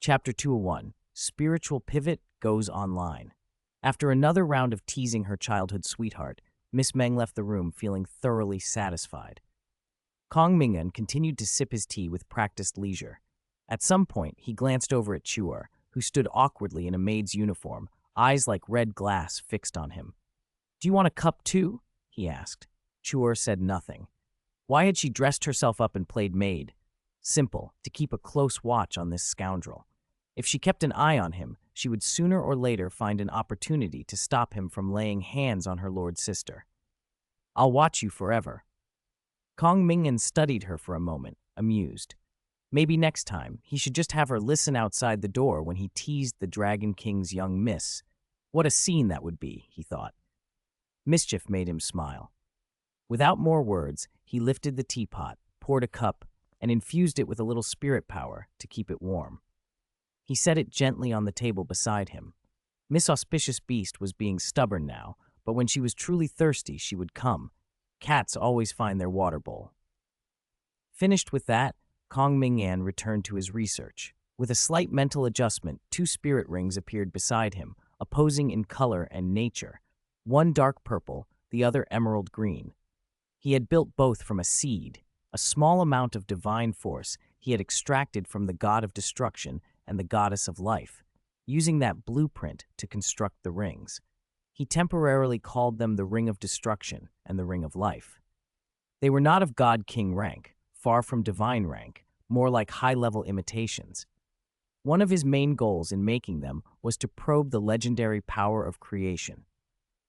Chapter 201, Spiritual Pivot Goes Online. After another round of teasing her childhood sweetheart, Miss Meng left the room feeling thoroughly satisfied. Kong Ming'an continued to sip his tea with practiced leisure. At some point, he glanced over at Chuer, who stood awkwardly in a maid's uniform, eyes like red glass fixed on him. "Do you want a cup too?" he asked. Chuer said nothing. Why had she dressed herself up and played maid? Simple, to keep a close watch on this scoundrel. If she kept an eye on him, she would sooner or later find an opportunity to stop him from laying hands on her lord sister. "I'll watch you forever." Kong Ming'an studied her for a moment, amused. Maybe next time, he should just have her listen outside the door when he teased the Dragon King's young miss. What a scene that would be, he thought. Mischief made him smile. Without more words, he lifted the teapot, poured a cup, and infused it with a little spirit power to keep it warm. He set it gently on the table beside him. Miss Auspicious Beast was being stubborn now, but when she was truly thirsty, she would come. Cats always find their water bowl. Finished with that, Kong Ming'an returned to his research. With a slight mental adjustment, 2 spirit rings appeared beside him, opposing in color and nature. One dark purple, the other emerald green. He had built both from a seed, a small amount of divine force he had extracted from the god of destruction and the goddess of life, using that blueprint to construct the rings. He temporarily called them the Ring of Destruction and the Ring of Life. They were not of God-King rank, far from divine rank, more like high-level imitations. One of his main goals in making them was to probe the legendary power of creation.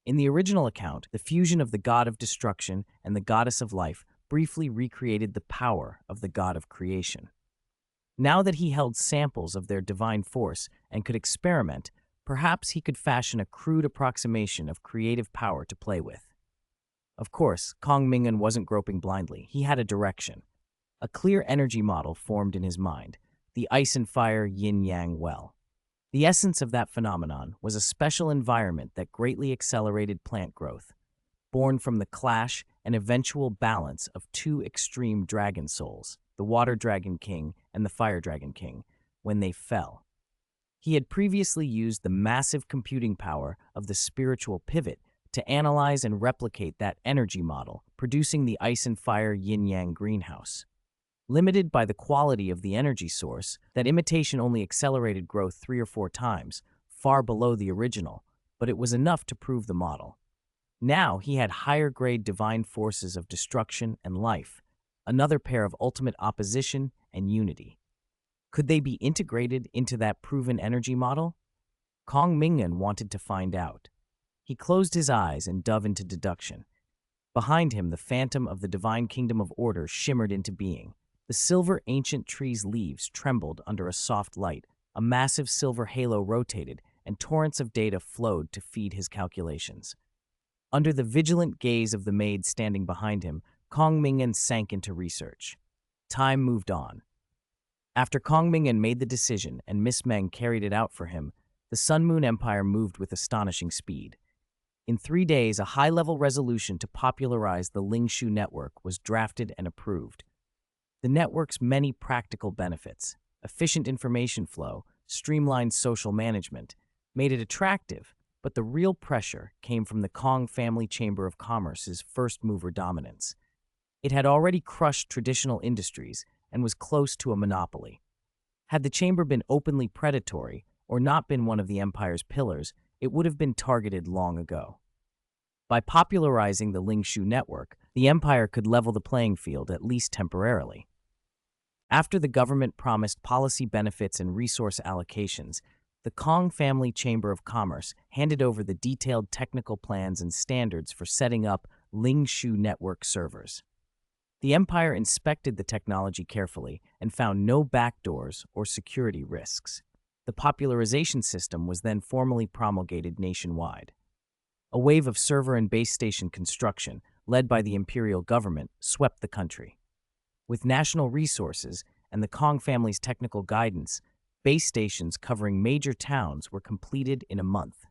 In the original account, the fusion of the god of destruction and the goddess of life briefly recreated the power of the god of creation. Now that he held samples of their divine force and could experiment, perhaps he could fashion a crude approximation of creative power to play with. Of course, Kong Ming'an wasn't groping blindly. He had a direction. A clear energy model formed in his mind, the ice and fire yin-yang well. The essence of that phenomenon was a special environment that greatly accelerated plant growth, born from the clash and eventual balance of 2 extreme dragon souls, the Water Dragon King and the Fire Dragon King, when they fell. He had previously used the massive computing power of the spiritual pivot to analyze and replicate that energy model, producing the ice and fire yin-yang greenhouse. Limited by the quality of the energy source, that imitation only accelerated growth 3 or 4 times, far below the original, but it was enough to prove the model. Now he had higher-grade divine forces of destruction and life, another pair of ultimate opposition and unity. Could they be integrated into that proven energy model? Kong Ming'an wanted to find out. He closed his eyes and dove into deduction. Behind him, the phantom of the divine kingdom of order shimmered into being. The silver ancient tree's leaves trembled under a soft light, a massive silver halo rotated, and torrents of data flowed to feed his calculations. Under the vigilant gaze of the maid standing behind him, Kong Ming'an sank into research. Time moved on. After Kong Ming'an made the decision and Miss Meng carried it out for him, the Sun Moon Empire moved with astonishing speed. In 3 days, a high-level resolution to popularize the Lingshu network was drafted and approved. The network's many practical benefits, efficient information flow, streamlined social management, made it attractive, but the real pressure came from the Kong Family Chamber of Commerce's first-mover dominance. It had already crushed traditional industries and was close to a monopoly. Had the chamber been openly predatory or not been one of the empire's pillars, it would have been targeted long ago. By popularizing the Lingshu network, the empire could level the playing field, at least temporarily. After the government promised policy benefits and resource allocations, the Kong Family Chamber of Commerce handed over the detailed technical plans and standards for setting up Lingshu network servers. The empire inspected the technology carefully and found no backdoors or security risks. The popularization system was then formally promulgated nationwide. A wave of server and base station construction, led by the imperial government, swept the country. With national resources and the Kong family's technical guidance, base stations covering major towns were completed in a month.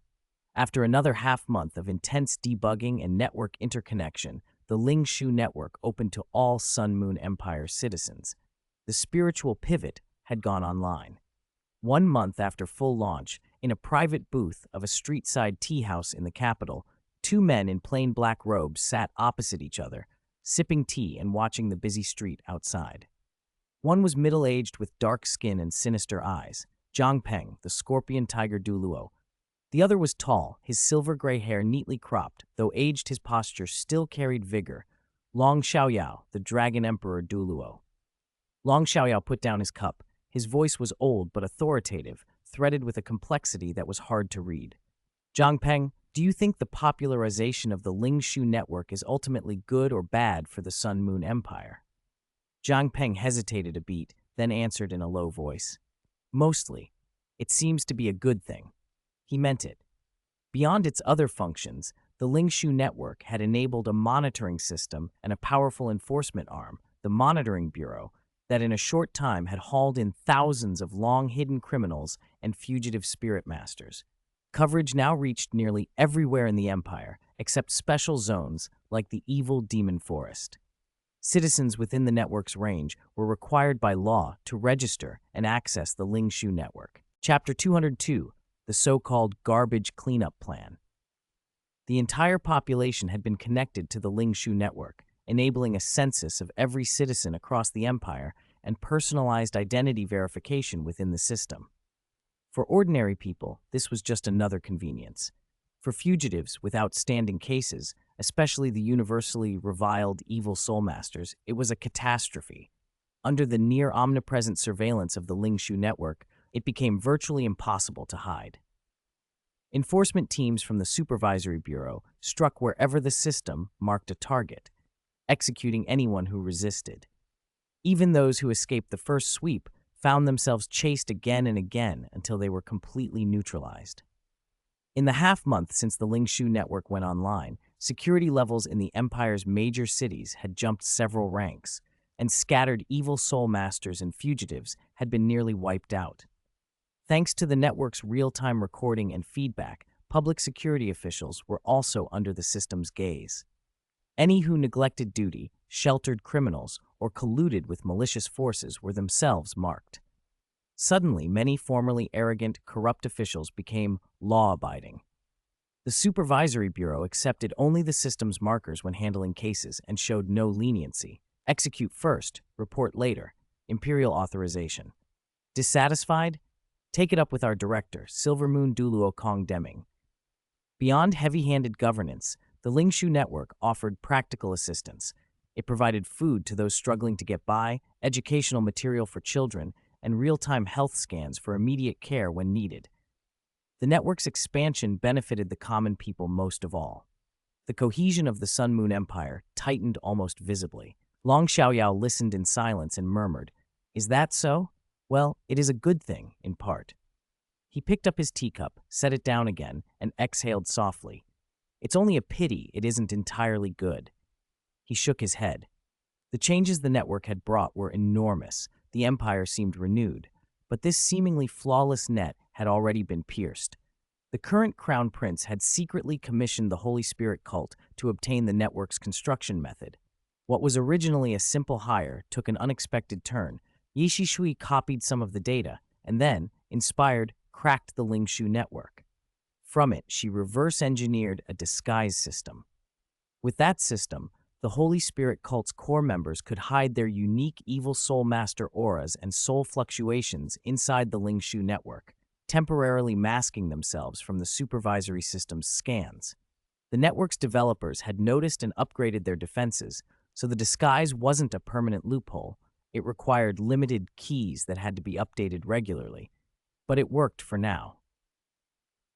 After another half-month of intense debugging and network interconnection, the Lingshu network opened to all Sun Moon Empire citizens. The spiritual pivot had gone online. 1 month after full launch, in a private booth of a street-side tea house in the capital, two men in plain black robes sat opposite each other, sipping tea and watching the busy street outside. One was middle-aged with dark skin and sinister eyes, Zhang Peng, the scorpion tiger Duluo. The other was tall, his silver-gray hair neatly cropped, though aged his posture still carried vigor, Long Xiaoyao, the dragon emperor Duluo. Long Xiaoyao put down his cup. His voice was old but authoritative, threaded with a complexity that was hard to read. Zhang Peng, do you think the popularization of the Lingshu network is ultimately good or bad for the Sun Moon Empire? Zhang Peng hesitated a beat, then answered in a low voice. Mostly. It seems to be a good thing. He meant it. Beyond its other functions, the Lingshu network had enabled a monitoring system and a powerful enforcement arm, the Monitoring Bureau, that in a short time had hauled in thousands of long-hidden criminals and fugitive spirit masters. Coverage now reached nearly everywhere in the Empire, except special zones like the evil Demon Forest. Citizens within the network's range were required by law to register and access the Lingshu network. Chapter 202, the so-called Garbage Cleanup Plan. The entire population had been connected to the Lingshu network, enabling a census of every citizen across the empire and personalized identity verification within the system. For ordinary people, this was just another convenience. For fugitives with outstanding cases, especially the universally reviled evil soul masters, it was a catastrophe. Under the near-omnipresent surveillance of the Lingshu network, it became virtually impossible to hide. Enforcement teams from the Supervisory Bureau struck wherever the system marked a target, executing anyone who resisted. Even those who escaped the first sweep found themselves chased again and again until they were completely neutralized. In the half-month since the Lingshu network went online, security levels in the Empire's major cities had jumped several ranks, and scattered evil soul masters and fugitives had been nearly wiped out. Thanks to the network's real-time recording and feedback, public security officials were also under the system's gaze. Any who neglected duty, sheltered criminals, or colluded with malicious forces were themselves marked. Suddenly, many formerly arrogant, corrupt officials became law-abiding. The Supervisory Bureau accepted only the system's markers when handling cases and showed no leniency. Execute first, report later. Imperial authorization. Dissatisfied? Take it up with our director, Silver Moon Duluo Kong Deming. Beyond heavy-handed governance, the Lingshu network offered practical assistance. It provided food to those struggling to get by, educational material for children, and real-time health scans for immediate care when needed. The network's expansion benefited the common people most of all. The cohesion of the Sun Moon Empire tightened almost visibly. Long Xiaoyao listened in silence and murmured, "Is that so? Well, it is a good thing, in part." He picked up his teacup, set it down again, and exhaled softly. "It's only a pity it isn't entirely good." He shook his head. The changes the network had brought were enormous. The Empire seemed renewed, but this seemingly flawless net had already been pierced. The current Crown Prince had secretly commissioned the Holy Spirit cult to obtain the network's construction method. What was originally a simple hire took an unexpected turn. Yi Shui copied some of the data, and then, inspired, cracked the Lingshu network. From it, she reverse-engineered a disguise system. With that system, the Holy Spirit cult's core members could hide their unique evil soul master auras and soul fluctuations inside the Lingshu network, temporarily masking themselves from the supervisory system's scans. The network's developers had noticed and upgraded their defenses, so the disguise wasn't a permanent loophole. It required limited keys that had to be updated regularly, but it worked for now.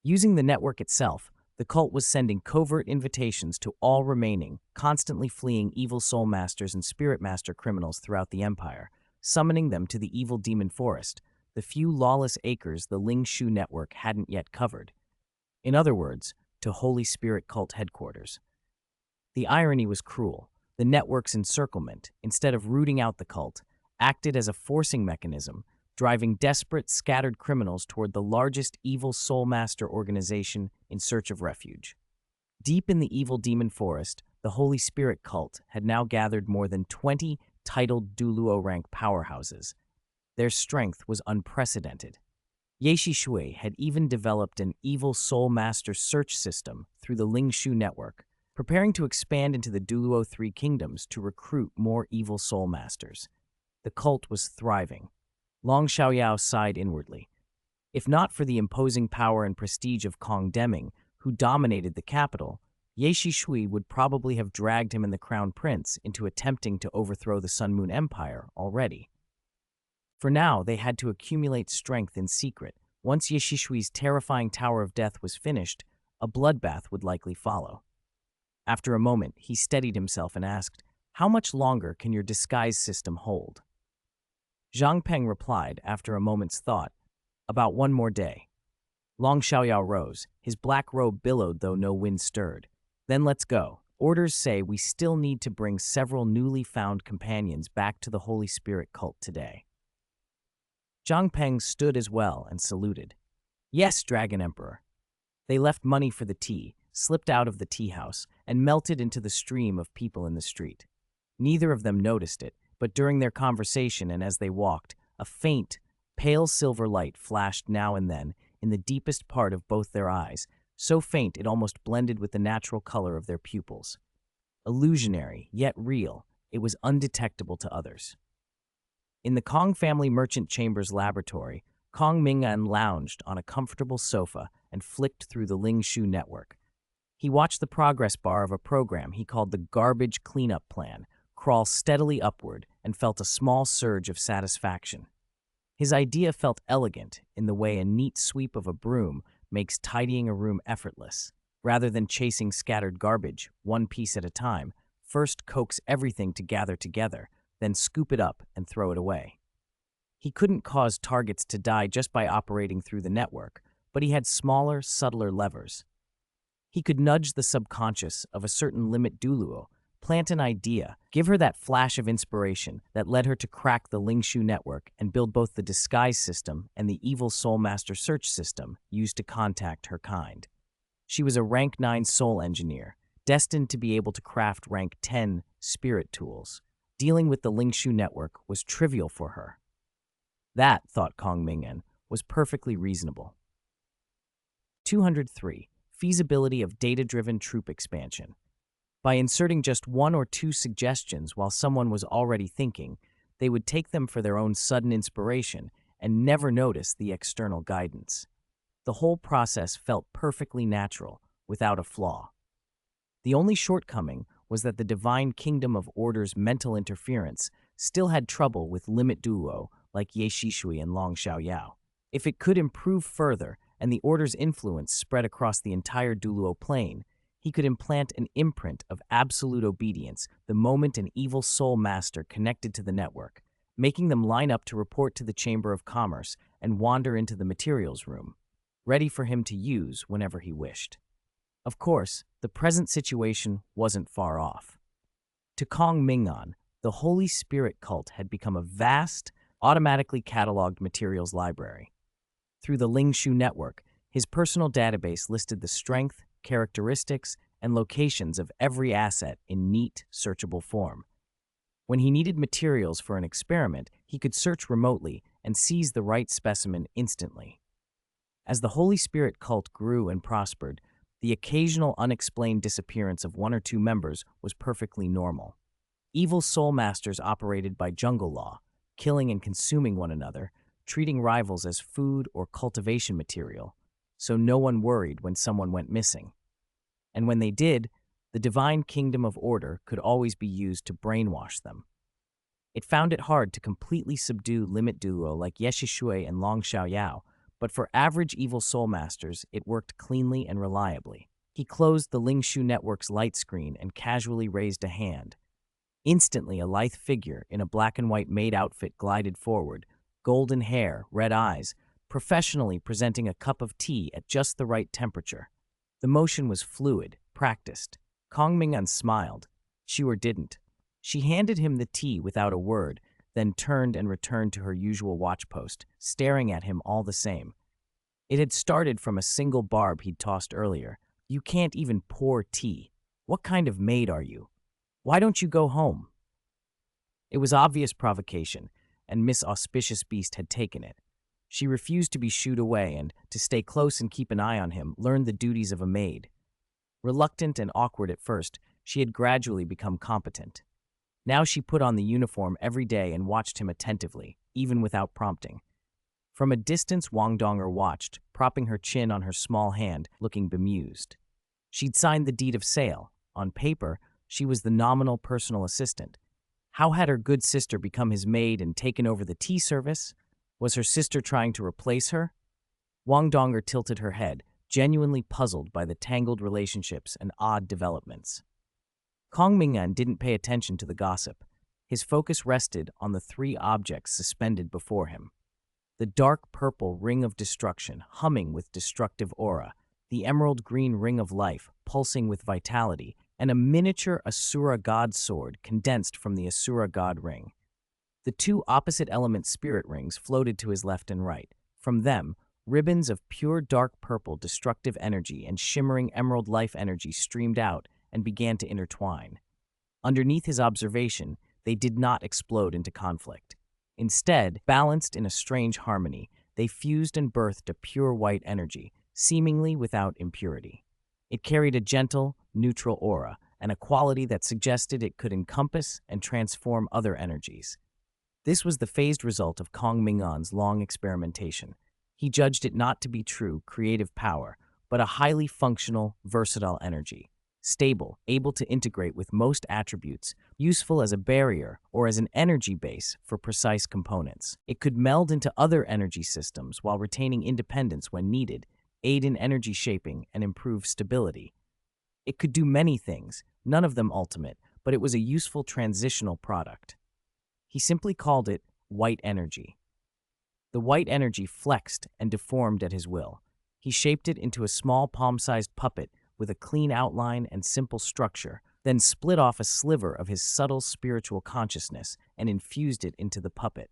Using the network itself, the cult was sending covert invitations to all remaining, constantly fleeing evil soul masters and spirit master criminals throughout the Empire, summoning them to the evil demon forest, the few lawless acres the Lingshu network hadn't yet covered. In other words, to Holy Spirit cult headquarters. The irony was cruel. The network's encirclement, instead of rooting out the cult, acted as a forcing mechanism, driving desperate, scattered criminals toward the largest evil soul master organization in search of refuge. Deep in the evil demon forest, the Holy Spirit cult had now gathered more than 20 titled Duluo rank powerhouses. Their strength was unprecedented. Yeshi Shui had even developed an evil soul master search system through the Ling Shu network, preparing to expand into the Duluo Three Kingdoms to recruit more evil soul masters. The cult was thriving. Long Xiaoyao sighed inwardly. If not for the imposing power and prestige of Kong Deming, who dominated the capital, Yeshi Shui would probably have dragged him and the Crown Prince into attempting to overthrow the Sun Moon Empire already. For now, they had to accumulate strength in secret. Once Yeshi Shui's terrifying Tower of Death was finished, a bloodbath would likely follow. After a moment, he steadied himself and asked, "How much longer can your disguise system hold?" Zhang Peng replied, after a moment's thought, "About one more day." Long Xiaoyao rose. His black robe billowed though no wind stirred. "Then let's go. Orders say we still need to bring several newly found companions back to the Holy Spirit cult today." Zhang Peng stood as well and saluted. "Yes, Dragon Emperor." They left money for the tea, slipped out of the tea house, and melted into the stream of people in the street. Neither of them noticed it, but during their conversation and as they walked, a faint, pale silver light flashed now and then in the deepest part of both their eyes, so faint it almost blended with the natural color of their pupils. Illusionary, yet real, it was undetectable to others. In the Kong family merchant chamber's laboratory, Kong Ming'an lounged on a comfortable sofa and flicked through the Ling Shu network. He watched the progress bar of a program he called the Garbage Cleanup Plan crawl steadily upward and felt a small surge of satisfaction. His idea felt elegant in the way a neat sweep of a broom makes tidying a room effortless. Rather than chasing scattered garbage, one piece at a time, first coax everything to gather together, then scoop it up and throw it away. He couldn't cause targets to die just by operating through the network, but he had smaller, subtler levers. He could nudge the subconscious of a certain limit Duluo, plant an idea, give her that flash of inspiration that led her to crack the Ling Shu network and build both the disguise system and the evil soul master search system used to contact her kind. She was a rank 9 soul engineer, destined to be able to craft rank 10 spirit tools. Dealing with the Ling Shu network was trivial for her. That, thought Kong Ming'an, was perfectly reasonable. 203. Feasibility of data-driven troop expansion. By inserting just one or two suggestions while someone was already thinking, they would take them for their own sudden inspiration and never notice the external guidance. The whole process felt perfectly natural, without a flaw. The only shortcoming was that the Divine Kingdom of Order's mental interference still had trouble with limit duo like Ye Shishui and Long Xiaoyao. If it could improve further and the Order's influence spread across the entire Duluo plane, he could implant an imprint of absolute obedience the moment an evil soul master connected to the network, making them line up to report to the Chamber of Commerce and wander into the materials room, ready for him to use whenever he wished. Of course, the present situation wasn't far off. To Kong Ming'an, the Holy Spirit cult had become a vast, automatically cataloged materials library. Through the Ling Shu network, his personal database listed the strength, characteristics, and locations of every asset in neat, searchable form. When he needed materials for an experiment, he could search remotely and seize the right specimen instantly. As the Holy Spirit cult grew and prospered, the occasional unexplained disappearance of one or two members was perfectly normal. Evil soul masters operated by jungle law, killing and consuming one another, treating rivals as food or cultivation material, so no one worried when someone went missing. And when they did, the Divine Kingdom of Order could always be used to brainwash them. It found it hard to completely subdue limit duo like Ye Shishui and Long Xiaoyao, but for average evil soul masters, it worked cleanly and reliably. He closed the Ling Shu network's light screen and casually raised a hand. Instantly, a lithe figure in a black and white maid outfit glided forward, golden hair, red eyes, professionally presenting a cup of tea at just the right temperature. The motion was fluid, practiced. Kong Ming'an smiled. She didn't. She handed him the tea without a word, then turned and returned to her usual watch post, staring at him all the same. It had started from a single barb he'd tossed earlier. "You can't even pour tea. What kind of maid are you? Why don't you go home?" It was obvious provocation, and Miss Auspicious Beast had taken it. She refused to be shooed away and, to stay close and keep an eye on him, learned the duties of a maid. Reluctant and awkward at first, she had gradually become competent. Now she put on the uniform every day and watched him attentively, even without prompting. From a distance, Wang Donger watched, propping her chin on her small hand, looking bemused. She'd signed the deed of sale. On paper, she was the nominal personal assistant. How had her good sister become his maid and taken over the tea service? Was her sister trying to replace her? Wang Donger tilted her head, genuinely puzzled by the tangled relationships and odd developments. Kong Ming'an didn't pay attention to the gossip. His focus rested on the three objects suspended before him. The dark purple ring of destruction, humming with destructive aura, the emerald green ring of life, pulsing with vitality, and a miniature Asura god sword condensed from the Asura god ring. The two opposite element spirit rings floated to his left and right. From them, ribbons of pure dark purple destructive energy and shimmering emerald life energy streamed out and began to intertwine. Underneath his observation, they did not explode into conflict. Instead, balanced in a strange harmony, they fused and birthed a pure white energy, seemingly without impurity. It carried a gentle, neutral aura, and a quality that suggested it could encompass and transform other energies. This was the phased result of Kong Ming'an's long experimentation. He judged it not to be true creative power, but a highly functional, versatile energy. Stable, able to integrate with most attributes, useful as a barrier or as an energy base for precise components. It could meld into other energy systems while retaining independence when needed, aid in energy shaping, and improve stability. It could do many things, none of them ultimate, but it was a useful transitional product. He simply called it white energy. The white energy flexed and deformed at his will. He shaped it into a small palm-sized puppet with a clean outline and simple structure, then split off a sliver of his subtle spiritual consciousness and infused it into the puppet.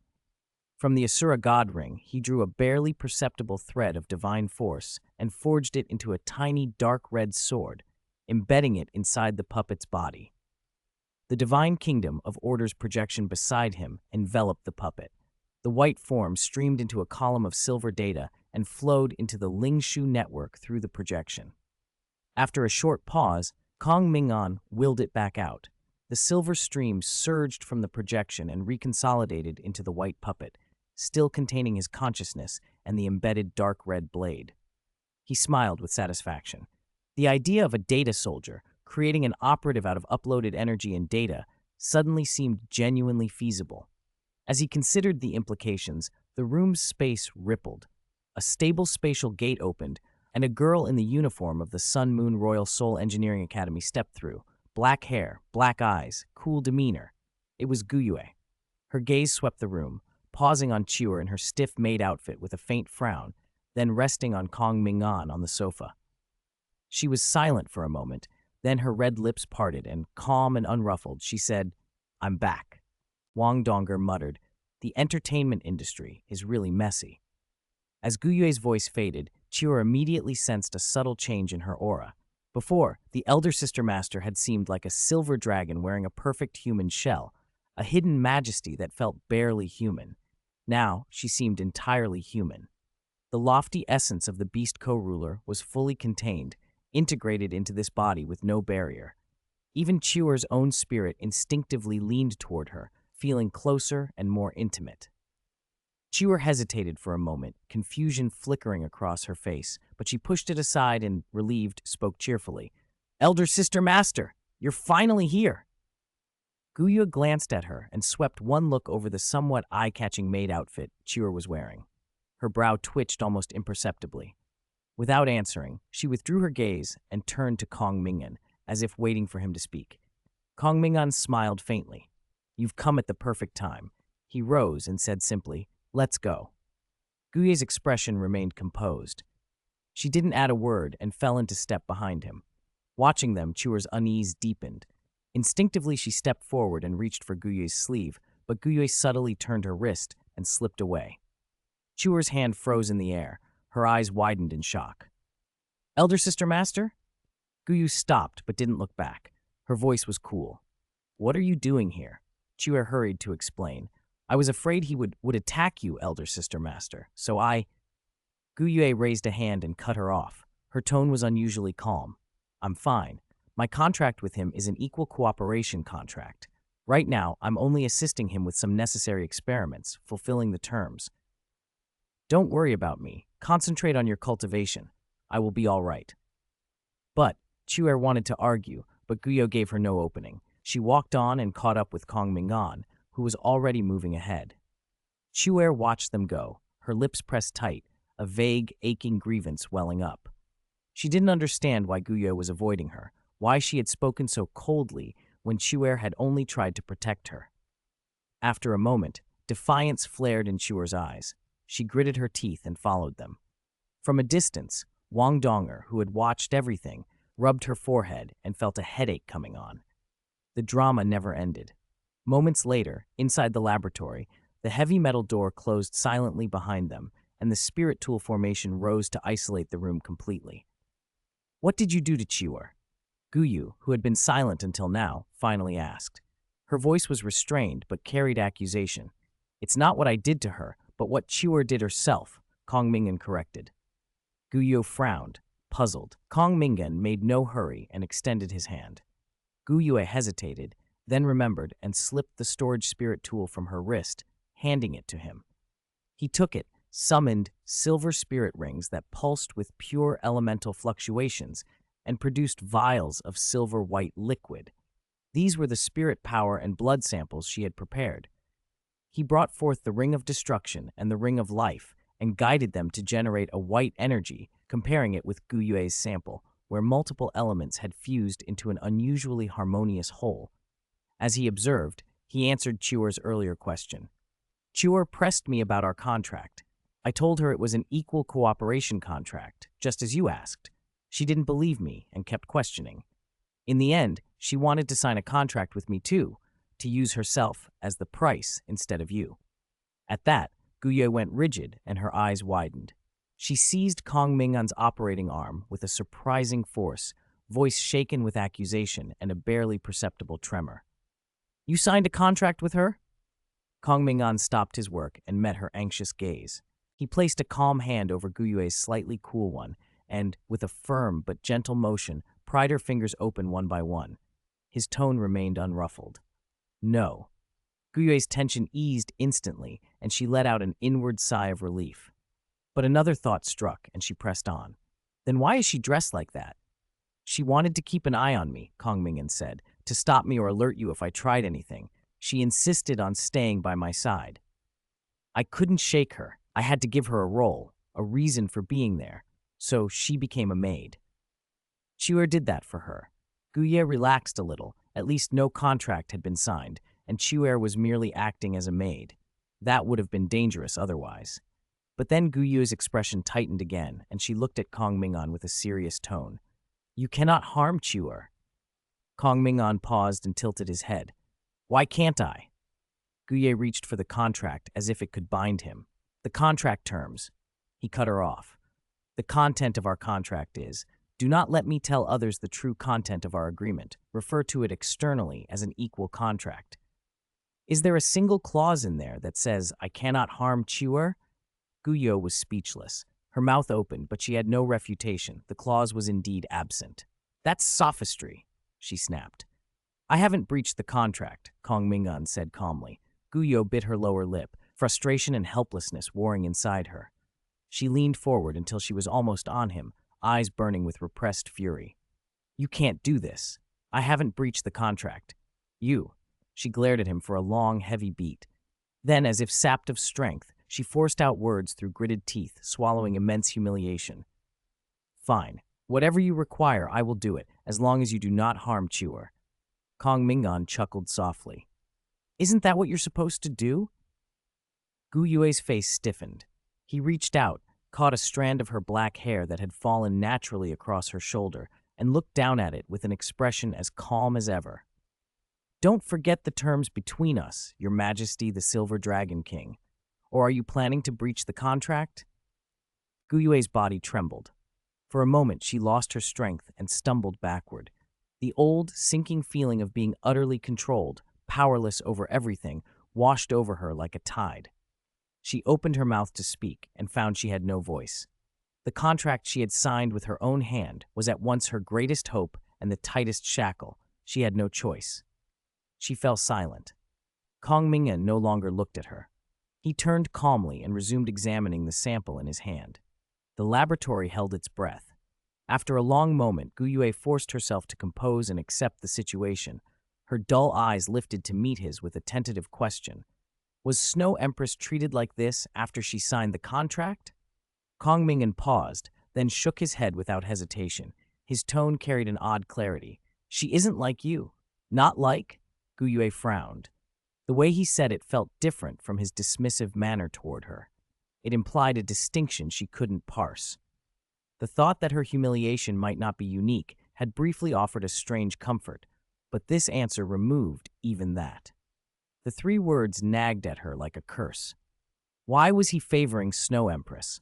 From the Asura God ring, he drew a barely perceptible thread of divine force and forged it into a tiny dark red sword, embedding it inside the puppet's body. The divine kingdom of order's projection beside him enveloped the puppet. The white form streamed into a column of silver data and flowed into the Lingshu network through the projection. After a short pause, Kong Ming'an willed it back out. The silver stream surged from the projection and reconsolidated into the white puppet, still containing his consciousness and the embedded dark red blade. He smiled with satisfaction. The idea of a data soldier, creating an operative out of uploaded energy and data, suddenly seemed genuinely feasible. As he considered the implications, the room's space rippled. A stable spatial gate opened, and a girl in the uniform of the Sun Moon Royal Soul Engineering Academy stepped through. Black hair, black eyes, cool demeanor. It was Guyue. Her gaze swept the room, pausing on Chiur in her stiff maid outfit with a faint frown, then resting on Kong Ming'an on the sofa. She was silent for a moment, then her red lips parted, and calm and unruffled, she said, "I'm back." Wang Donger muttered, "The entertainment industry is really messy." As Guyue's voice faded, Chiur immediately sensed a subtle change in her aura. Before, the elder sister master had seemed like a silver dragon wearing a perfect human shell, a hidden majesty that felt barely human. Now, she seemed entirely human. The lofty essence of the beast co-ruler was fully contained, integrated into this body with no barrier. Even Chiur's own spirit instinctively leaned toward her, feeling closer and more intimate. Chiur hesitated for a moment, confusion flickering across her face, but she pushed it aside and, relieved, spoke cheerfully. "Elder Sister Master, you're finally here!" Guyue glanced at her and swept one look over the somewhat eye-catching maid outfit Chiur was wearing. Her brow twitched almost imperceptibly. Without answering, she withdrew her gaze and turned to Kong Ming'an, as if waiting for him to speak. Kong Ming'an smiled faintly. "You've come at the perfect time." He rose and said simply, "Let's go." Guyue's expression remained composed. She didn't add a word and fell into step behind him. Watching them, Chiur's unease deepened. Instinctively, she stepped forward and reached for Guyue's sleeve, but Guyue subtly turned her wrist and slipped away. Chiur's hand froze in the air. Her eyes widened in shock. "Elder Sister Master?" Guyue stopped but didn't look back. Her voice was cool. "What are you doing here?" Chiur hurried to explain. I was afraid he would attack you, elder sister master, so I— Guyue raised a hand and cut her off. Her tone was unusually calm. I'm fine. My contract with him is an equal cooperation contract. Right now, I'm only assisting him with some necessary experiments, fulfilling the terms. Don't worry about me. Concentrate on your cultivation. I will be all right. But Chuer wanted to argue, but Guyo gave her no opening. She walked on and caught up with Kong Ming'an, who was already moving ahead. Chuer watched them go, her lips pressed tight, a vague, aching grievance welling up. She didn't understand why Guyo was avoiding her, why she had spoken so coldly when Chuer had only tried to protect her. After a moment, defiance flared in Chuer's eyes. She gritted her teeth and followed them. From a distance, Wang Donger, who had watched everything, rubbed her forehead and felt a headache coming on. The drama never ended. Moments later, inside the laboratory, the heavy metal door closed silently behind them, and the spirit tool formation rose to isolate the room completely. What did you do to Chuer? Guyu, who had been silent until now, finally asked. Her voice was restrained but carried accusation. It's not what I did to her, but what Chuer did herself, Kong Ming'an corrected. Guyu frowned, puzzled. Kong Ming'an made no hurry and extended his hand. Guyue hesitated, then remembered and slipped the storage spirit tool from her wrist, handing it to him. He took it, summoned silver spirit rings that pulsed with pure elemental fluctuations, and produced vials of silver-white liquid. These were the spirit power and blood samples she had prepared. He brought forth the Ring of Destruction and the Ring of Life, and guided them to generate a white energy, comparing it with Guyue's sample, where multiple elements had fused into an unusually harmonious whole. As he observed, he answered Chuer's earlier question. Chuer pressed me about our contract. I told her it was an equal cooperation contract, just as you asked. She didn't believe me and kept questioning. In the end, she wanted to sign a contract with me too, to use herself as the price instead of you. At that, Guyue went rigid and her eyes widened. She seized Kong Ming'an's operating arm with a surprising force, voice shaken with accusation and a barely perceptible tremor. You signed a contract with her? Kong Ming'an stopped his work and met her anxious gaze. He placed a calm hand over Guyue's slightly cool one and, with a firm but gentle motion, pried her fingers open one by one. His tone remained unruffled. No. Guyue's tension eased instantly, and she let out an inward sigh of relief. But another thought struck, and she pressed on. Then why is she dressed like that? She wanted to keep an eye on me, Kong Ming'an said, to stop me or alert you if I tried anything. She insisted on staying by my side. I couldn't shake her. I had to give her a role, a reason for being there. So she became a maid. Chuer did that for her. Guye relaxed a little. At least no contract had been signed, and Chuer was merely acting as a maid. That would have been dangerous otherwise. But then Guyu's expression tightened again, and she looked at Kong Ming'an with a serious tone. You cannot harm Chuer. Kong Ming'an paused and tilted his head. Why can't I? Guye reached for the contract as if it could bind him. The contract terms. He cut her off. The content of our contract is, do not let me tell others the true content of our agreement. Refer to it externally as an equal contract. Is there a single clause in there that says, I cannot harm Chuer? Guyo was speechless. Her mouth opened, but she had no refutation. The clause was indeed absent. That's sophistry, she snapped. I haven't breached the contract, Kong Ming'an said calmly. Guyo bit her lower lip, frustration and helplessness warring inside her. She leaned forward until she was almost on him, eyes burning with repressed fury. You can't do this. I haven't breached the contract. You. She glared at him for a long, heavy beat. Then, as if sapped of strength, she forced out words through gritted teeth, swallowing immense humiliation. Fine. Whatever you require, I will do it, as long as you do not harm Chuer. Kong Ming'an chuckled softly. Isn't that what you're supposed to do? Guyue's face stiffened. He reached out, caught a strand of her black hair that had fallen naturally across her shoulder, and looked down at it with an expression as calm as ever. Don't forget the terms between us, Your Majesty the Silver Dragon King. Or are you planning to breach the contract? Guyue's body trembled. For a moment, she lost her strength and stumbled backward. The old, sinking feeling of being utterly controlled, powerless over everything, washed over her like a tide. She opened her mouth to speak and found she had no voice. The contract she had signed with her own hand was at once her greatest hope and the tightest shackle. She had no choice. She fell silent. Kong Ming'an no longer looked at her. He turned calmly and resumed examining the sample in his hand. The laboratory held its breath. After a long moment, Gu Yue forced herself to compose and accept the situation. Her dull eyes lifted to meet his with a tentative question. Was Snow Empress treated like this after she signed the contract? Kong Ming'an paused, then shook his head without hesitation. His tone carried an odd clarity. She isn't like you. Not like? Gu Yue frowned. The way he said it felt different from his dismissive manner toward her. It implied a distinction she couldn't parse. The thought that her humiliation might not be unique had briefly offered a strange comfort, but this answer removed even that. The three words nagged at her like a curse. Why was he favoring Snow Empress?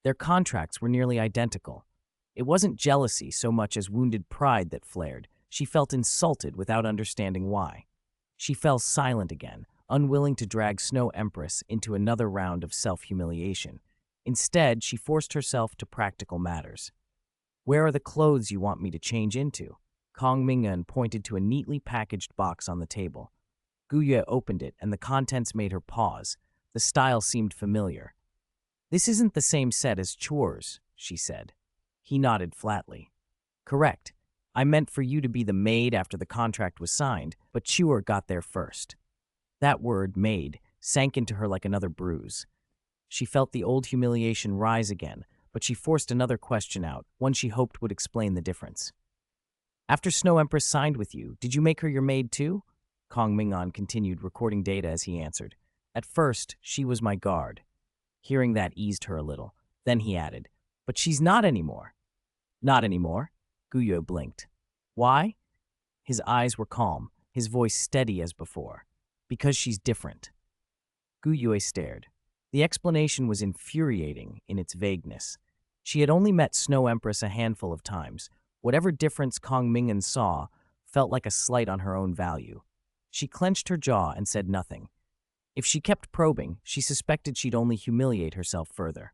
Their contracts were nearly identical. It wasn't jealousy so much as wounded pride that flared. She felt insulted without understanding why. She fell silent again, unwilling to drag Snow Empress into another round of self-humiliation. Instead, she forced herself to practical matters. Where are the clothes you want me to change into? Kong Ming'an pointed to a neatly packaged box on the table. Gu Yue opened it, and the contents made her pause. The style seemed familiar. This isn't the same set as Chores, she said. He nodded flatly. Correct. I meant for you to be the maid after the contract was signed, but Chur got there first. That word, maid, sank into her like another bruise. She felt the old humiliation rise again, but she forced another question out, one she hoped would explain the difference. After Snow Empress signed with you, did you make her your maid too? Kong Ming'an continued, recording data as he answered. At first, she was my guard. Hearing that eased her a little. Then he added, but she's not anymore. Not anymore? Gu Yue blinked. Why? His eyes were calm, his voice steady as before. Because she's different. Gu Yue stared. The explanation was infuriating in its vagueness. She had only met Snow Empress a handful of times. Whatever difference Kong Ming'an saw felt like a slight on her own value. She clenched her jaw and said nothing. If she kept probing, she suspected she'd only humiliate herself further.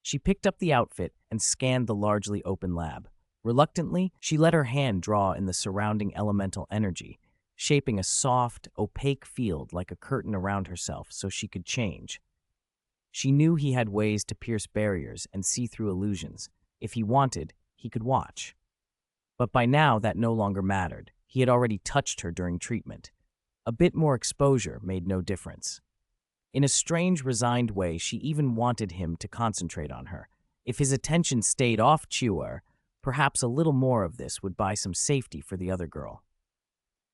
She picked up the outfit and scanned the largely open lab. Reluctantly, she let her hand draw in the surrounding elemental energy, shaping a soft, opaque field like a curtain around herself so she could change. She knew he had ways to pierce barriers and see through illusions. If he wanted, he could watch. But by now, that no longer mattered. He had already touched her during treatment. A bit more exposure made no difference. In a strange, resigned way, she even wanted him to concentrate on her. If his attention stayed off Chur, perhaps a little more of this would buy some safety for the other girl.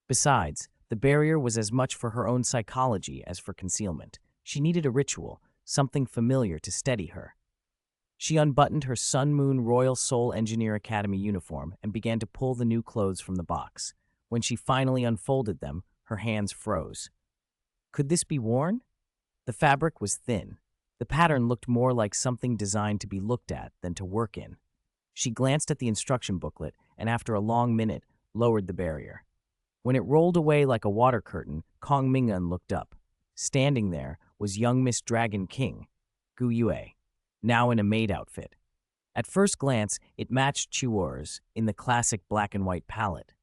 Besides, the barrier was as much for her own psychology as for concealment. She needed a ritual, something familiar to steady her. She unbuttoned her Sun Moon Royal Soul Engineer Academy uniform and began to pull the new clothes from the box. When she finally unfolded them, her hands froze. Could this be worn? The fabric was thin. The pattern looked more like something designed to be looked at than to work in. She glanced at the instruction booklet and, after a long minute, lowered the barrier. When it rolled away like a water curtain, Kong Ming'an looked up. Standing there was young Miss Dragon King, Gu Yue, now in a maid outfit. At first glance, it matched Chur's in the classic black and white palette.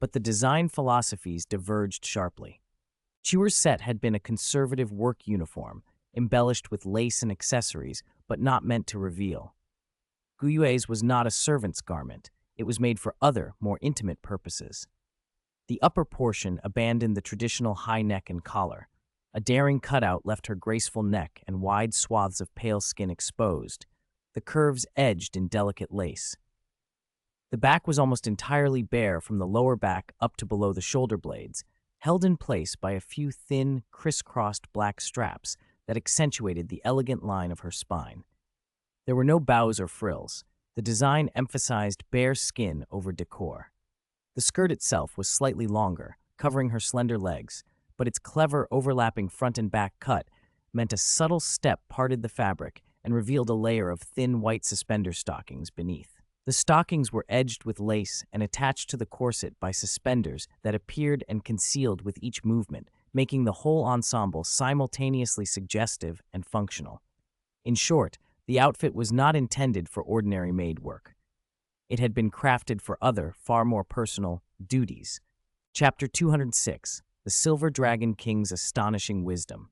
But the design philosophies diverged sharply. Chur's set had been a conservative work uniform, embellished with lace and accessories, but not meant to reveal. Gu Yue's was not a servant's garment. It was made for other, more intimate purposes. The upper portion abandoned the traditional high neck and collar. A daring cutout left her graceful neck and wide swaths of pale skin exposed, the curves edged in delicate lace. The back was almost entirely bare from the lower back up to below the shoulder blades, held in place by a few thin, crisscrossed black straps that accentuated the elegant line of her spine. There were no bows or frills. The design emphasized bare skin over decor. The skirt itself was slightly longer, covering her slender legs, but its clever overlapping front and back cut meant a subtle step parted the fabric and revealed a layer of thin white suspender stockings beneath. The stockings were edged with lace and attached to the corset by suspenders that appeared and concealed with each movement, making the whole ensemble simultaneously suggestive and functional. In short, the outfit was not intended for ordinary maid work. It had been crafted for other, far more personal, duties. Chapter 206, The Silver Dragon King's Astonishing Wisdom.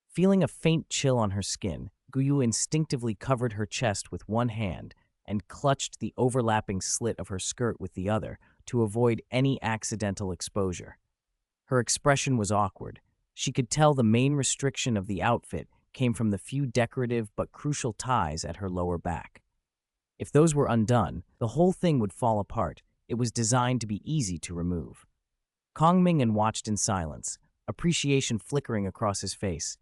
Feeling a faint chill on her skin, Guyu instinctively covered her chest with one hand and clutched the overlapping slit of her skirt with the other to avoid any accidental exposure. Her expression was awkward. She could tell the main restriction of the outfit came from the few decorative but crucial ties at her lower back. If those were undone, the whole thing would fall apart. It was designed to be easy to remove. Kong Ming'an watched in silence, appreciation flickering across his face,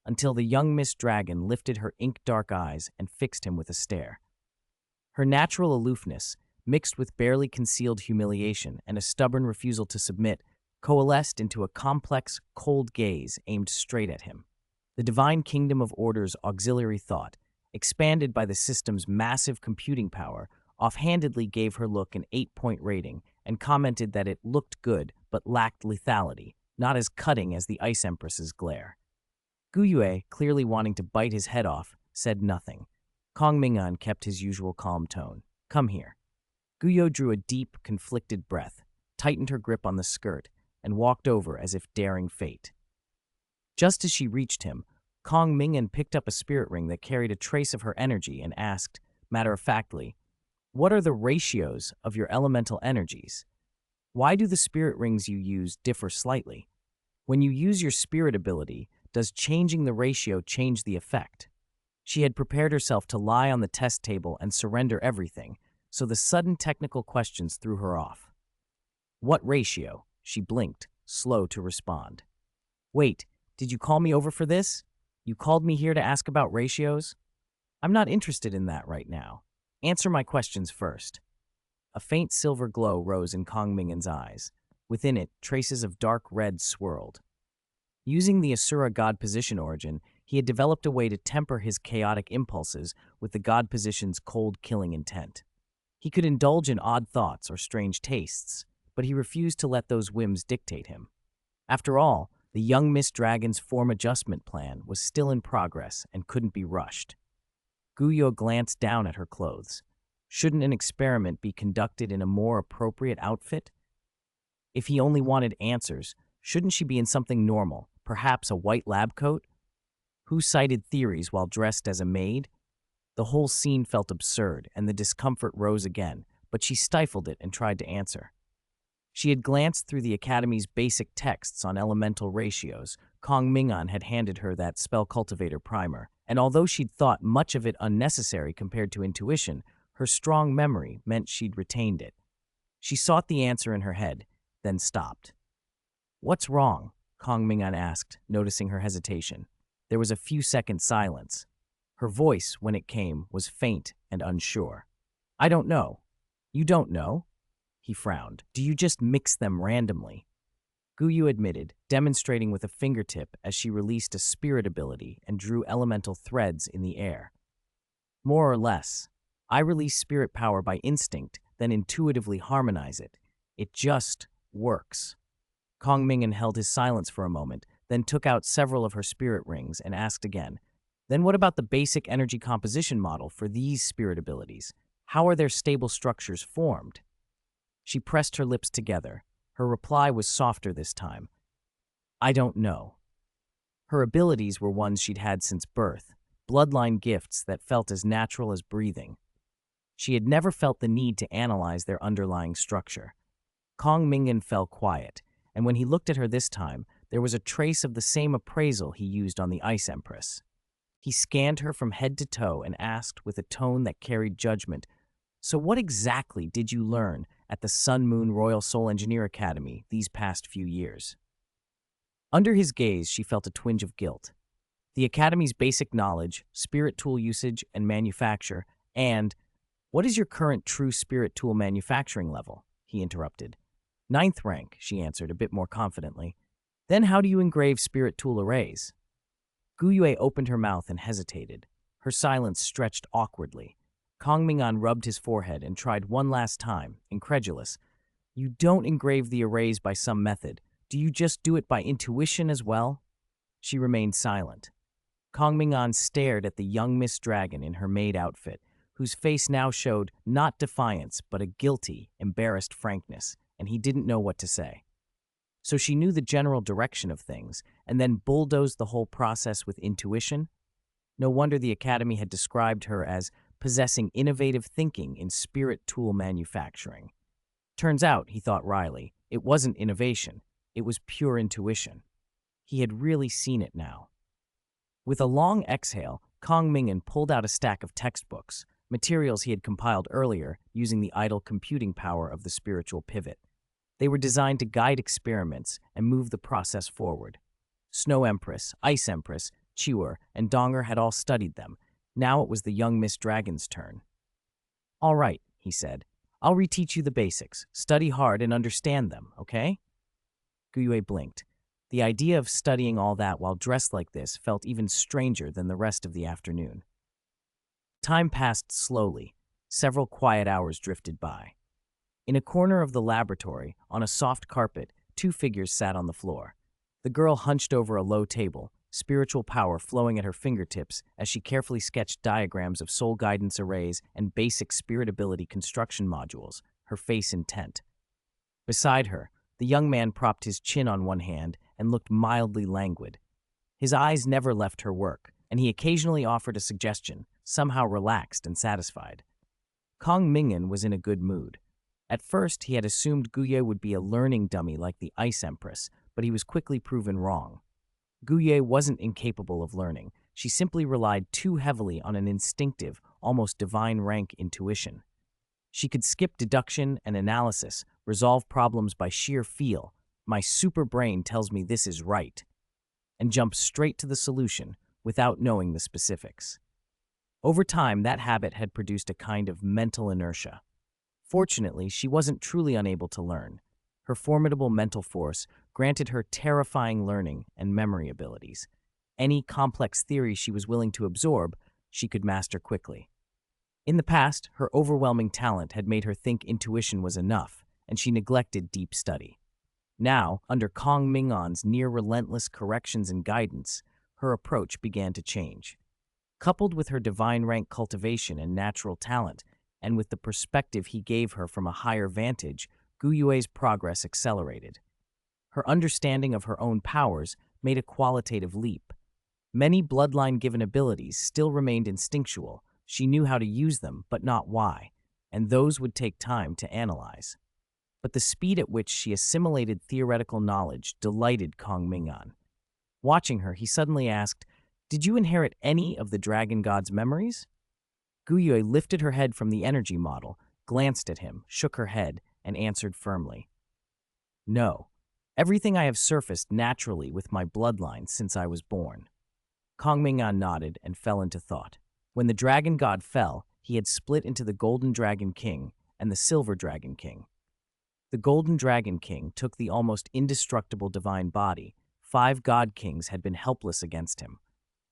until the young Miss Dragon lifted her ink-dark eyes and fixed him with a stare. Her natural aloofness, mixed with barely concealed humiliation and a stubborn refusal to submit, coalesced into a complex, cold gaze aimed straight at him. The divine kingdom of order's auxiliary thought, expanded by the system's massive computing power, offhandedly gave her look an 8-point rating and commented that it looked good but lacked lethality, not as cutting as the Ice Empress's glare. Guyue, clearly wanting to bite his head off, said nothing. Kong Ming'an kept his usual calm tone. "Come here." Guyo drew a deep, conflicted breath, tightened her grip on the skirt, and walked over as if daring fate. Just as she reached him, Kong Ming'an picked up a spirit ring that carried a trace of her energy and asked, matter-of-factly, "What are the ratios of your elemental energies? Why do the spirit rings you use differ slightly? When you use your spirit ability, does changing the ratio change the effect?" She had prepared herself to lie on the test table and surrender everything, so the sudden technical questions threw her off. "What ratio?" She blinked, slow to respond. "Wait, did you call me over for this? You called me here to ask about ratios? I'm not interested in that right now. Answer my questions first." A faint silver glow rose in Kong Ming'an's eyes. Within it, traces of dark red swirled. Using the Asura god position origin, he had developed a way to temper his chaotic impulses with the god position's cold, killing intent. He could indulge in odd thoughts or strange tastes, but he refused to let those whims dictate him. After all, the young Miss Dragon's form adjustment plan was still in progress and couldn't be rushed. Guyo glanced down at her clothes. Shouldn't an experiment be conducted in a more appropriate outfit? If he only wanted answers, shouldn't she be in something normal, perhaps a white lab coat? Who cited theories while dressed as a maid? The whole scene felt absurd, and the discomfort rose again, but she stifled it and tried to answer. She had glanced through the Academy's basic texts on elemental ratios. Kong Ming'an had handed her that spell cultivator primer, and although she'd thought much of it unnecessary compared to intuition, her strong memory meant she'd retained it. She sought the answer in her head, then stopped. "What's wrong?" Kong Ming'an asked, noticing her hesitation. There was a few-second silence. Her voice, when it came, was faint and unsure. "I don't know." "You don't know?" He frowned. "Do you just mix them randomly?" Guyu admitted, demonstrating with a fingertip as she released a spirit ability and drew elemental threads in the air. "More or less. I release spirit power by instinct, then intuitively harmonize it. It just works." Kong Ming'an held his silence for a moment, then took out several of her spirit rings and asked again, "Then what about the basic energy composition model for these spirit abilities? How are their stable structures formed?" She pressed her lips together. Her reply was softer this time. "I don't know." Her abilities were ones she'd had since birth, bloodline gifts that felt as natural as breathing. She had never felt the need to analyze their underlying structure. Kong Ming'an fell quiet, and when he looked at her this time, there was a trace of the same appraisal he used on the Ice Empress. He scanned her from head to toe and asked with a tone that carried judgment, "So what exactly did you learn at the Sun Moon Royal Soul Engineer Academy these past few years?" Under his gaze, she felt a twinge of guilt. The Academy's basic knowledge, spirit tool usage and manufacture, and "What is your current true spirit tool manufacturing level?" he interrupted. "Ninth rank," she answered a bit more confidently. "Then how do you engrave spirit tool arrays?" Guyue opened her mouth and hesitated. Her silence stretched awkwardly. Kong Ming'an rubbed his forehead and tried one last time, incredulous. "You don't engrave the arrays by some method, Do you just do it by intuition as well? She remained silent. Kong Ming'an stared at the young Miss Dragon in her maid outfit, whose face now showed not defiance but a guilty, embarrassed frankness, and he didn't know what to say. So she knew the general direction of things, and then bulldozed the whole process with intuition? No wonder the Academy had described her as possessing innovative thinking in spirit tool manufacturing. Turns out, he thought wryly, it wasn't innovation, it was pure intuition. He had really seen it now. With a long exhale, Kong Ming'an pulled out a stack of textbooks, materials he had compiled earlier using the idle computing power of the spiritual pivot. They were designed to guide experiments and move the process forward. Snow Empress, Ice Empress, Chewer, and Donger had all studied them. Now it was the young Miss Dragon's turn. All right, he said. I'll reteach you the basics. Study hard and understand them, okay? Guyue blinked. The idea of studying all that while dressed like this felt even stranger than the rest of the afternoon. Time passed slowly. Several quiet hours drifted by. In a corner of the laboratory, on a soft carpet, two figures sat on the floor. The girl hunched over a low table, spiritual power flowing at her fingertips as she carefully sketched diagrams of soul guidance arrays and basic spirit ability construction modules, her face intent. Beside her, the young man propped his chin on one hand and looked mildly languid. His eyes never left her work, and he occasionally offered a suggestion, somehow relaxed and satisfied. Kong Ming'an was in a good mood. At first, he had assumed Guyue would be a learning dummy like the Ice Empress, but he was quickly proven wrong. Guyue wasn't incapable of learning. She simply relied too heavily on an instinctive, almost divine rank intuition. She could skip deduction and analysis, resolve problems by sheer feel. My super brain tells me this is right, and jump straight to the solution without knowing the specifics. Over time, that habit had produced a kind of mental inertia. Fortunately, she wasn't truly unable to learn. Her formidable mental force granted her terrifying learning and memory abilities. Any complex theory she was willing to absorb, she could master quickly. In the past, her overwhelming talent had made her think intuition was enough, and she neglected deep study. Now, under Kong Ming'an's near-relentless corrections and guidance, her approach began to change. Coupled with her divine rank cultivation and natural talent, and with the perspective he gave her from a higher vantage, Guyue's progress accelerated. Her understanding of her own powers made a qualitative leap. Many bloodline-given abilities still remained instinctual. She knew how to use them, but not why, and those would take time to analyze. But the speed at which she assimilated theoretical knowledge delighted Kong Ming'an. Watching her, he suddenly asked, "Did you inherit any of the dragon god's memories?" Guyue lifted her head from the energy model, glanced at him, shook her head, and answered firmly, "No. Everything I have surfaced naturally with my bloodline since I was born." Kong Ming'an nodded and fell into thought. When the dragon god fell, he had split into the Golden Dragon King and the Silver Dragon King. The Golden Dragon King took the almost indestructible divine body. 5 god kings had been helpless against him.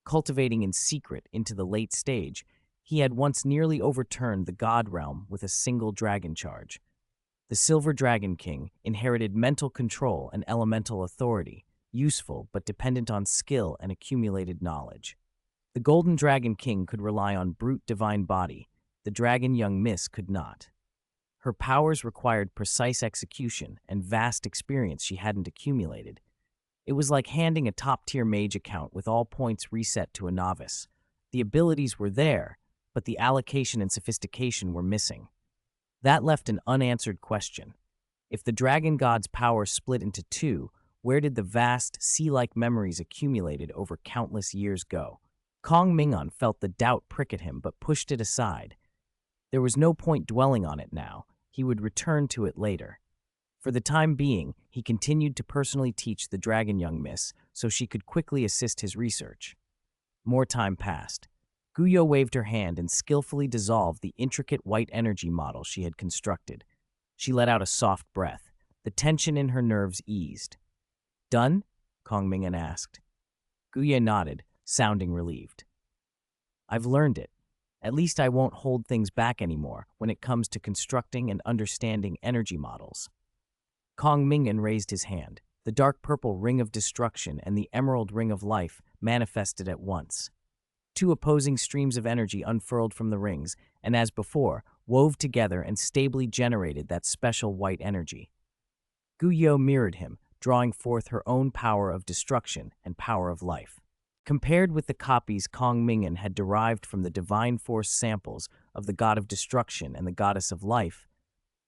Cultivating in secret into the late stage, he had once nearly overturned the god realm with a single dragon charge. The Silver Dragon King inherited mental control and elemental authority, useful but dependent on skill and accumulated knowledge. The Golden Dragon King could rely on brute divine body. The dragon young miss could not. Her powers required precise execution and vast experience she hadn't accumulated. It was like handing a top-tier mage account with all points reset to a novice. The abilities were there, but the allocation and sophistication were missing. That left an unanswered question. If the dragon god's power split into 2, where did the vast, sea-like memories accumulated over countless years go? Kong Ming'an felt the doubt prick at him but pushed it aside. There was no point dwelling on it now. He would return to it later. For the time being, he continued to personally teach the dragon young miss so she could quickly assist his research. More time passed. Guyue waved her hand and skillfully dissolved the intricate white energy model she had constructed. She let out a soft breath. The tension in her nerves eased. "Done?" Kong Ming'an asked. Guyue nodded, sounding relieved. "I've learned it. At least I won't hold things back anymore when it comes to constructing and understanding energy models." Kong Ming'an raised his hand. the dark purple ring of destruction and the emerald ring of life manifested at once. Two opposing streams of energy unfurled from the rings, and as before, wove together and stably generated that special white energy. Guyo mirrored him, drawing forth her own power of destruction and power of life. Compared with the copies Kong Ming'an had derived from the divine force samples of the god of destruction and the goddess of life,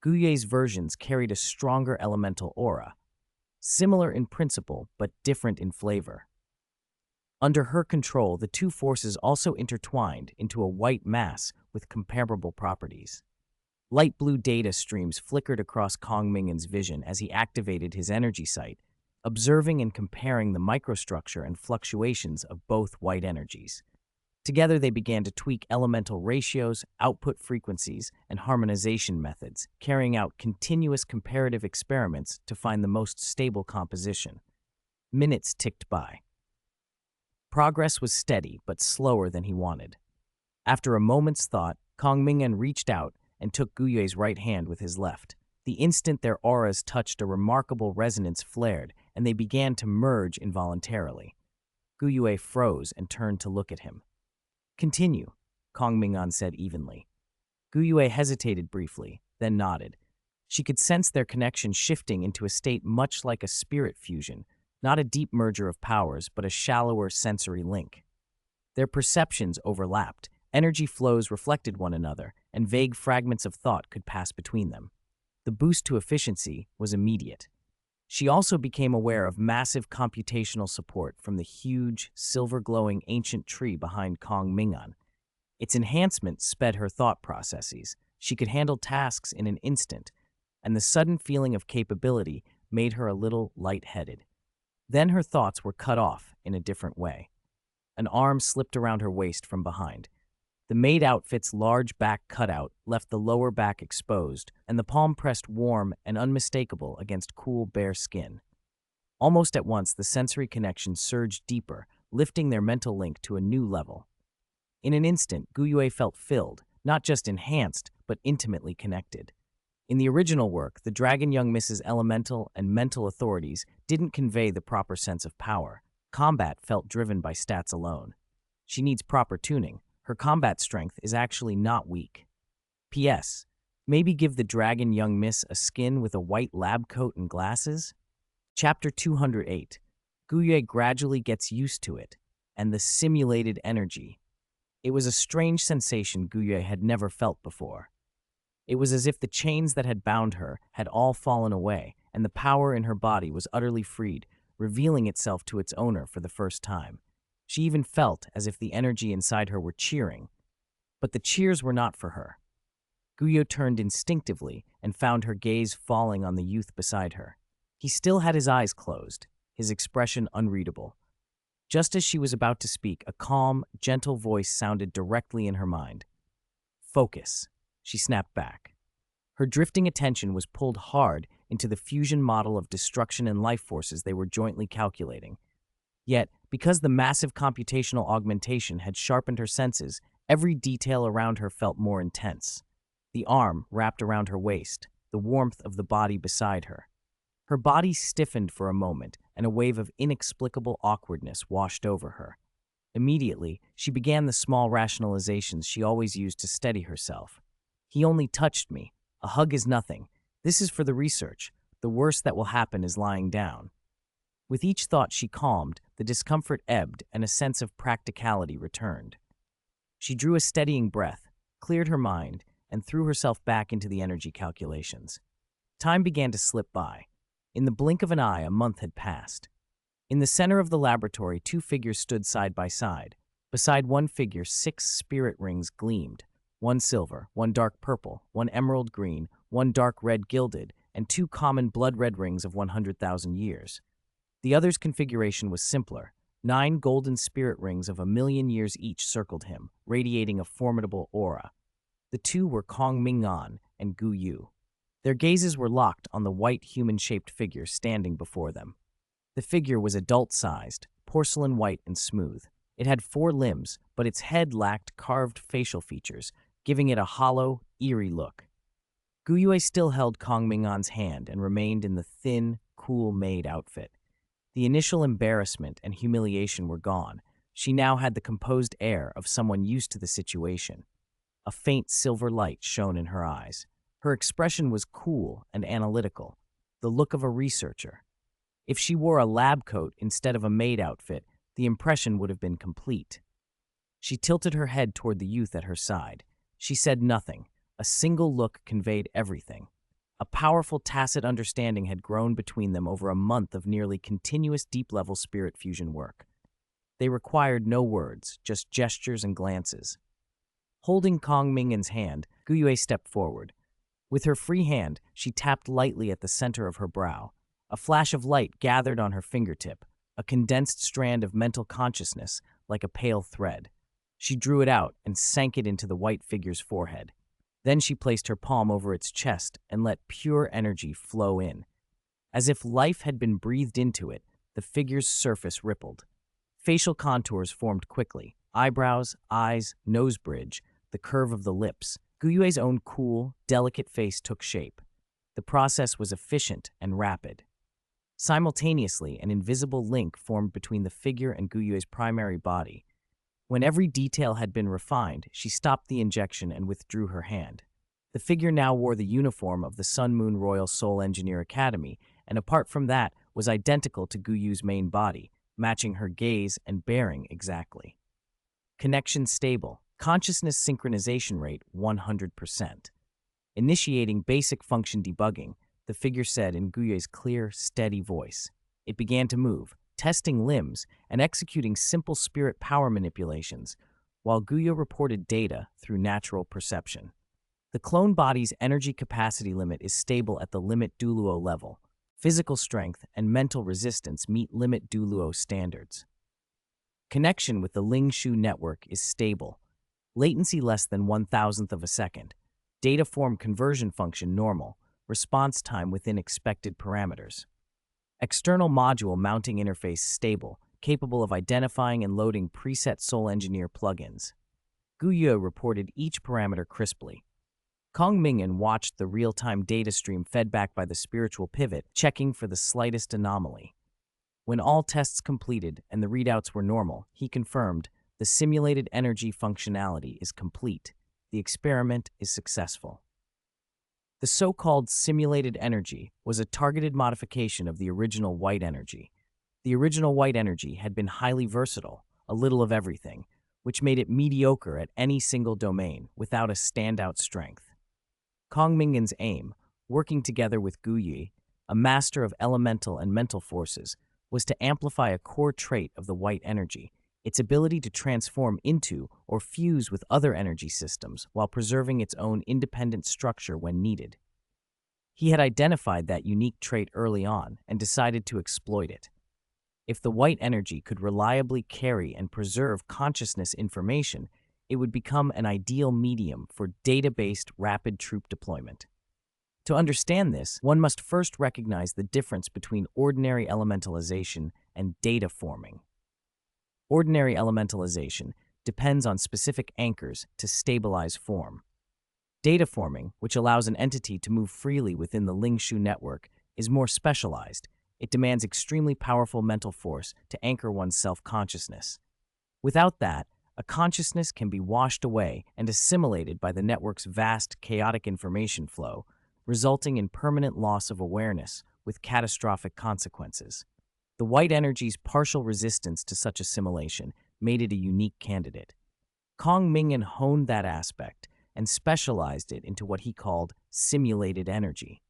Guye's versions carried a stronger elemental aura, similar in principle but different in flavor. Under her control, the two forces also intertwined into a white mass with comparable properties. Light blue data streams flickered across Kong Ming'an's vision as he activated his energy sight, observing and comparing the microstructure and fluctuations of both white energies. Together they began to tweak elemental ratios, output frequencies, and harmonization methods, carrying out continuous comparative experiments to find the most stable composition. Minutes ticked by. Progress was steady, but slower than he wanted. After a moment's thought, Kong Ming'an reached out and took Guye's right hand with his left. The instant their auras touched, a remarkable resonance flared, and they began to merge involuntarily. Guye froze and turned to look at him. "Continue," Kong Ming'an said evenly. Guye hesitated briefly, then nodded. She could sense their connection shifting into a state much like a spirit fusion, not a deep merger of powers, but a shallower sensory link. Their perceptions overlapped, energy flows reflected one another, and vague fragments of thought could pass between them. The boost to efficiency was immediate. She also became aware of massive computational support from the huge, silver-glowing ancient tree behind Kong Ming'an. Its enhancement sped her thought processes. She could handle tasks in an instant, and the sudden feeling of capability made her a little lightheaded. Then her thoughts were cut off in a different way. An arm slipped around her waist from behind. The maid outfit's large back cutout left the lower back exposed, and the palm pressed warm and unmistakable against cool, bare skin. Almost at once, the sensory connection surged deeper, lifting their mental link to a new level. In an instant, Guye felt filled, not just enhanced, but intimately connected. In the original work, the Dragon Young Miss's elemental and mental authorities didn't convey the proper sense of power. Combat felt driven by stats alone. She needs proper tuning. Her combat strength is actually not weak. P.S. Maybe give the Dragon Young Miss a skin with a white lab coat and glasses? Chapter 208. Guye gradually gets used to it, and the simulated energy. It was a strange sensation Guye had never felt before. It was as if the chains that had bound her had all fallen away, and the power in her body was utterly freed, revealing itself to its owner for the first time. She even felt as if the energy inside her were cheering. But the cheers were not for her. Guyo turned instinctively and found her gaze falling on the youth beside her. He still had his eyes closed, his expression unreadable. Just as she was about to speak, a calm, gentle voice sounded directly in her mind. "Focus," she snapped back. Her drifting attention was pulled hard into the fusion model of destruction and life forces they were jointly calculating. Yet, because the massive computational augmentation had sharpened her senses, every detail around her felt more intense. The arm wrapped around her waist, the warmth of the body beside her. Her body stiffened for a moment, and a wave of inexplicable awkwardness washed over her. Immediately, she began the small rationalizations she always used to steady herself. "He only touched me. A hug is nothing. This is for the research. The worst that will happen is lying down." With each thought she calmed, the discomfort ebbed, and a sense of practicality returned. She drew a steadying breath, cleared her mind, and threw herself back into the energy calculations. Time began to slip by. In the blink of an eye, a month had passed. In the center of the laboratory, two figures stood side by side. Beside one figure, 6 spirit rings gleamed. One silver, one dark purple, one emerald green, one dark red gilded, and 2 common blood-red rings of 100,000 years. The other's configuration was simpler. 9 golden spirit rings of 1,000,000 years each circled him, radiating a formidable aura. The two were Kong Ming'an and Gu Yu. Their gazes were locked on the white human-shaped figure standing before them. The figure was adult-sized, porcelain white and smooth. It had 4 limbs, but its head lacked carved facial features, giving it a hollow, eerie look. Guyue still held Kong Ming'an's hand and remained in the thin, cool maid outfit. The initial embarrassment and humiliation were gone. She now had the composed air of someone used to the situation. A faint silver light shone in her eyes. Her expression was cool and analytical, the look of a researcher. If she wore a lab coat instead of a maid outfit, the impression would have been complete. She tilted her head toward the youth at her side. She said nothing. A single look conveyed everything. A powerful tacit understanding had grown between them over a month of nearly continuous deep-level spirit fusion work. They required no words, just gestures and glances. Holding Kong Ming'an's hand, Guyue stepped forward. With her free hand, she tapped lightly at the center of her brow. A flash of light gathered on her fingertip, a condensed strand of mental consciousness, like a pale thread. She drew it out and sank it into the white figure's forehead. Then she placed her palm over its chest and let pure energy flow in. As if life had been breathed into it, the figure's surface rippled. Facial contours formed quickly: eyebrows, eyes, nose bridge, the curve of the lips. Guyue's own cool, delicate face took shape. The process was efficient and rapid. Simultaneously, an invisible link formed between the figure and Guyue's primary body. When every detail had been refined, she stopped the injection and withdrew her hand. The figure now wore the uniform of the Sun Moon Royal Soul Engineer Academy, and apart from that, was identical to Guyue's main body, matching her gaze and bearing exactly. Connection stable. Consciousness synchronization rate 100%. Initiating basic function debugging, the figure said in Guyue's clear, steady voice. It began to move, testing limbs and executing simple spirit power manipulations, while Guyue reported data through natural perception. The clone body's energy capacity limit is stable at the limit Duluo level. Physical strength and mental resistance meet limit Duluo standards. Connection with the Ling Shu network is stable. Latency less than 1,000th of a second. Data form conversion function normal. Response time within expected parameters. External module mounting interface stable, capable of identifying and loading preset Soul Engineer plugins. Guyue reported each parameter crisply. Kong Ming'an watched the real-time data stream fed back by the spiritual pivot, checking for the slightest anomaly. When all tests completed and the readouts were normal, he confirmed the simulated energy functionality is complete. The experiment is successful. The so-called simulated energy was a targeted modification of the original white energy. The original white energy had been highly versatile, a little of everything, which made it mediocre at any single domain without a standout strength. Kong Ming'an's aim, working together with Guyue, a master of elemental and mental forces, was to amplify a core trait of the white energy, its ability to transform into or fuse with other energy systems while preserving its own independent structure when needed. He had identified that unique trait early on and decided to exploit it. If the white energy could reliably carry and preserve consciousness information, it would become an ideal medium for data-based rapid troop deployment. To understand this, one must first recognize the difference between ordinary elementalization and data forming. Ordinary elementalization depends on specific anchors to stabilize form. Data forming, which allows an entity to move freely within the Ling Shu network, is more specialized. It demands extremely powerful mental force to anchor one's self-consciousness. Without that, a consciousness can be washed away and assimilated by the network's vast, chaotic information flow, resulting in permanent loss of awareness with catastrophic consequences. The white energy's partial resistance to such assimilation made it a unique candidate. Kong Ming'an honed that aspect and specialized it into what he called simulated energy.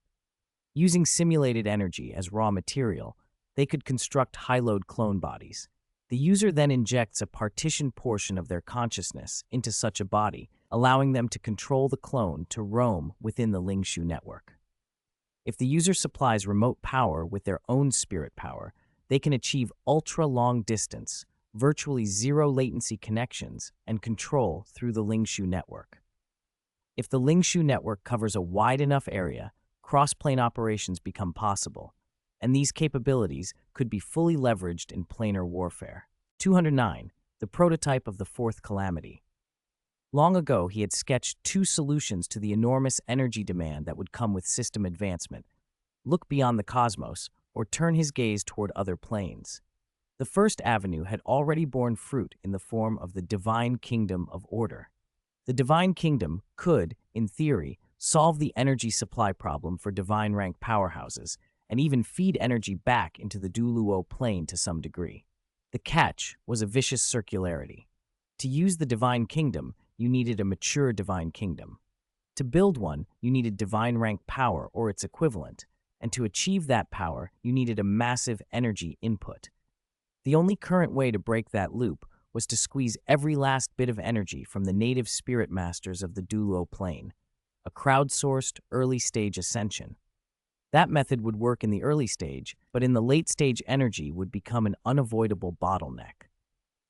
Using simulated energy as raw material, they could construct high-load clone bodies. The user then injects a partitioned portion of their consciousness into such a body, allowing them to control the clone to roam within the Ling Shu network. If the user supplies remote power with their own spirit power, they can achieve ultra-long distance, virtually zero latency connections, and control through the Ling Shu network. If the Ling Shu network covers a wide enough area, cross-plane operations become possible, and these capabilities could be fully leveraged in planar warfare. 209. The prototype of the fourth calamity. Long ago, he had sketched two solutions to the enormous energy demand that would come with system advancement: look beyond the cosmos, or turn his gaze toward other planes. The first avenue had already borne fruit in the form of the divine kingdom of order. The divine kingdom could, in theory, solve the energy supply problem for divine rank powerhouses, and even feed energy back into the Duluo plane to some degree. The catch was a vicious circularity. To use the divine kingdom, you needed a mature divine kingdom. To build one, you needed divine rank power or its equivalent, and to achieve that power, you needed a massive energy input. The only current way to break that loop was to squeeze every last bit of energy from the native spirit masters of the Duluo plane, a crowdsourced, early-stage ascension. That method would work in the early stage, but in the late-stage energy would become an unavoidable bottleneck.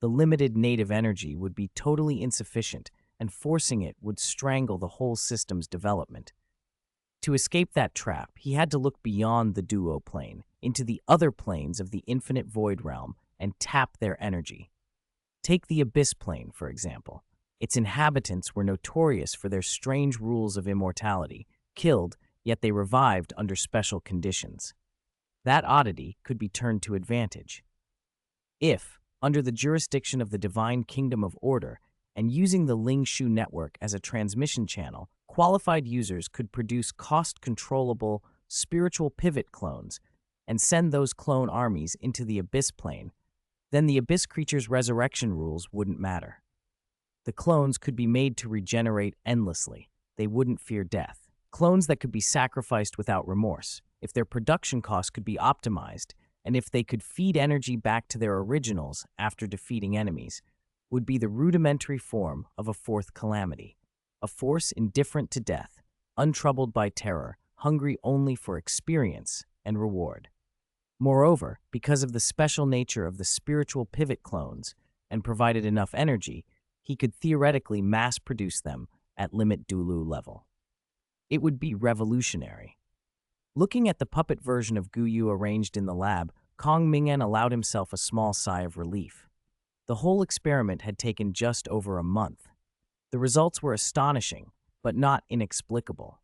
The limited native energy would be totally insufficient, and forcing it would strangle the whole system's development. To escape that trap, he had to look beyond the duo plane, into the other planes of the infinite void realm, and tap their energy. Take the abyss plane, for example. Its inhabitants were notorious for their strange rules of immortality, killed, yet they revived under special conditions. That oddity could be turned to advantage. If, under the jurisdiction of the divine kingdom of order, and using the Ling Shu network as a transmission channel, qualified users could produce cost-controllable spiritual pivot clones and send those clone armies into the abyss plane, then the abyss creature's resurrection rules wouldn't matter. The clones could be made to regenerate endlessly. They wouldn't fear death. Clones that could be sacrificed without remorse, if their production costs could be optimized, and if they could feed energy back to their originals after defeating enemies, would be the rudimentary form of a fourth calamity, a force indifferent to death, untroubled by terror, hungry only for experience and reward. Moreover, because of the special nature of the spiritual pivot clones and provided enough energy, he could theoretically mass-produce them at limit Dulu level. It would be revolutionary. Looking at the puppet version of Guyu arranged in the lab, Kong Ming'an allowed himself a small sigh of relief. The whole experiment had taken just over a month. The results were astonishing, but not inexplicable.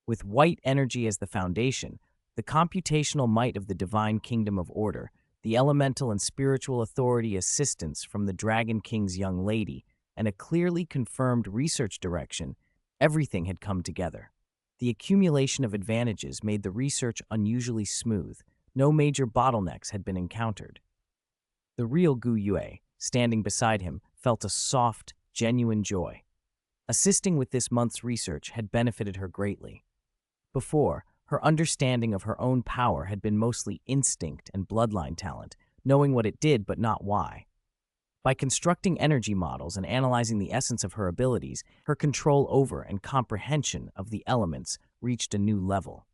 With white energy as the foundation, the computational might of the divine kingdom of order, the elemental and spiritual authority assistance from the Dragon King's young lady, and a clearly confirmed research direction, everything had come together. The accumulation of advantages made the research unusually smooth. No major bottlenecks had been encountered. The real Gu Yue, standing beside him, felt a soft, genuine joy. Assisting with this month's research had benefited her greatly. Before, her understanding of her own power had been mostly instinct and bloodline talent, knowing what it did but not why. By constructing energy models and analyzing the essence of her abilities, her control over and comprehension of the elements reached a new level.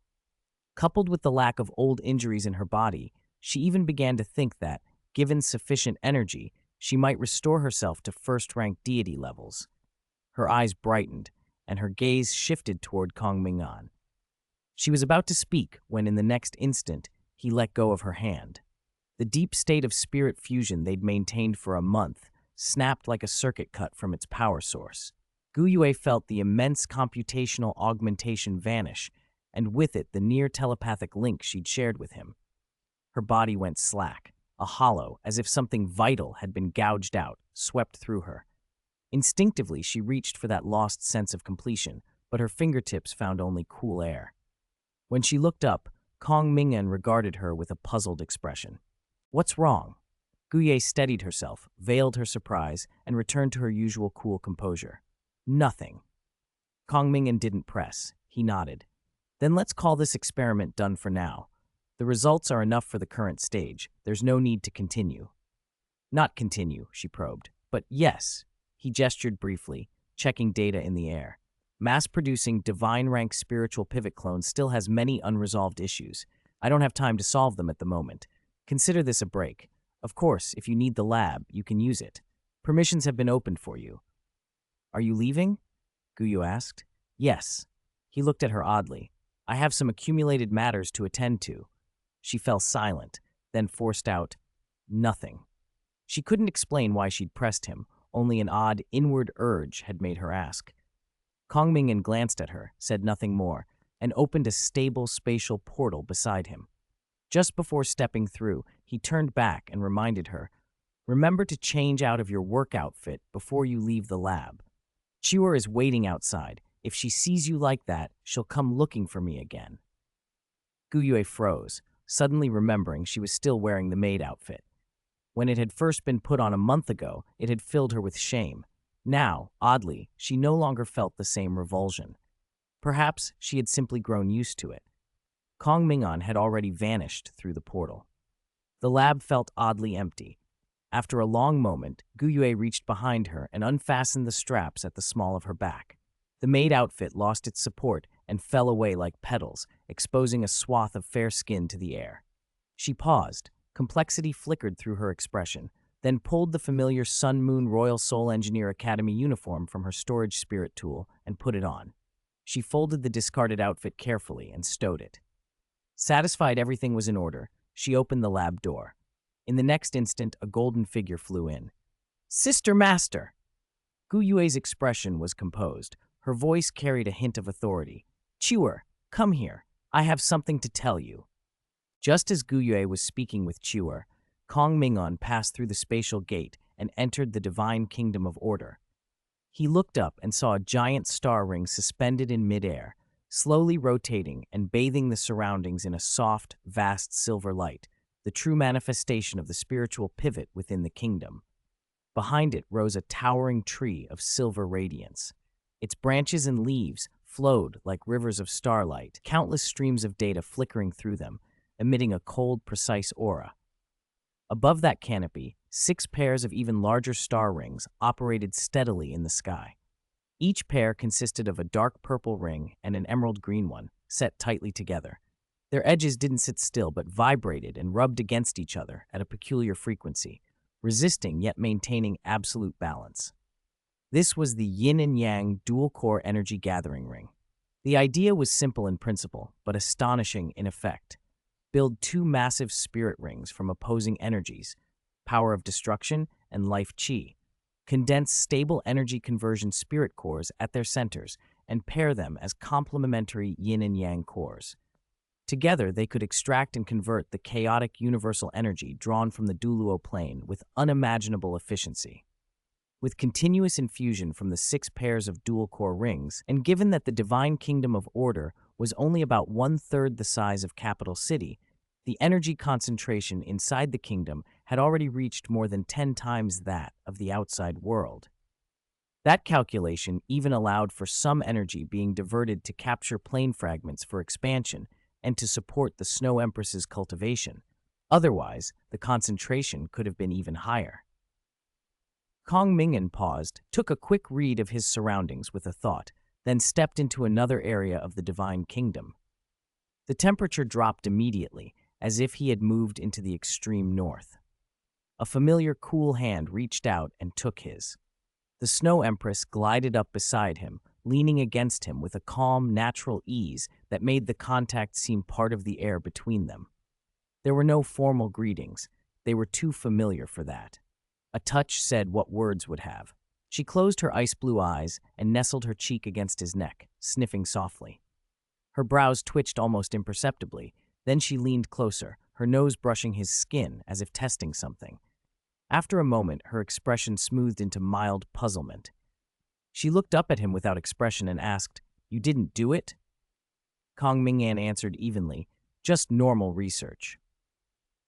Coupled with the lack of old injuries in her body, she even began to think that, given sufficient energy, she might restore herself to first-rank deity levels. Her eyes brightened, and her gaze shifted toward Kong Ming'an. She was about to speak when, in the next instant, he let go of her hand. The deep state of spirit fusion they'd maintained for a month snapped like a circuit cut from its power source. Gu Yue felt the immense computational augmentation vanish, and with it the near telepathic link she'd shared with him. Her body went slack, a hollow, as if something vital had been gouged out, swept through her. Instinctively, she reached for that lost sense of completion, but her fingertips found only cool air. When she looked up, Kong Ming'an regarded her with a puzzled expression. "What's wrong?" Gu Yue steadied herself, veiled her surprise, and returned to her usual cool composure. "Nothing." Kong Ming'an didn't press. He nodded. "Then let's call this experiment done for now. The results are enough for the current stage. There's no need to continue." "Not continue," she probed. "But yes." He gestured briefly, checking data in the air. "Mass-producing divine-rank spiritual pivot clones still has many unresolved issues. I don't have time to solve them at the moment. Consider this a break. Of course, if you need the lab, you can use it. Permissions have been opened for you." "Are you leaving?" Gu Yue asked. "Yes." He looked at her oddly. "I have some accumulated matters to attend to." She fell silent, then forced out, "Nothing." She couldn't explain why she'd pressed him, only an odd, inward urge had made her ask. Kong Ming'an glanced at her, said nothing more, and opened a stable spatial portal beside him. Just before stepping through, he turned back and reminded her, "Remember to change out of your work outfit before you leave the lab. Chiwer is waiting outside. If she sees you like that, she'll come looking for me again." Guyue froze, suddenly remembering she was still wearing the maid outfit. When it had first been put on a month ago, it had filled her with shame. Now, oddly, she no longer felt the same revulsion. Perhaps she had simply grown used to it. Kong Ming'an had already vanished through the portal. The lab felt oddly empty. After a long moment, Guyue reached behind her and unfastened the straps at the small of her back. The maid outfit lost its support and fell away like petals, exposing a swath of fair skin to the air. She paused. Complexity flickered through her expression, then pulled the familiar Sun Moon Royal Soul Engineer Academy uniform from her storage spirit tool and put it on. She folded the discarded outfit carefully and stowed it. Satisfied everything was in order, she opened the lab door. In the next instant, a golden figure flew in. "Sister Master!" Guyue's expression was composed. Her voice carried a hint of authority. "Chiwer, come here. I have something to tell you." Just as Guyue was speaking with Chiwer, Kong Ming'an passed through the spatial gate and entered the divine kingdom of order. He looked up and saw a giant star ring suspended in midair, slowly rotating and bathing the surroundings in a soft, vast silver light, the true manifestation of the spiritual pivot within the kingdom. Behind it rose a towering tree of silver radiance. Its branches and leaves flowed like rivers of starlight, countless streams of data flickering through them, emitting a cold, precise aura. Above that canopy, 6 pairs of even larger star rings operated steadily in the sky. Each pair consisted of a dark purple ring and an emerald green one, set tightly together. Their edges didn't sit still but vibrated and rubbed against each other at a peculiar frequency, resisting yet maintaining absolute balance. This was the yin and yang dual-core energy gathering ring. The idea was simple in principle, but astonishing in effect. Build 2 massive spirit rings from opposing energies, power of destruction and life chi. Condense stable energy conversion spirit cores at their centers and pair them as complementary yin and yang cores. Together, they could extract and convert the chaotic universal energy drawn from the Duluo plane with unimaginable efficiency. With continuous infusion from the 6 pairs of dual-core rings, and given that the divine kingdom of order was only about 1/3 the size of Capital City, the energy concentration inside the kingdom had already reached more than 10 times that of the outside world. That calculation even allowed for some energy being diverted to capture plane fragments for expansion and to support the Snow Empress's cultivation. Otherwise, the concentration could have been even higher. Kong Ming'an paused, took a quick read of his surroundings with a thought, then stepped into another area of the divine kingdom. The temperature dropped immediately, as if he had moved into the extreme north. A familiar cool hand reached out and took his. The Snow Empress glided up beside him, leaning against him with a calm, natural ease that made the contact seem part of the air between them. There were no formal greetings. They were too familiar for that. A touch said what words would have. She closed her ice-blue eyes and nestled her cheek against his neck, sniffing softly. Her brows twitched almost imperceptibly. Then she leaned closer, her nose brushing his skin as if testing something. After a moment, her expression smoothed into mild puzzlement. She looked up at him without expression and asked, "You didn't do it?" Kong Ming'an answered evenly, "Just normal research."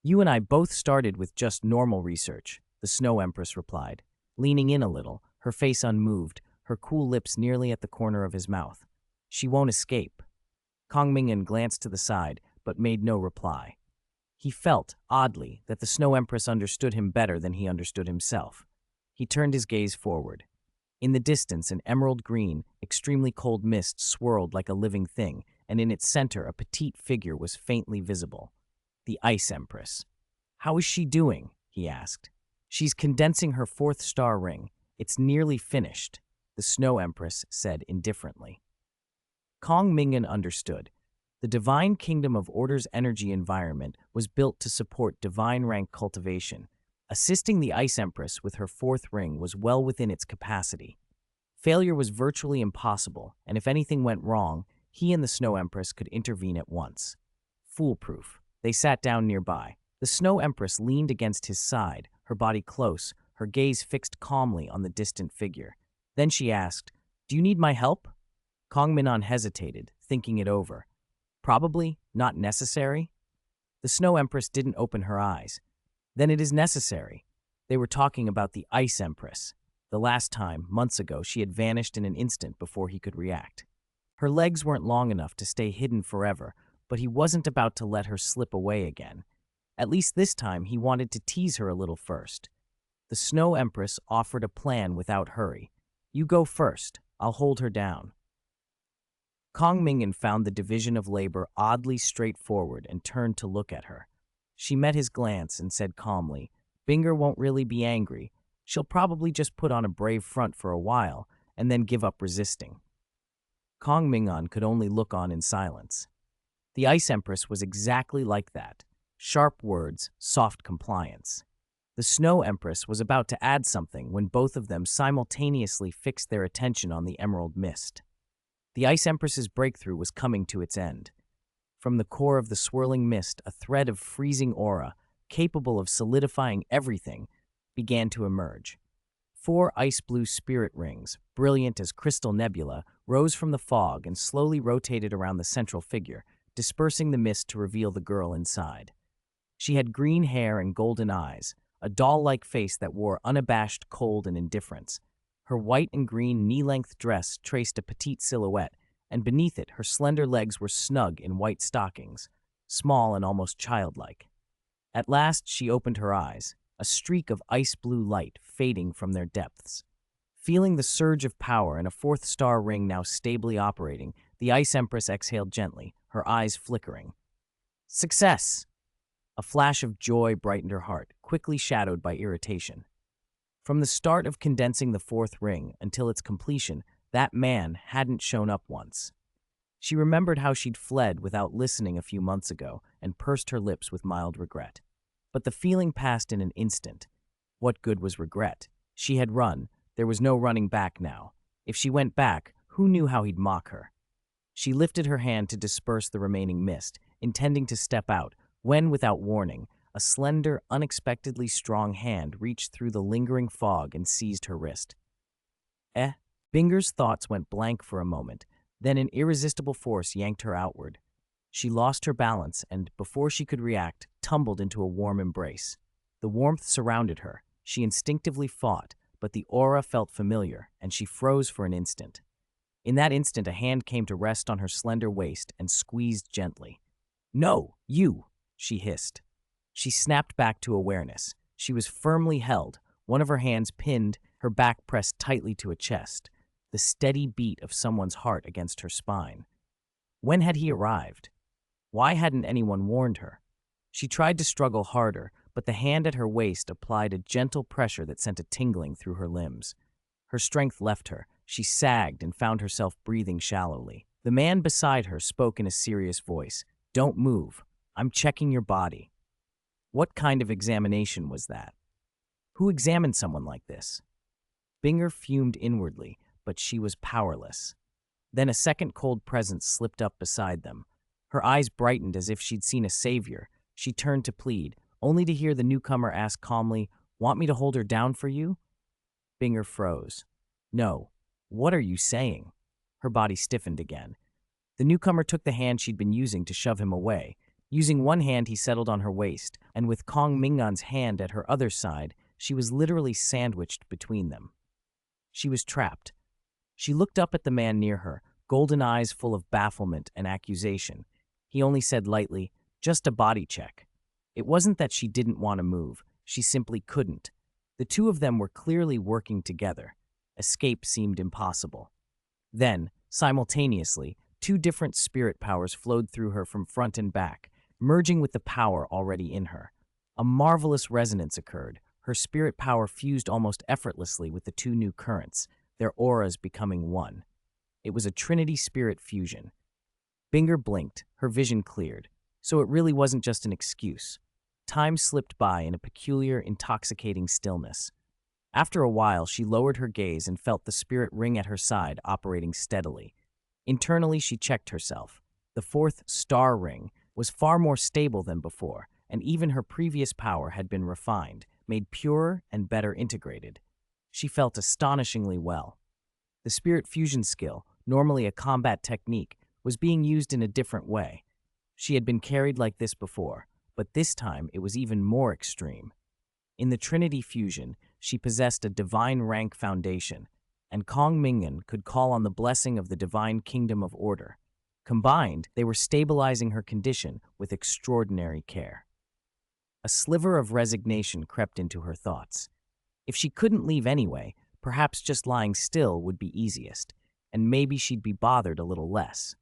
"You and I both started with just normal research," the Snow Empress replied, leaning in a little, her face unmoved, her cool lips nearly at the corner of his mouth. "She won't escape." Kong Ming'an glanced to the side, but made no reply. He felt, oddly, that the Snow Empress understood him better than he understood himself. He turned his gaze forward. In the distance, an emerald green, extremely cold mist swirled like a living thing, and in its center a petite figure was faintly visible. The Ice Empress. "How is she doing?" he asked. "She's condensing her 4th star ring. It's nearly finished," the Snow Empress said indifferently. Kong Ming'an understood. The divine kingdom of order's energy environment was built to support divine rank cultivation. Assisting the Ice Empress with her 4th ring was well within its capacity. Failure was virtually impossible, and if anything went wrong, he and the Snow Empress could intervene at once. Foolproof. They sat down nearby. The Snow Empress leaned against his side, her body close, her gaze fixed calmly on the distant figure. Then she asked, "Do you need my help?" Kong Ming'an hesitated, thinking it over. Probably not necessary. The Snow Empress didn't open her eyes. Then it is necessary. They were talking about the Ice Empress. The last time, months ago, she had vanished in an instant before he could react. Her legs weren't long enough to stay hidden forever, but he wasn't about to let her slip away again. At least this time, he wanted to tease her a little first. The Snow Empress offered a plan without hurry. "You go first. I'll hold her down." Kong Ming'an found the division of labor oddly straightforward and turned to look at her. She met his glance and said calmly, "Binger won't really be angry. She'll probably just put on a brave front for a while and then give up resisting." Kong Ming'an could only look on in silence. The Ice Empress was exactly like that. Sharp words, soft compliance. The Snow Empress was about to add something when both of them simultaneously fixed their attention on the emerald mist. The Ice Empress's breakthrough was coming to its end. From the core of the swirling mist, a thread of freezing aura, capable of solidifying everything, began to emerge. 4 ice-blue spirit rings, brilliant as crystal nebula, rose from the fog and slowly rotated around the central figure, dispersing the mist to reveal the girl inside. She had green hair and golden eyes, a doll-like face that wore unabashed cold and indifference. Her white and green knee-length dress traced a petite silhouette, and beneath it her slender legs were snug in white stockings, small and almost childlike. At last she opened her eyes, a streak of ice-blue light fading from their depths. Feeling the surge of power and a 4th star ring now stably operating, the Ice Empress exhaled gently, her eyes flickering. "Success!" A flash of joy brightened her heart, quickly shadowed by irritation. From the start of condensing the 4th ring until its completion, that man hadn't shown up once. She remembered how she'd fled without listening a few months ago and pursed her lips with mild regret. But the feeling passed in an instant. What good was regret? She had run. There was no running back now. If she went back, who knew how he'd mock her? She lifted her hand to disperse the remaining mist, intending to step out, when, without warning, a slender, unexpectedly strong hand reached through the lingering fog and seized her wrist. Binger's thoughts went blank for a moment, then an irresistible force yanked her outward. She lost her balance and, before she could react, tumbled into a warm embrace. The warmth surrounded her. She instinctively fought, but the aura felt familiar, and she froze for an instant. In that instant, a hand came to rest on her slender waist and squeezed gently. "No, you!" she hissed. She snapped back to awareness. She was firmly held, one of her hands pinned, her back pressed tightly to a chest, the steady beat of someone's heart against her spine. When had he arrived? Why hadn't anyone warned her? She tried to struggle harder, but the hand at her waist applied a gentle pressure that sent a tingling through her limbs. Her strength left her. She sagged and found herself breathing shallowly. The man beside her spoke in a serious voice. "Don't move. I'm checking your body." What kind of examination was that? Who examined someone like this? Binger fumed inwardly, but she was powerless. Then a second cold presence slipped up beside them. Her eyes brightened as if she'd seen a savior. She turned to plead, only to hear the newcomer ask calmly, "Want me to hold her down for you?" Binger froze. "No. What are you saying?" Her body stiffened again. The newcomer took the hand she'd been using to shove him away. Using one hand, he settled on her waist, and with Kong Ming'an's hand at her other side, she was literally sandwiched between them. She was trapped. She looked up at the man near her, golden eyes full of bafflement and accusation. He only said lightly, "Just a body check." It wasn't that she didn't want to move. She simply couldn't. The two of them were clearly working together. Escape seemed impossible. Then, simultaneously, 2 different spirit powers flowed through her from front and back, merging with the power already in her. A marvelous resonance occurred. Her spirit power fused almost effortlessly with the 2 new currents, their auras becoming one. It was a Trinity spirit fusion. Binger blinked, her vision cleared. So it really wasn't just an excuse. Time slipped by in a peculiar, intoxicating stillness. After a while, she lowered her gaze and felt the spirit ring at her side operating steadily. Internally, she checked herself. The 4th star ring, was far more stable than before, and even her previous power had been refined, made purer and better integrated. She felt astonishingly well. The spirit fusion skill, normally a combat technique, was being used in a different way. She had been carried like this before, but this time it was even more extreme. In the Trinity fusion, she possessed a divine rank foundation, and Kong Ming'an could call on the blessing of the divine kingdom of order. Combined, they were stabilizing her condition with extraordinary care. A sliver of resignation crept into her thoughts. If she couldn't leave anyway, perhaps just lying still would be easiest, and maybe she'd be bothered a little less.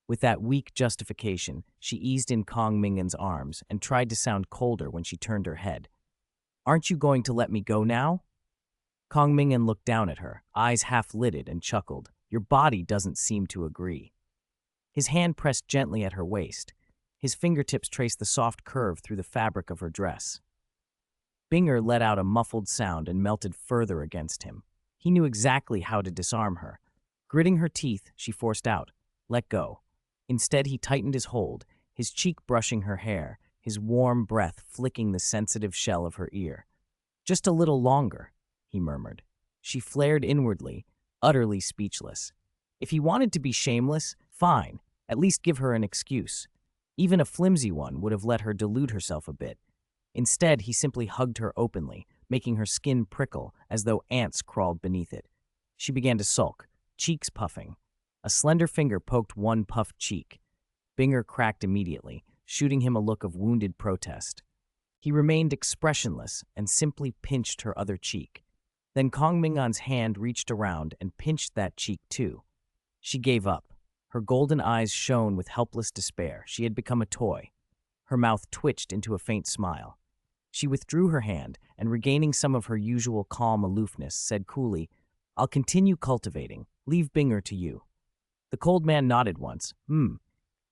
With that weak justification, she eased in Kong Ming'an's arms and tried to sound colder when she turned her head. "Aren't you going to let me go now?" Kong Ming'an looked down at her, eyes half-lidded, and chuckled. "Your body doesn't seem to agree." His hand pressed gently at her waist. His fingertips traced the soft curve through the fabric of her dress. Binger let out a muffled sound and melted further against him. He knew exactly how to disarm her. Gritting her teeth, she forced out, "Let go." Instead, he tightened his hold, his cheek brushing her hair, his warm breath flicking the sensitive shell of her ear. "Just a little longer," he murmured. She flared inwardly, utterly speechless. If he wanted to be shameless, fine, at least give her an excuse. Even a flimsy one would have let her delude herself a bit. Instead, he simply hugged her openly, making her skin prickle as though ants crawled beneath it. She began to sulk, cheeks puffing. A slender finger poked one puffed cheek. Binger cracked immediately, shooting him a look of wounded protest. He remained expressionless and simply pinched her other cheek. Then Kong Ming'an's hand reached around and pinched that cheek too. She gave up. Her golden eyes shone with helpless despair. She had become a toy. Her mouth twitched into a faint smile. She withdrew her hand and, regaining some of her usual calm aloofness, said coolly, "I'll continue cultivating. Leave Binger to you." The cold man nodded once.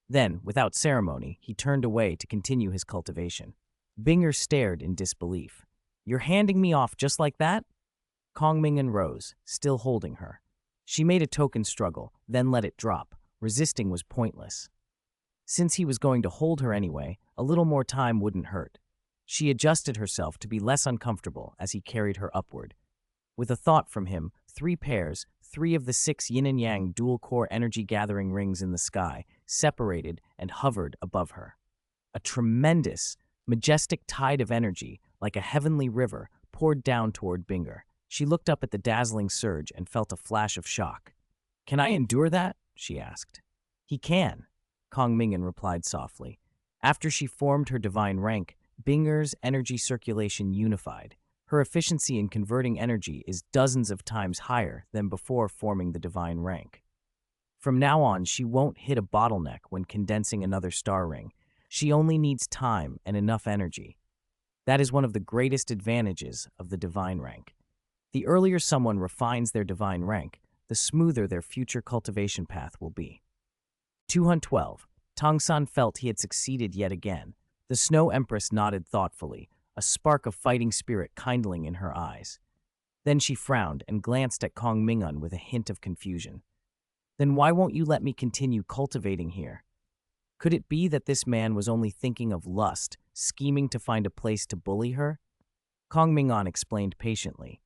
Then, without ceremony, he turned away to continue his cultivation. Binger stared in disbelief. "You're handing me off just like that?" Kong Ming'an rose, still holding her. She made a token struggle, then let it drop. Resisting was pointless. Since he was going to hold her anyway, a little more time wouldn't hurt. She adjusted herself to be less uncomfortable as he carried her upward. With a thought from him, 3 pairs, 3 of the 6 yin and yang dual-core energy-gathering rings in the sky, separated and hovered above her. A tremendous, majestic tide of energy, like a heavenly river, poured down toward Binger. She looked up at the dazzling surge and felt a flash of shock. "Can I endure that?" she asked. "He can," Kong Ming'an replied softly. After she formed her divine rank, Binger's energy circulation unified. Her efficiency in converting energy is dozens of times higher than before forming the divine rank. From now on, she won't hit a bottleneck when condensing another star ring. She only needs time and enough energy. That is one of the greatest advantages of the divine rank. The earlier someone refines their divine rank, the smoother their future cultivation path will be. 212. Tang San felt he had succeeded yet again. The Snow Empress nodded thoughtfully, a spark of fighting spirit kindling in her eyes. Then she frowned and glanced at Kong Ming'an with a hint of confusion. "Then why won't you let me continue cultivating here?" Could it be that this man was only thinking of lust, scheming to find a place to bully her? Kong Ming'an explained patiently.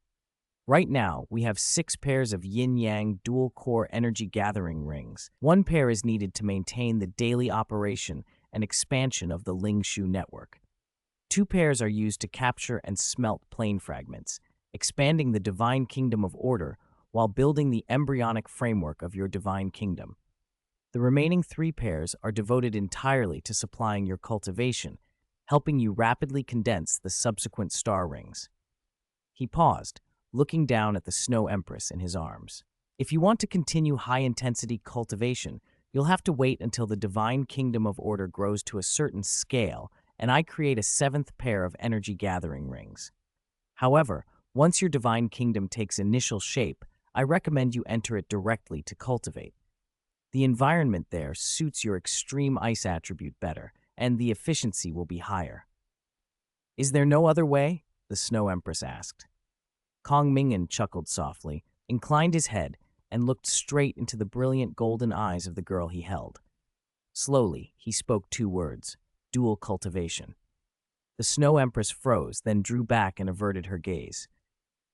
"Right now, we have 6 pairs of yin-yang dual-core energy-gathering rings. 1 pair is needed to maintain the daily operation and expansion of the Ling Shu network. 2 pairs are used to capture and smelt plane fragments, expanding the divine kingdom of order while building the embryonic framework of your divine kingdom. The remaining 3 pairs are devoted entirely to supplying your cultivation, helping you rapidly condense the subsequent star rings." He paused, looking down at the Snow Empress in his arms. "If you want to continue high-intensity cultivation, you'll have to wait until the divine kingdom of order grows to a certain scale, and I create a 7th pair of energy-gathering rings. However, once your divine kingdom takes initial shape, I recommend you enter it directly to cultivate. The environment there suits your extreme ice attribute better, and the efficiency will be higher." "Is there no other way?" the Snow Empress asked. Kong Ming'an chuckled softly, inclined his head, and looked straight into the brilliant golden eyes of the girl he held. Slowly, he spoke two words: dual cultivation. The Snow Empress froze, then drew back and averted her gaze.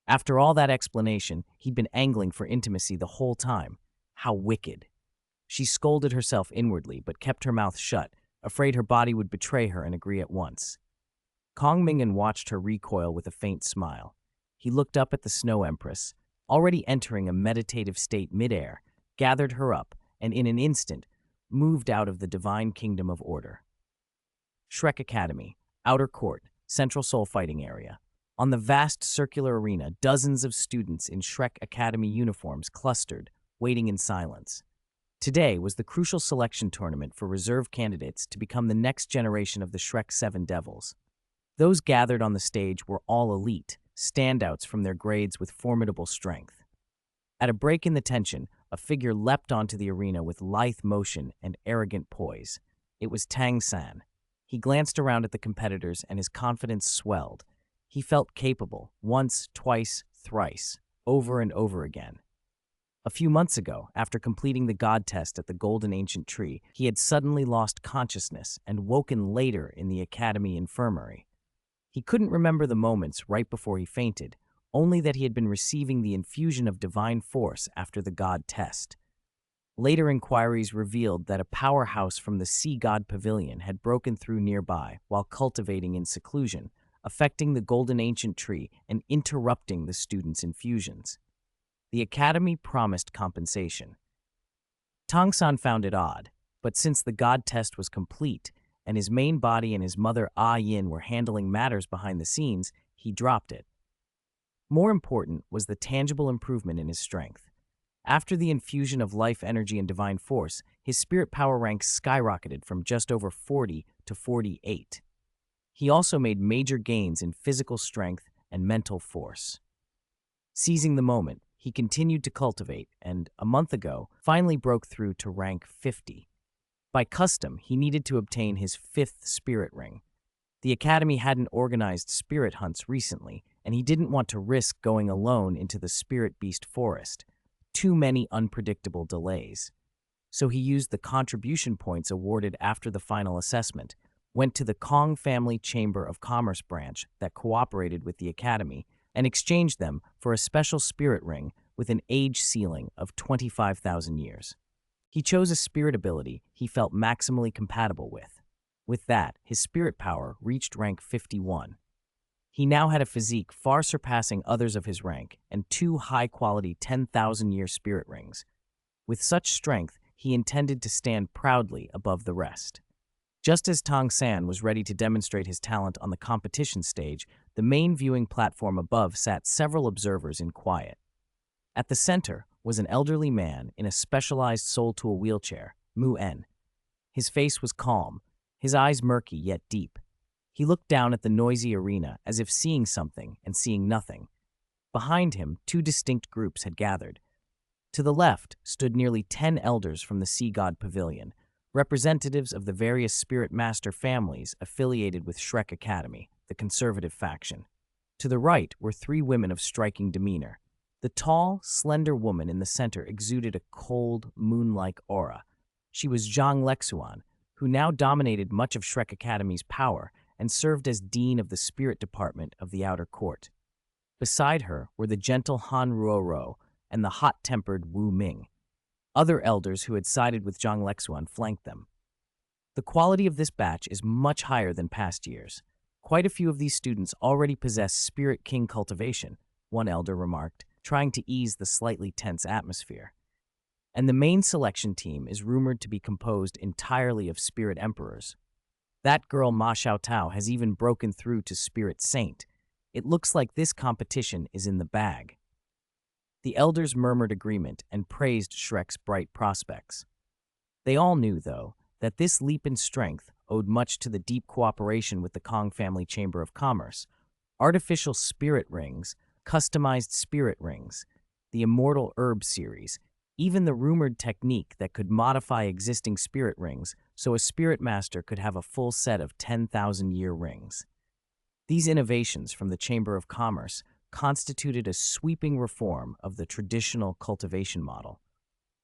After all that explanation, he'd been angling for intimacy the whole time. How wicked. She scolded herself inwardly, but kept her mouth shut, afraid her body would betray her and agree at once. Kong Ming'an watched her recoil with a faint smile. He looked up at the Snow Empress, already entering a meditative state midair, gathered her up, and in an instant, moved out of the divine kingdom of order. Shrek Academy, Outer Court, Central Soul Fighting Area. On the vast circular arena, dozens of students in Shrek Academy uniforms clustered, waiting in silence. Today was the crucial selection tournament for reserve candidates to become the next generation of the Shrek 7 Devils. Those gathered on the stage were all elite, standouts from their grades with formidable strength. At a break in the tension, a figure leapt onto the arena with lithe motion and arrogant poise. It was Tang San. He glanced around at the competitors and his confidence swelled. He felt capable, once, twice, thrice, over and over again. A few months ago, after completing the God test at the Golden Ancient Tree, he had suddenly lost consciousness and woken later in the Academy infirmary. He couldn't remember the moments right before he fainted, only that he had been receiving the infusion of divine force after the God test. Later inquiries revealed that a powerhouse from the Sea God Pavilion had broken through nearby while cultivating in seclusion, affecting the Golden Ancient Tree and interrupting the students' infusions. The Academy promised compensation. Tang San found it odd, but since the God test was complete and his main body and his mother Ah Yin were handling matters behind the scenes, he dropped it. More important was the tangible improvement in his strength. After the infusion of life energy and divine force, his spirit power rank skyrocketed from just over 40 to 48. He also made major gains in physical strength and mental force. Seizing the moment, he continued to cultivate and, a month ago, finally broke through to rank 50. By custom, he needed to obtain his 5th spirit ring. The Academy hadn't organized spirit hunts recently, and he didn't want to risk going alone into the spirit beast forest. Too many unpredictable delays. So he used the contribution points awarded after the final assessment, went to the Kong Family Chamber of Commerce branch that cooperated with the Academy, and exchanged them for a special spirit ring with an age ceiling of 25,000 years. He chose a spirit ability he felt maximally compatible with. With that, his spirit power reached rank 51. He now had a physique far surpassing others of his rank and 2 high-quality 10,000-year spirit rings. With such strength, he intended to stand proudly above the rest. Just as Tang San was ready to demonstrate his talent on the competition stage, the main viewing platform above sat several observers in quiet. At the center was an elderly man in a specialized soul tool wheelchair, Ming'an. His face was calm, his eyes murky yet deep. He looked down at the noisy arena as if seeing something and seeing nothing. Behind him, 2 distinct groups had gathered. To the left stood nearly 10 elders from the Sea God Pavilion, representatives of the various Spirit Master families affiliated with Shrek Academy, the conservative faction. To the right were 3 women of striking demeanor. The tall, slender woman in the center exuded a cold, moon-like aura. She was Zhang Lexuan, who now dominated much of Shrek Academy's power and served as dean of the spirit department of the Outer Court. Beside her were the gentle Han Ruoro and the hot-tempered Wu Ming. Other elders who had sided with Zhang Lexuan flanked them. The quality of this batch is much higher than past years. Quite a few of these students already possess Spirit King cultivation, one elder remarked, trying to ease the slightly tense atmosphere. And the main selection team is rumored to be composed entirely of Spirit Emperors. That girl Ma Xiaotao has even broken through to Spirit Saint. It looks like this competition is in the bag. The elders murmured agreement and praised Shrek's bright prospects. They all knew, though, that this leap in strength owed much to the deep cooperation with the Kong Family Chamber of Commerce. Artificial spirit rings, customized spirit rings, the Immortal Herb series, even the rumored technique that could modify existing spirit rings so a spirit master could have a full set of 10,000-year rings. These innovations from the Chamber of Commerce constituted a sweeping reform of the traditional cultivation model.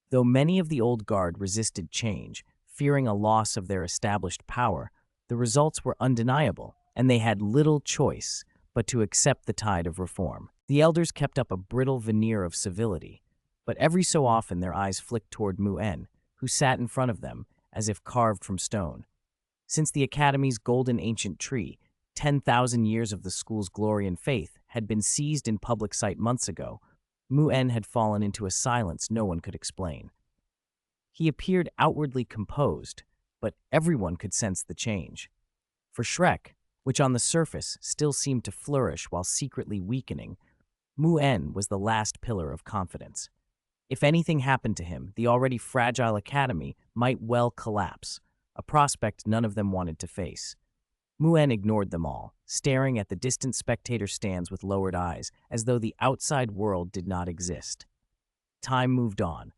Though many of the old guard resisted change, Fearing a loss of their established power, the results were undeniable, and they had little choice but to accept the tide of reform. The elders kept up a brittle veneer of civility, but every so often their eyes flicked toward Ming'an, who sat in front of them as if carved from stone. Since the Academy's golden ancient tree, 10,000 years of the school's glory and faith, had been seized in public sight months ago, Ming'an had fallen into a silence no one could explain. He appeared outwardly composed, but everyone could sense the change. For Shrek, which on the surface still seemed to flourish while secretly weakening, Ming'an was the last pillar of confidence. If anything happened to him, the already fragile academy might well collapse, a prospect none of them wanted to face. Ming'an ignored them all, staring at the distant spectator stands with lowered eyes, as though the outside world did not exist. Time moved on.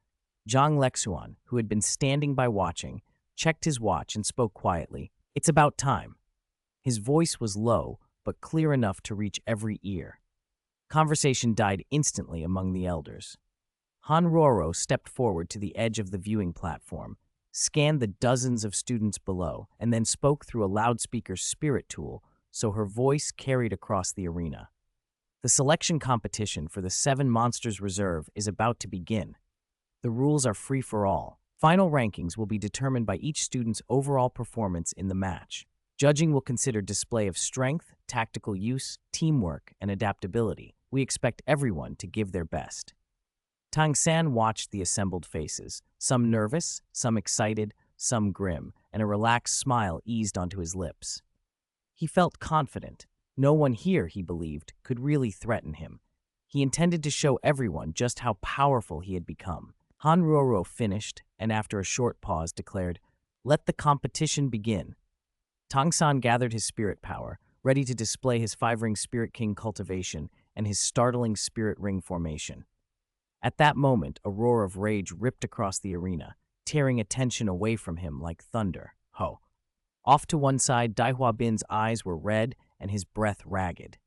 Zhang Lexuan, who had been standing by watching, checked his watch and spoke quietly. "It's about time." His voice was low, but clear enough to reach every ear. Conversation died instantly among the elders. Han Roro stepped forward to the edge of the viewing platform, scanned the dozens of students below, and then spoke through a loudspeaker's spirit tool so her voice carried across the arena. The selection competition for the 7 Monsters Reserve is about to begin. The rules are free for all. Final rankings will be determined by each student's overall performance in the match. Judging will consider display of strength, tactical use, teamwork, and adaptability. We expect everyone to give their best. Tang San watched the assembled faces, some nervous, some excited, some grim, and a relaxed smile eased onto his lips. He felt confident. No one here, he believed, could really threaten him. He intended to show everyone just how powerful he had become. Han Roro finished, and after a short pause declared, "Let the competition begin." Tang San gathered his spirit power, ready to display his 5-ring Spirit King cultivation and his startling Spirit Ring formation. At that moment, a roar of rage ripped across the arena, tearing attention away from him like thunder. Ho! Off to one side, Daihua Bin's eyes were red and his breath ragged.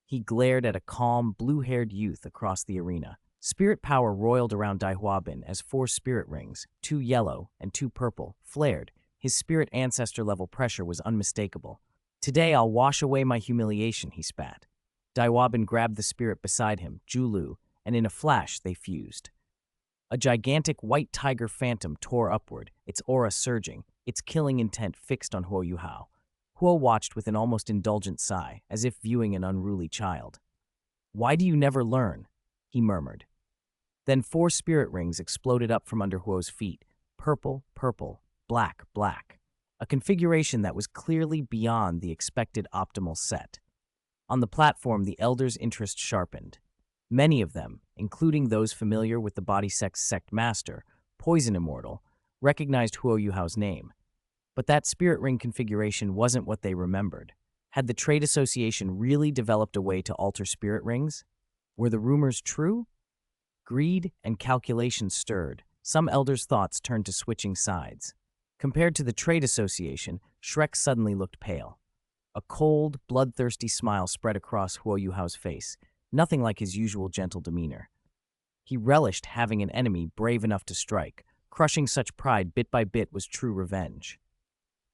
He glared at a calm, blue-haired youth across the arena. Spirit power roiled around Daihua Bin as 4 spirit rings, 2 yellow and 2 purple, flared. His spirit ancestor-level pressure was unmistakable. "Today I'll wash away my humiliation," he spat. Daihua Bin grabbed the spirit beside him, Julu, and in a flash they fused. A gigantic white tiger phantom tore upward, its aura surging, its killing intent fixed on Huo Yuhao. Huo watched with an almost indulgent sigh, as if viewing an unruly child. "Why do you never learn?" he murmured. Then 4 spirit rings exploded up from under Huo's feet, purple, purple, black, black, a configuration that was clearly beyond the expected optimal set. On the platform, the elders' interest sharpened. Many of them, including those familiar with the body sect master, Poison Immortal, recognized Huo Yuhao's name. But that spirit ring configuration wasn't what they remembered. Had the trade association really developed a way to alter spirit rings? Were the rumors true? Greed and calculation stirred. Some elders' thoughts turned to switching sides. Compared to the trade association, Shrek suddenly looked pale. A cold, bloodthirsty smile spread across Huo Yuhao's face, nothing like his usual gentle demeanor. He relished having an enemy brave enough to strike. Crushing such pride bit by bit was true revenge.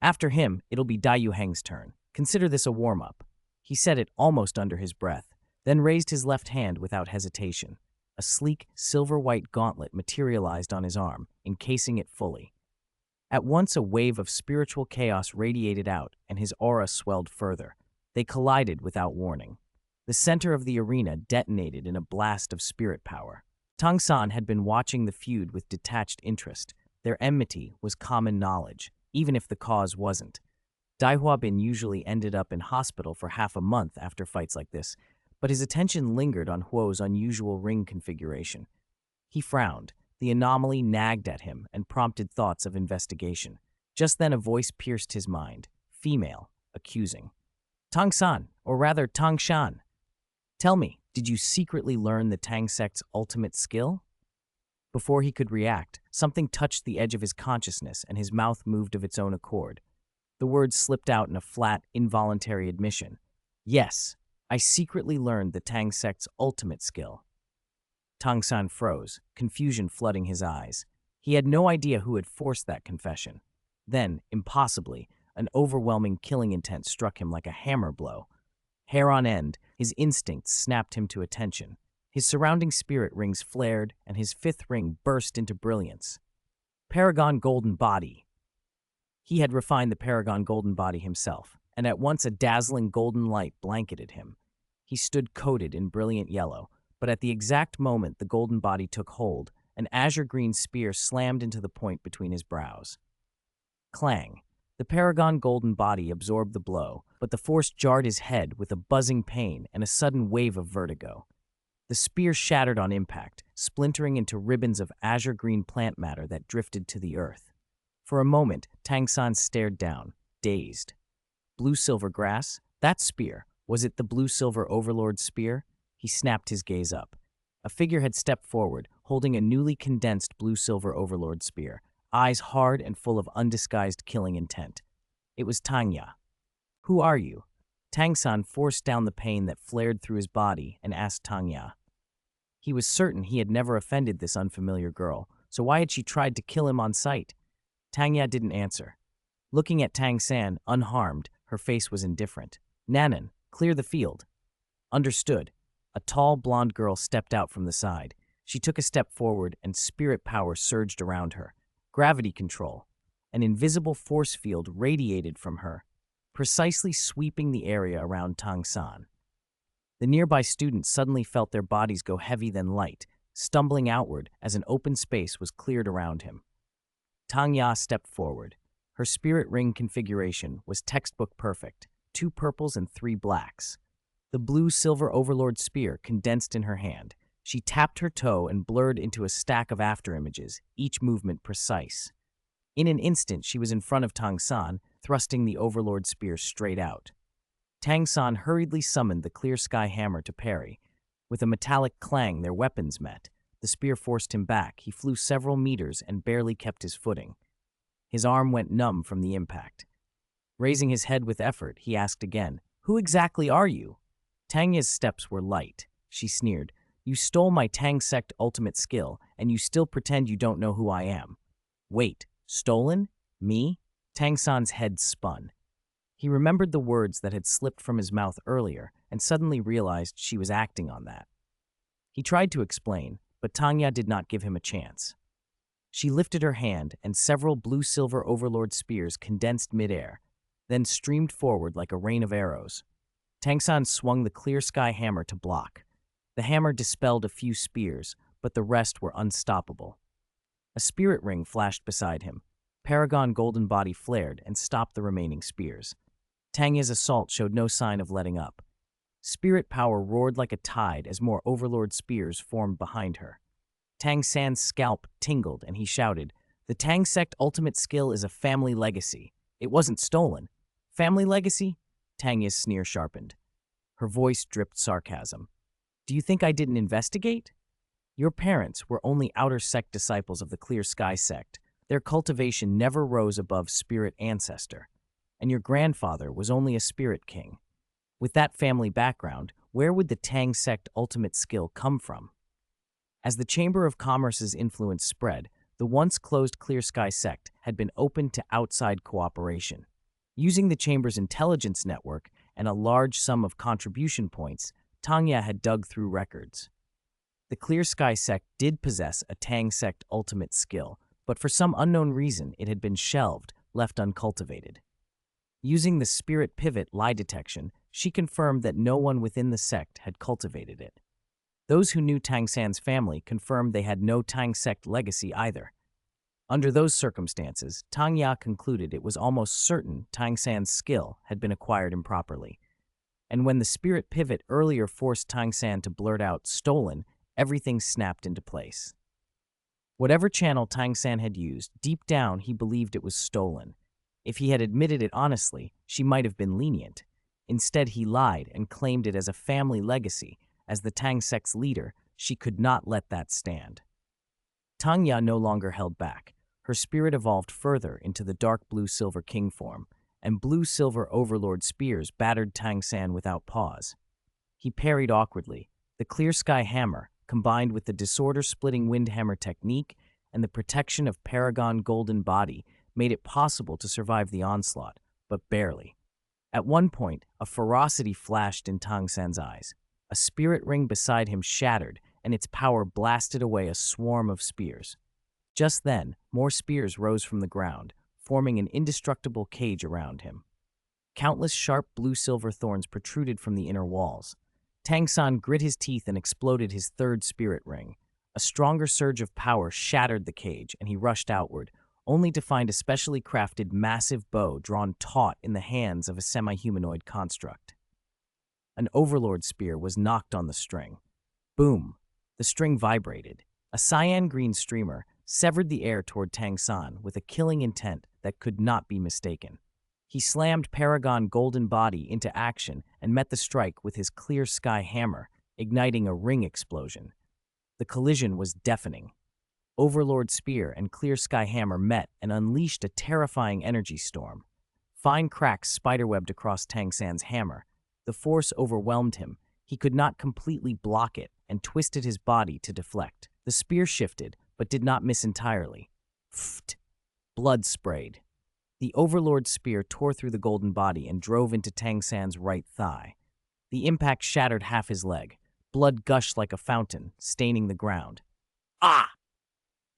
"After him, it'll be Dai Yuheng's turn. Consider this a warm-up." He said it almost under his breath, then raised his left hand without hesitation. A sleek, silver-white gauntlet materialized on his arm, encasing it fully. At once a wave of spiritual chaos radiated out, and his aura swelled further. They collided without warning. The center of the arena detonated in a blast of spirit power. Tang San had been watching the feud with detached interest. Their enmity was common knowledge, even if the cause wasn't. Daihua Bin usually ended up in hospital for half a month after fights like this, but his attention lingered on Huo's unusual ring configuration. He frowned. The anomaly nagged at him and prompted thoughts of investigation. Just then a voice pierced his mind, female, accusing. "Tang San, or rather Tang Shan. Tell me, did you secretly learn the Tang Sect's ultimate skill?" Before he could react, something touched the edge of his consciousness and his mouth moved of its own accord. The words slipped out in a flat, involuntary admission. "Yes, I secretly learned the Tang Sect's ultimate skill." Tang San froze, confusion flooding his eyes. He had no idea who had forced that confession. Then, impossibly, an overwhelming killing intent struck him like a hammer blow. Hair on end, his instincts snapped him to attention. His surrounding spirit rings flared, and his fifth ring burst into brilliance. Paragon Golden Body. He had refined the Paragon Golden Body himself, and at once a dazzling golden light blanketed him. He stood coated in brilliant yellow, but at the exact moment the golden body took hold, an azure-green spear slammed into the point between his brows. Clang. The Paragon Golden Body absorbed the blow, but the force jarred his head with a buzzing pain and a sudden wave of vertigo. The spear shattered on impact, splintering into ribbons of azure-green plant matter that drifted to the earth. For a moment, Tang San stared down, dazed. Blue-silver grass? That spear. Was it the blue-silver overlord's spear? He snapped his gaze up. A figure had stepped forward, holding a newly condensed blue-silver overlord spear, eyes hard and full of undisguised killing intent. It was Tanya. "Who are you?" Tang San forced down the pain that flared through his body and asked Tanya. He was certain he had never offended this unfamiliar girl, so why had she tried to kill him on sight? Tanya didn't answer. Looking at Tang San, unharmed, her face was indifferent. "Nanan, clear the field." "Understood." A tall, blonde girl stepped out from the side. She took a step forward, and spirit power surged around her. Gravity control. An invisible force field radiated from her, precisely sweeping the area around Tang San. The nearby students suddenly felt their bodies go heavy then light, stumbling outward as an open space was cleared around him. Tanya stepped forward. Her spirit ring configuration was textbook perfect, 2 purples and 3 blacks. The blue-silver overlord spear condensed in her hand. She tapped her toe and blurred into a stack of afterimages, each movement precise. In an instant, she was in front of Tang San, thrusting the overlord spear straight out. Tang San hurriedly summoned the clear sky hammer to parry. With a metallic clang, their weapons met. The spear forced him back. He flew several meters and barely kept his footing. His arm went numb from the impact. Raising his head with effort, he asked again, "Who exactly are you?" Tanya's steps were light. She sneered, "You stole my Tang Sect ultimate skill, and you still pretend you don't know who I am." "Wait, stolen? Me?" Tang San's head spun. He remembered the words that had slipped from his mouth earlier and suddenly realized she was acting on that. He tried to explain, but Tanya did not give him a chance. She lifted her hand, and several blue-silver overlord spears condensed midair, then streamed forward like a rain of arrows. Tang San swung the clear sky hammer to block. The hammer dispelled a few spears, but the rest were unstoppable. A spirit ring flashed beside him. Paragon Golden Body flared and stopped the remaining spears. Tanya's assault showed no sign of letting up. Spirit power roared like a tide as more overlord spears formed behind her. Tang San's scalp tingled and he shouted, "The Tang Sect ultimate skill is a family legacy. It wasn't stolen." "Family legacy?" Tanya's sneer sharpened. Her voice dripped sarcasm. "Do you think I didn't investigate? Your parents were only outer sect disciples of the Clear Sky Sect. Their cultivation never rose above spirit ancestor. And your grandfather was only a spirit king. With that family background, where would the Tang Sect ultimate skill come from?" As the Chamber of Commerce's influence spread, the once closed Clear Sky Sect had been opened to outside cooperation. Using the Chamber's intelligence network and a large sum of contribution points, Tanya had dug through records. The Clear Sky Sect did possess a Tang Sect ultimate skill, but for some unknown reason it had been shelved, left uncultivated. Using the spirit pivot lie detection, she confirmed that no one within the sect had cultivated it. Those who knew Tang San's family confirmed they had no Tang Sect legacy either. Under those circumstances, Tang Ya concluded it was almost certain Tang San's skill had been acquired improperly. And when the spirit pivot earlier forced Tang San to blurt out "stolen," everything snapped into place. Whatever channel Tang San had used, deep down he believed it was stolen. If he had admitted it honestly, she might have been lenient. Instead, he lied and claimed it as a family legacy. As the Tang Sect's leader, she could not let that stand. Tang Ya no longer held back. Her spirit evolved further into the dark blue-silver king form, and blue-silver overlord spears battered Tang San without pause. He parried awkwardly. The clear sky hammer, combined with the disorder-splitting wind hammer technique and the protection of Paragon Golden Body made it possible to survive the onslaught, but barely. At one point, a ferocity flashed in Tang San's eyes. A spirit ring beside him shattered, and its power blasted away a swarm of spears. Just then, more spears rose from the ground, forming an indestructible cage around him. Countless sharp blue-silver thorns protruded from the inner walls. Tang San grit his teeth and exploded his third spirit ring. A stronger surge of power shattered the cage, and he rushed outward, only to find a specially crafted massive bow drawn taut in the hands of a semi-humanoid construct. An overlord spear was knocked on the string. Boom! The string vibrated. A cyan-green streamer severed the air toward Tang San with a killing intent that could not be mistaken. He slammed Paragon Golden Body into action and met the strike with his clear sky hammer, igniting a ring explosion. The collision was deafening. Overlord Spear and Clear Sky Hammer met and unleashed a terrifying energy storm. Fine cracks spiderwebbed across Tang San's hammer. The force overwhelmed him. He could not completely block it and twisted his body to deflect. The spear shifted, but did not miss entirely. Pfft! Blood sprayed. The Overlord Spear tore through the golden body and drove into Tang San's right thigh. The impact shattered half his leg. Blood gushed like a fountain, staining the ground. Ah!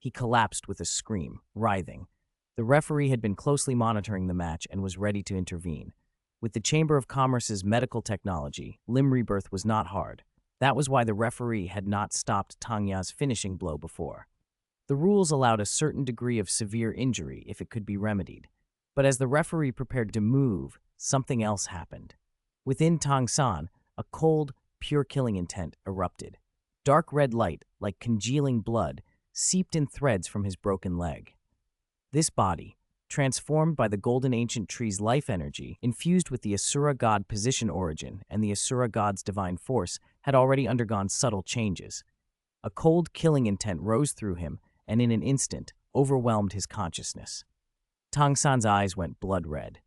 He collapsed with a scream, writhing. The referee had been closely monitoring the match and was ready to intervene. With the Chamber of Commerce's medical technology, limb rebirth was not hard. That was why the referee had not stopped Tang Ya's finishing blow before. The rules allowed a certain degree of severe injury if it could be remedied. But as the referee prepared to move, something else happened. Within Tang San, a cold, pure killing intent erupted. Dark red light, like congealing blood, seeped in threads from his broken leg. This body, transformed by the golden ancient tree's life energy, infused with the Asura god position origin and the Asura god's divine force, had already undergone subtle changes. A cold killing intent rose through him and in an instant overwhelmed his consciousness. Tang San's eyes went blood red.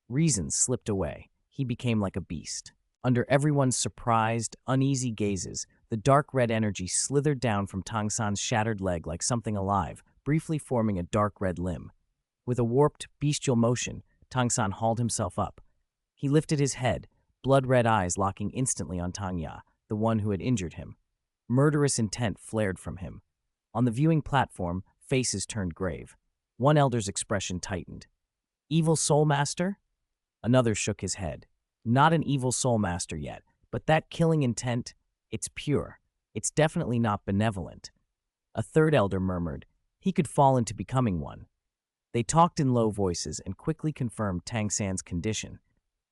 Reason slipped away. He became like a beast. Under everyone's surprised, uneasy gazes, the dark red energy slithered down from Tang San's shattered leg like something alive, briefly forming a dark red limb. With a warped, bestial motion, Tang San hauled himself up. He lifted his head, blood-red eyes locking instantly on Tang Ya, the one who had injured him. Murderous intent flared from him. On the viewing platform, faces turned grave. One elder's expression tightened. Evil Soul Master? Another shook his head. Not an evil Soul Master yet, but that killing intent, it's pure. It's definitely not benevolent. A third elder murmured, he could fall into becoming one. They talked in low voices and quickly confirmed Tang San's condition.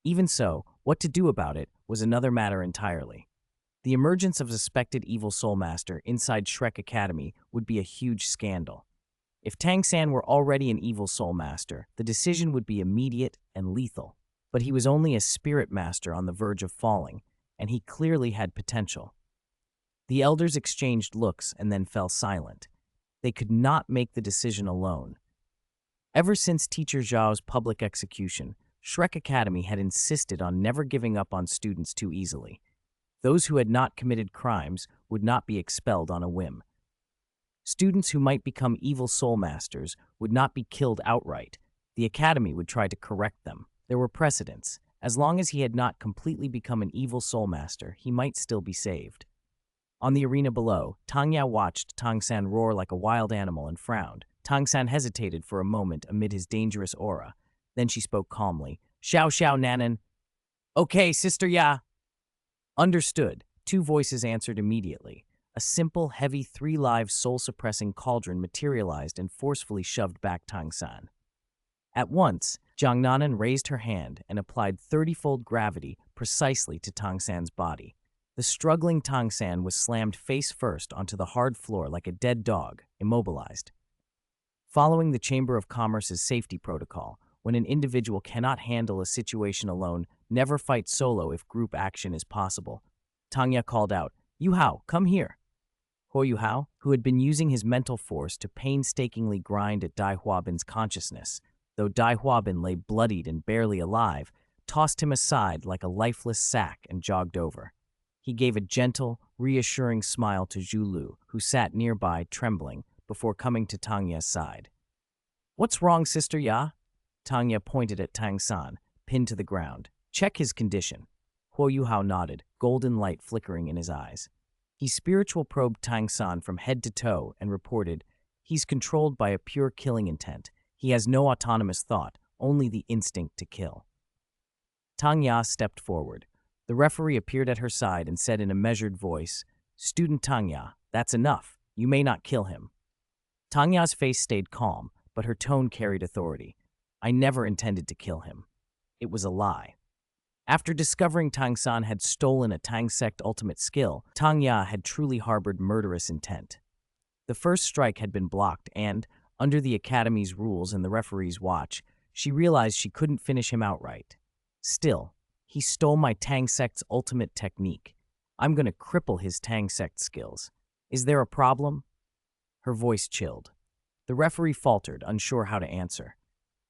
Even so, what to do about it was another matter entirely. The emergence of a suspected evil Soul Master inside Shrek Academy would be a huge scandal. If Tang San were already an evil Soul Master, the decision would be immediate and lethal. But he was only a spirit master on the verge of falling, and he clearly had potential. The elders exchanged looks and then fell silent. They could not make the decision alone. Ever since Teacher Zhao's public execution, Shrek Academy had insisted on never giving up on students too easily. Those who had not committed crimes would not be expelled on a whim. Students who might become evil soul masters would not be killed outright. The academy would try to correct them. There were precedents. As long as he had not completely become an evil soul master, he might still be saved. On the arena below, Tang Ya watched Tang San roar like a wild animal and frowned. Tang San hesitated for a moment amid his dangerous aura. Then she spoke calmly. Xiao Xiao Nanan. Okay, Sister Ya. Understood. Two voices answered immediately. A simple, heavy, 3-live, soul-suppressing cauldron materialized and forcefully shoved back Tang San. At once, Jiang Nanan raised her hand and applied 30-fold gravity precisely to Tang San's body. The struggling Tang San was slammed face first onto the hard floor like a dead dog, immobilized. Following the Chamber of Commerce's safety protocol, when an individual cannot handle a situation alone, never fight solo if group action is possible. Tang Ya called out, Yu Hao, come here. Ho Yu Hao, who had been using his mental force to painstakingly grind at Dai Huabin's consciousness, though Dai Huabin lay bloodied and barely alive, tossed him aside like a lifeless sack and jogged over. He gave a gentle, reassuring smile to Zhu Lu, who sat nearby, trembling, before coming to Tangya's side. "What's wrong, Sister Ya?" Tangya pointed at Tang San, pinned to the ground. "Check his condition." Huo Yuhao nodded, golden light flickering in his eyes. He spiritual probed Tang San from head to toe and reported, "He's controlled by a pure killing intent. He has no autonomous thought, only the instinct to kill." Tang Ya stepped forward. The referee appeared at her side and said in a measured voice, "Student Tang Ya, that's enough. You may not kill him." Tang Ya's face stayed calm, but her tone carried authority. "I never intended to kill him. It was a lie." After discovering Tang San had stolen a Tang Sect ultimate skill, Tang Ya had truly harbored murderous intent. The first strike had been blocked and, under the Academy's rules and the referee's watch, she realized she couldn't finish him outright. Still, he stole my Tang Sect's ultimate technique. I'm going to cripple his Tang Sect skills. Is there a problem? Her voice chilled. The referee faltered, unsure how to answer.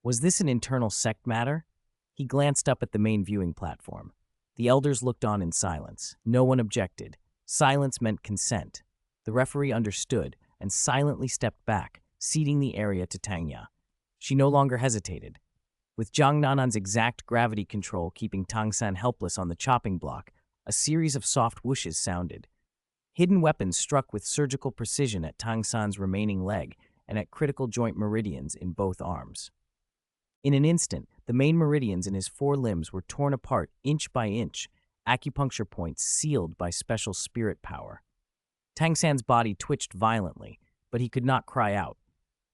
Was this an internal sect matter? He glanced up at the main viewing platform. The elders looked on in silence. No one objected. Silence meant consent. The referee understood and silently stepped back, ceding the area to Tang Ya. She no longer hesitated. With Zhang Nanan's exact gravity control keeping Tang San helpless on the chopping block, a series of soft whooshes sounded. Hidden weapons struck with surgical precision at Tang San's remaining leg and at critical joint meridians in both arms. In an instant, the main meridians in his four limbs were torn apart inch by inch, acupuncture points sealed by special spirit power. Tang San's body twitched violently, but he could not cry out.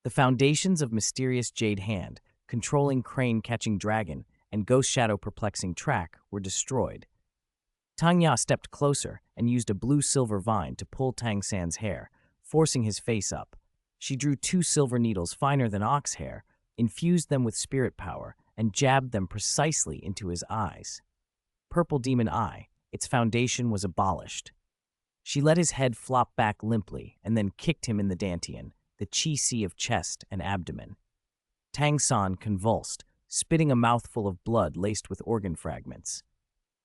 The foundations of mysterious jade hand, controlling crane catching dragon, and ghost shadow perplexing track were destroyed. Tang Ya stepped closer and used a blue-silver vine to pull Tang San's hair, forcing his face up. She drew two silver needles finer than ox hair, infused them with spirit power, and jabbed them precisely into his eyes. Purple demon eye, its foundation was abolished. She let his head flop back limply and then kicked him in the dantian, the chi sea of chest and abdomen. Tang San convulsed, spitting a mouthful of blood laced with organ fragments.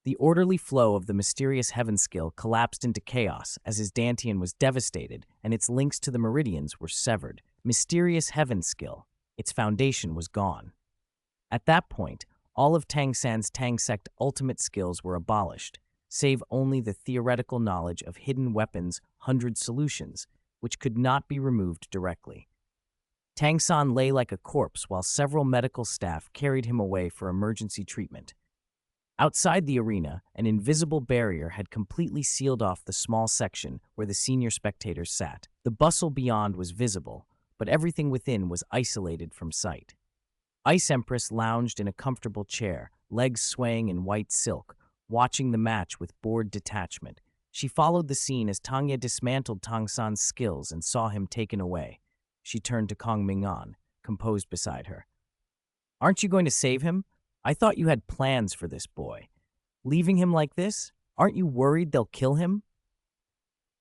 The orderly flow of the mysterious heaven skill collapsed into chaos as his dantian was devastated and its links to the meridians were severed. Mysterious heaven skill. Its foundation was gone. At that point, all of Tang San's Tang Sect ultimate skills were abolished, save only the theoretical knowledge of hidden weapons' 100 solutions, which could not be removed directly. Tang San lay like a corpse while several medical staff carried him away for emergency treatment. Outside the arena, an invisible barrier had completely sealed off the small section where the senior spectators sat. The bustle beyond was visible, but everything within was isolated from sight. Ice Empress lounged in a comfortable chair, legs swaying in white silk, watching the match with bored detachment. She followed the scene as Tangya dismantled Tang San's skills and saw him taken away. She turned to Kong Ming'an, composed beside her. "Aren't you going to save him? I thought you had plans for this boy. Leaving him like this? Aren't you worried they'll kill him?"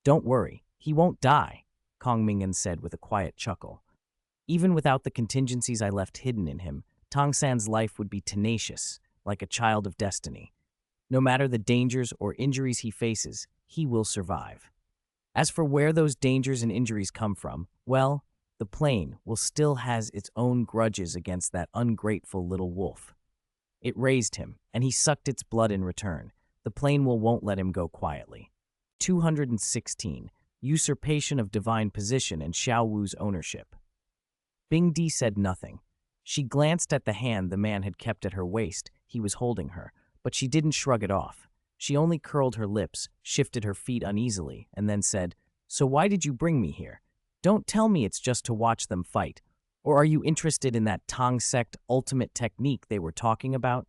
"Don't worry, he won't die," Kong Ming'an said with a quiet chuckle. "Even without the contingencies I left hidden in him, Tang San's life would be tenacious, like a child of destiny. No matter the dangers or injuries he faces, he will survive. As for where those dangers and injuries come from, well, the plane will still has its own grudges against that ungrateful little wolf. It raised him, and he sucked its blood in return. The plane won't let him go quietly." 216. Usurpation of divine position and Xiao Wu's ownership. Bing Di said nothing. She glanced at the hand the man had kept at her waist. He was holding her, but she didn't shrug it off. She only curled her lips, shifted her feet uneasily, and then said, "So why did you bring me here? Don't tell me it's just to watch them fight. Or are you interested in that Tang Sect ultimate technique they were talking about?"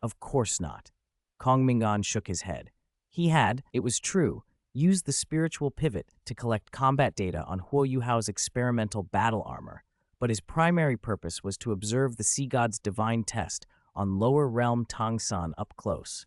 "Of course not." Kong Ming'an shook his head. He had, it was true, used the spiritual pivot to collect combat data on Huo Yuhao's experimental battle armor, but his primary purpose was to observe the sea god's divine test on lower realm Tang San up close.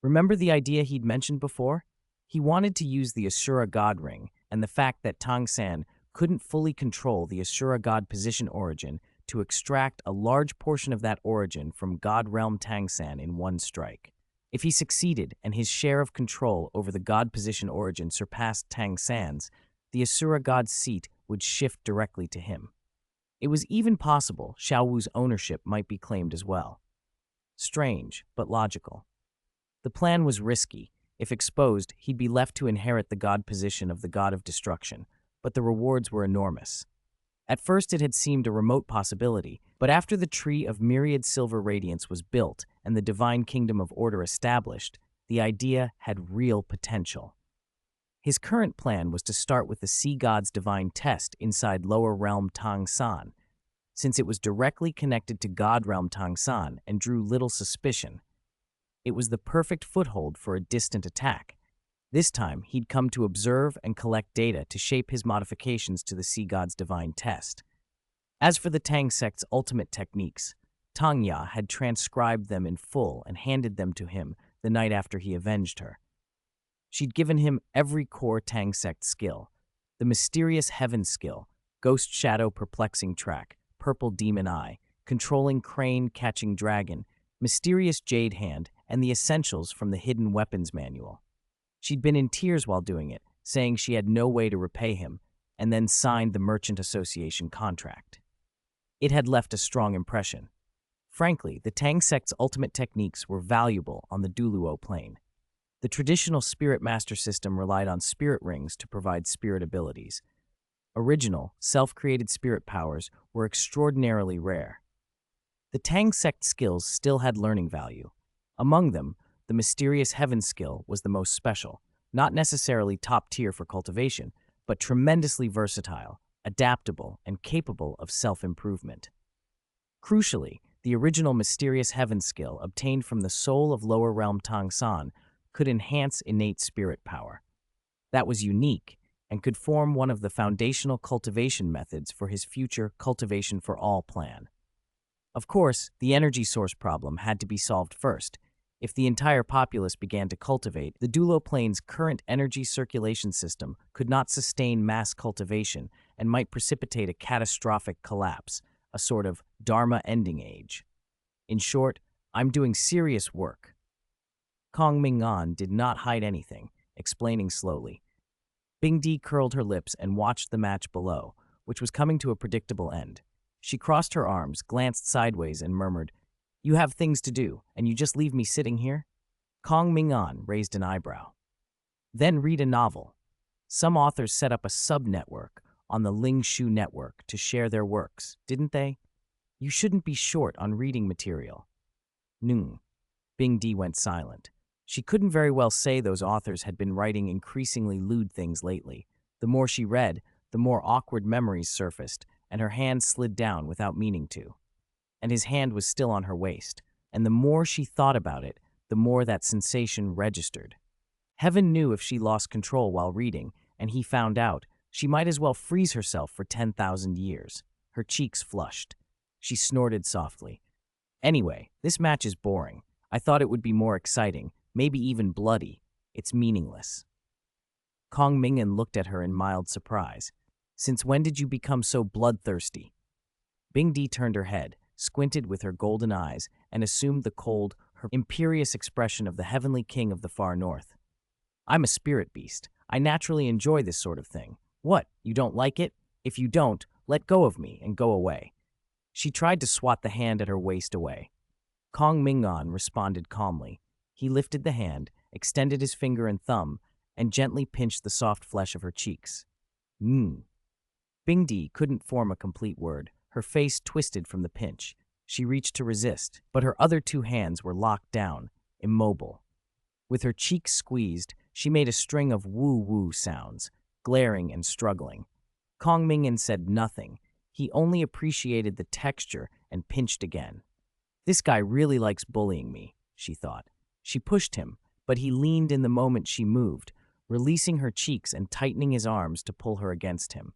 Remember the idea he'd mentioned before? He wanted to use the Asura God ring and the fact that Tang San couldn't fully control the Asura God position origin to extract a large portion of that origin from God realm Tang San in one strike. If he succeeded and his share of control over the God position origin surpassed Tang San's, the Asura God's seat would shift directly to him. It was even possible Xiao Wu's ownership might be claimed as well. Strange, but logical. The plan was risky. If exposed, he'd be left to inherit the god position of the god of destruction, but the rewards were enormous. At first it had seemed a remote possibility, but after the Tree of Myriad Silver Radiance was built and the divine kingdom of order established, the idea had real potential. His current plan was to start with the Sea God's divine test inside lower realm Tang San, since it was directly connected to God realm Tang San and drew little suspicion. It was the perfect foothold for a distant attack. This time, he'd come to observe and collect data to shape his modifications to the Sea God's divine test. As for the Tang Sect's ultimate techniques, Tang Ya had transcribed them in full and handed them to him the night after he avenged her. She'd given him every core Tang Sect skill: the mysterious heaven skill, ghost shadow perplexing track, purple demon eye, controlling crane catching dragon, mysterious jade hand, and the essentials from the hidden weapons manual. She'd been in tears while doing it, saying she had no way to repay him, and then signed the Merchant Association contract. It had left a strong impression. Frankly, the Tang Sect's ultimate techniques were valuable on the Duluo plane. The traditional Spirit Master system relied on spirit rings to provide spirit abilities. Original, self-created spirit powers were extraordinarily rare. The Tang Sect skills still had learning value. Among them, the mysterious heaven skill was the most special, not necessarily top tier for cultivation, but tremendously versatile, adaptable, and capable of self-improvement. Crucially, the original mysterious heaven skill obtained from the soul of lower realm Tang San could enhance innate spirit power. That was unique and could form one of the foundational cultivation methods for his future Cultivation for All plan. Of course, the energy source problem had to be solved first. If the entire populace began to cultivate, the Dulo plane's current energy circulation system could not sustain mass cultivation and might precipitate a catastrophic collapse, a sort of Dharma ending age. In short, I'm doing serious work. Kong Ming'an did not hide anything, explaining slowly. Bingdi curled her lips and watched the match below, which was coming to a predictable end. She crossed her arms, glanced sideways, and murmured, "You have things to do, and you just leave me sitting here?" Kong Ming'an raised an eyebrow. "Then read a novel. Some authors set up a sub-network on the Ling Shu network to share their works, didn't they? You shouldn't be short on reading material." Nung. Bingdi went silent. She couldn't very well say those authors had been writing increasingly lewd things lately. The more she read, the more awkward memories surfaced, and her hand slid down without meaning to. And his hand was still on her waist, and the more she thought about it, the more that sensation registered. Heaven knew if she lost control while reading, and he found out, she might as well freeze herself for 10,000 years. Her cheeks flushed. She snorted softly. "Anyway, this match is boring. I thought it would be more exciting, maybe even bloody. It's meaningless." Kong Ming'an looked at her in mild surprise. "Since when did you become so bloodthirsty?" Bingdi turned her head, squinted with her golden eyes, and assumed the cold, her imperious expression of the heavenly king of the far north. "I'm a spirit beast. I naturally enjoy this sort of thing. What, you don't like it? If you don't, let go of me and go away." She tried to swat the hand at her waist away. Kong Ming'an responded calmly. He lifted the hand, extended his finger and thumb, and gently pinched the soft flesh of her cheeks. Bingdi couldn't form a complete word. Her face twisted from the pinch. She reached to resist, but her other two hands were locked down, immobile. With her cheeks squeezed, she made a string of woo-woo sounds, glaring and struggling. Kong Ming'an said nothing. He only appreciated the texture and pinched again. "This guy really likes bullying me," she thought. She pushed him, but he leaned in the moment she moved, releasing her cheeks and tightening his arms to pull her against him.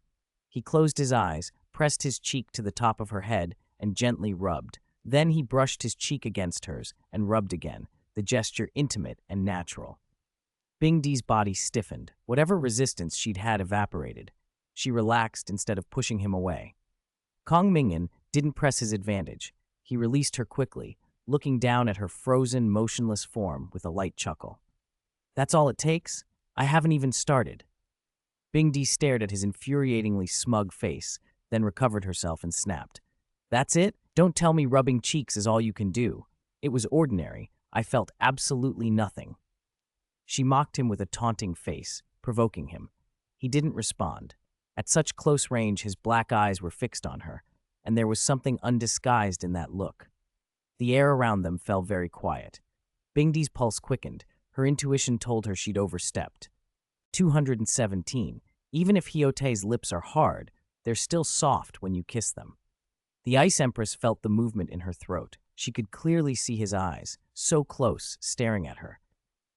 He closed his eyes, pressed his cheek to the top of her head, and gently rubbed. Then he brushed his cheek against hers and rubbed again, the gesture intimate and natural. Bingdi's body stiffened. Whatever resistance she'd had evaporated. She relaxed instead of pushing him away. Kong Ming'an didn't press his advantage. He released her quickly, looking down at her frozen, motionless form with a light chuckle. "That's all it takes? I haven't even started." Bingdi stared at his infuriatingly smug face, then recovered herself and snapped. That's it? Don't tell me rubbing cheeks is all you can do. It was ordinary. I felt absolutely nothing. She mocked him with a taunting face, provoking him. He didn't respond. At such close range, his black eyes were fixed on her, and there was something undisguised in that look. The air around them fell very quiet. Bingdi's pulse quickened. Her intuition told her she'd overstepped. 217. Even if Hyote's lips are hard, they're still soft when you kiss them. The Ice Empress felt the movement in her throat. She could clearly see his eyes, so close, staring at her.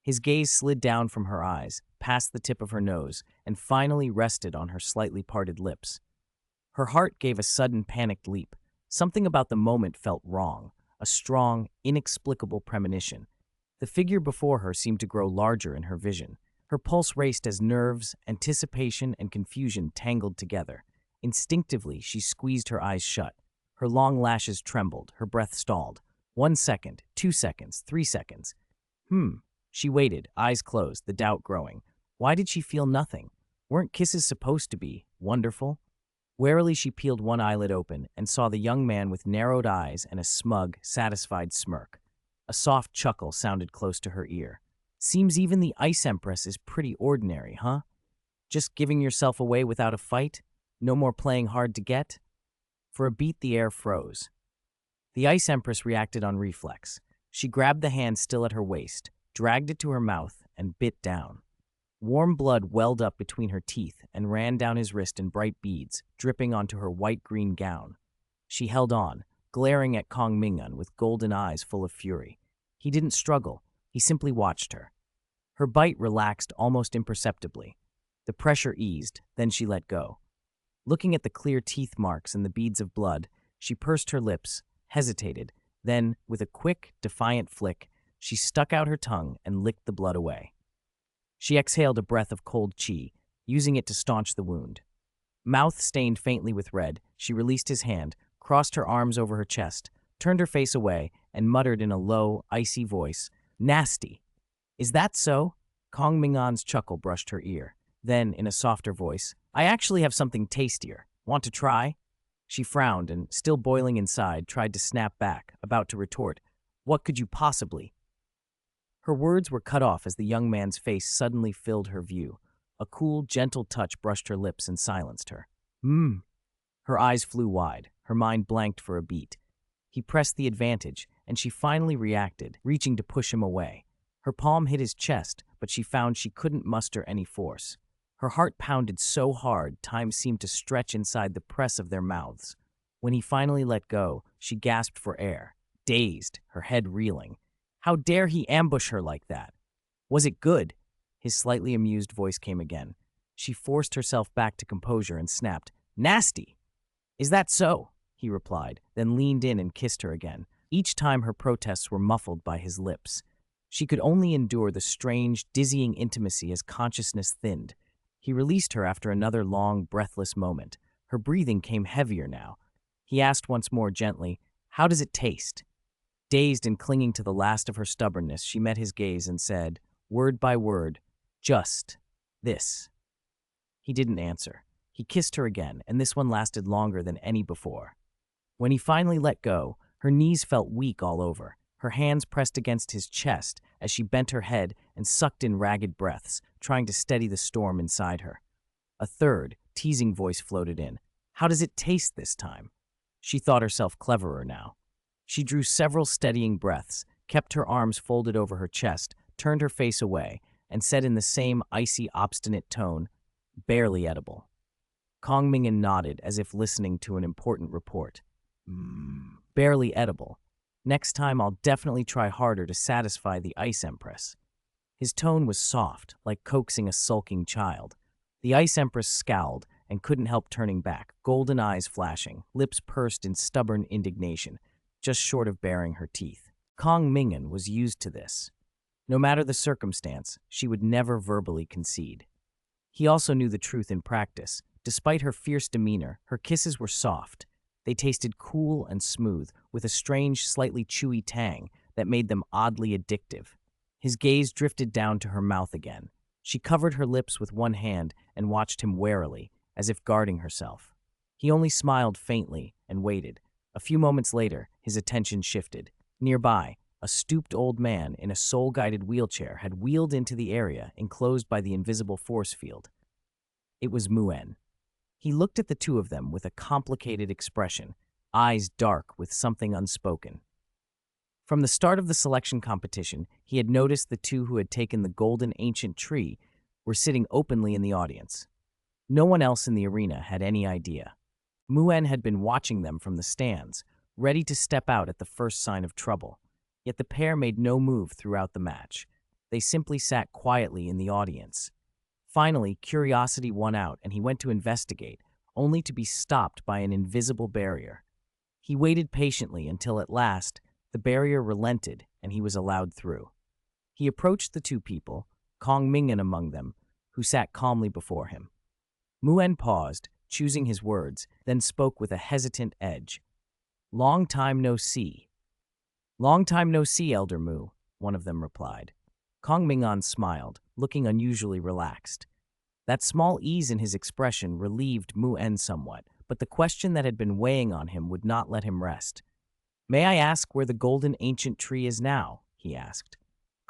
His gaze slid down from her eyes, past the tip of her nose, and finally rested on her slightly parted lips. Her heart gave a sudden panicked leap. Something about the moment felt wrong, a strong, inexplicable premonition. The figure before her seemed to grow larger in her vision. Her pulse raced as nerves, anticipation, and confusion tangled together. Instinctively, she squeezed her eyes shut. Her long lashes trembled, her breath stalled. 1 second, 2 seconds, 3 seconds. She waited, eyes closed, the doubt growing. Why did she feel nothing? Weren't kisses supposed to be wonderful? Warily she peeled one eyelid open and saw the young man with narrowed eyes and a smug, satisfied smirk. A soft chuckle sounded close to her ear. Seems even the Ice Empress is pretty ordinary, huh? Just giving yourself away without a fight? No more playing hard to get? For a beat the air froze. The Ice Empress reacted on reflex. She grabbed the hand still at her waist, dragged it to her mouth, and bit down. Warm blood welled up between her teeth and ran down his wrist in bright beads, dripping onto her white-green gown. She held on, glaring at Kong Ming'an with golden eyes full of fury. He didn't struggle. He simply watched her. Her bite relaxed almost imperceptibly. The pressure eased, then she let go. Looking at the clear teeth marks and the beads of blood, she pursed her lips, hesitated, then, with a quick, defiant flick, she stuck out her tongue and licked the blood away. She exhaled a breath of cold chi, using it to staunch the wound. Mouth stained faintly with red, she released his hand, crossed her arms over her chest, turned her face away, and muttered in a low, icy voice, "Nasty." "Is that so?" Kong Ming'an's chuckle brushed her ear. Then, in a softer voice, "I actually have something tastier. Want to try?" She frowned and, still boiling inside, tried to snap back, about to retort, "What could you possibly?" Her words were cut off as the young man's face suddenly filled her view. A cool, gentle touch brushed her lips and silenced her. Her eyes flew wide, her mind blanked for a beat. He pressed the advantage, and she finally reacted, reaching to push him away. Her palm hit his chest, but she found she couldn't muster any force. Her heart pounded so hard, time seemed to stretch inside the press of their mouths. When he finally let go, she gasped for air, dazed, her head reeling. How dare he ambush her like that? Was it good? His slightly amused voice came again. She forced herself back to composure and snapped, "Nasty!" "Is that so?" he replied, then leaned in and kissed her again. Each time her protests were muffled by his lips. She could only endure the strange, dizzying intimacy as consciousness thinned. He released her after another long, breathless moment. Her breathing came heavier now. He asked once more gently, "How does it taste?" Dazed and clinging to the last of her stubbornness, she met his gaze and said, word by word, "Just this." He didn't answer. He kissed her again, and this one lasted longer than any before. When he finally let go, her knees felt weak all over. Her hands pressed against his chest as she bent her head and sucked in ragged breaths, trying to steady the storm inside her. A third, teasing voice floated in. "How does it taste this time?" She thought herself cleverer now. She drew several steadying breaths, kept her arms folded over her chest, turned her face away, and said in the same icy, obstinate tone, "Barely edible." Kong Ming'an nodded as if listening to an important report. Barely edible. Next time I'll definitely try harder to satisfy the Ice Empress." His tone was soft, like coaxing a sulking child. The Ice Empress scowled and couldn't help turning back, golden eyes flashing, lips pursed in stubborn indignation, just short of baring her teeth. Kong Ming'an was used to this. No matter the circumstance, she would never verbally concede. He also knew the truth in practice. Despite her fierce demeanor, her kisses were soft. They tasted cool and smooth, with a strange, slightly chewy tang that made them oddly addictive. His gaze drifted down to her mouth again. She covered her lips with one hand and watched him warily, as if guarding herself. He only smiled faintly and waited. A few moments later, his attention shifted. Nearby, a stooped old man in a soul-guided wheelchair had wheeled into the area enclosed by the invisible force field. It was Ming'an. He looked at the two of them with a complicated expression, eyes dark with something unspoken. From the start of the selection competition, he had noticed the two who had taken the golden ancient tree were sitting openly in the audience. No one else in the arena had any idea. Ming'an had been watching them from the stands, ready to step out at the first sign of trouble. Yet the pair made no move throughout the match. They simply sat quietly in the audience. Finally, curiosity won out and he went to investigate, only to be stopped by an invisible barrier. He waited patiently until at last, the barrier relented and he was allowed through. He approached the two people, Ming'an among them, who sat calmly before him. Ming'an paused, choosing his words, then spoke with a hesitant edge. "Long time no see." "Long time no see, Elder Mu," one of them replied. Ming'an smiled, looking unusually relaxed. That small ease in his expression relieved Ming'an somewhat, but the question that had been weighing on him would not let him rest. "May I ask where the golden ancient tree is now?" he asked.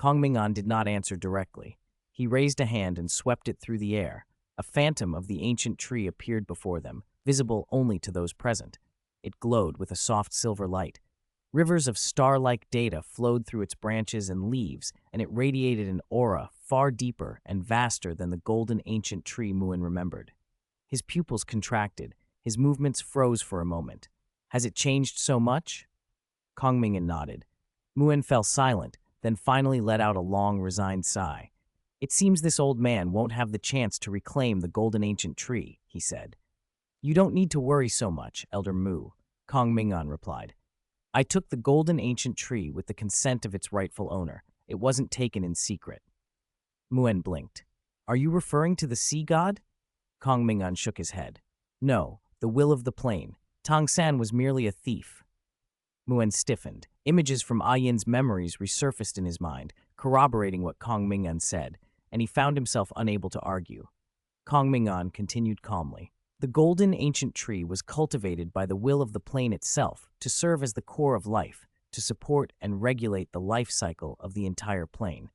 Ming'an did not answer directly. He raised a hand and swept it through the air. A phantom of the ancient tree appeared before them, visible only to those present. It glowed with a soft silver light. Rivers of star-like data flowed through its branches and leaves, and it radiated an aura far deeper and vaster than the golden ancient tree Ming'an remembered. His pupils contracted. His movements froze for a moment. "Has it changed so much?" Ming'an nodded. Ming'an fell silent, then finally let out a long, resigned sigh. "It seems this old man won't have the chance to reclaim the golden ancient tree," he said. "You don't need to worry so much, Elder Mu," Ming'an replied. "I took the golden ancient tree with the consent of its rightful owner. It wasn't taken in secret." Ming'an blinked. "Are you referring to the sea god?" Ming'an shook his head. "No, the will of the plain. Tang San was merely a thief." Ming'an stiffened. Images from Yin's memories resurfaced in his mind, corroborating what Ming'an said, and he found himself unable to argue. Ming'an continued calmly. "The golden ancient tree was cultivated by the will of the plane itself to serve as the core of life, to support and regulate the life cycle of the entire plane.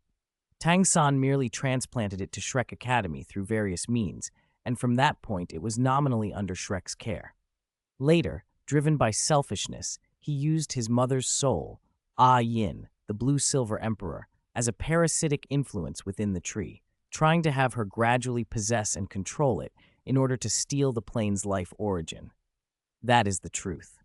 Tang San merely transplanted it to Shrek Academy through various means, and from that point it was nominally under Shrek's care. Later, driven by selfishness, he used his mother's soul, Yin, the blue-silver emperor, as a parasitic influence within the tree, trying to have her gradually possess and control it in order to steal the plane's life origin. That is the truth."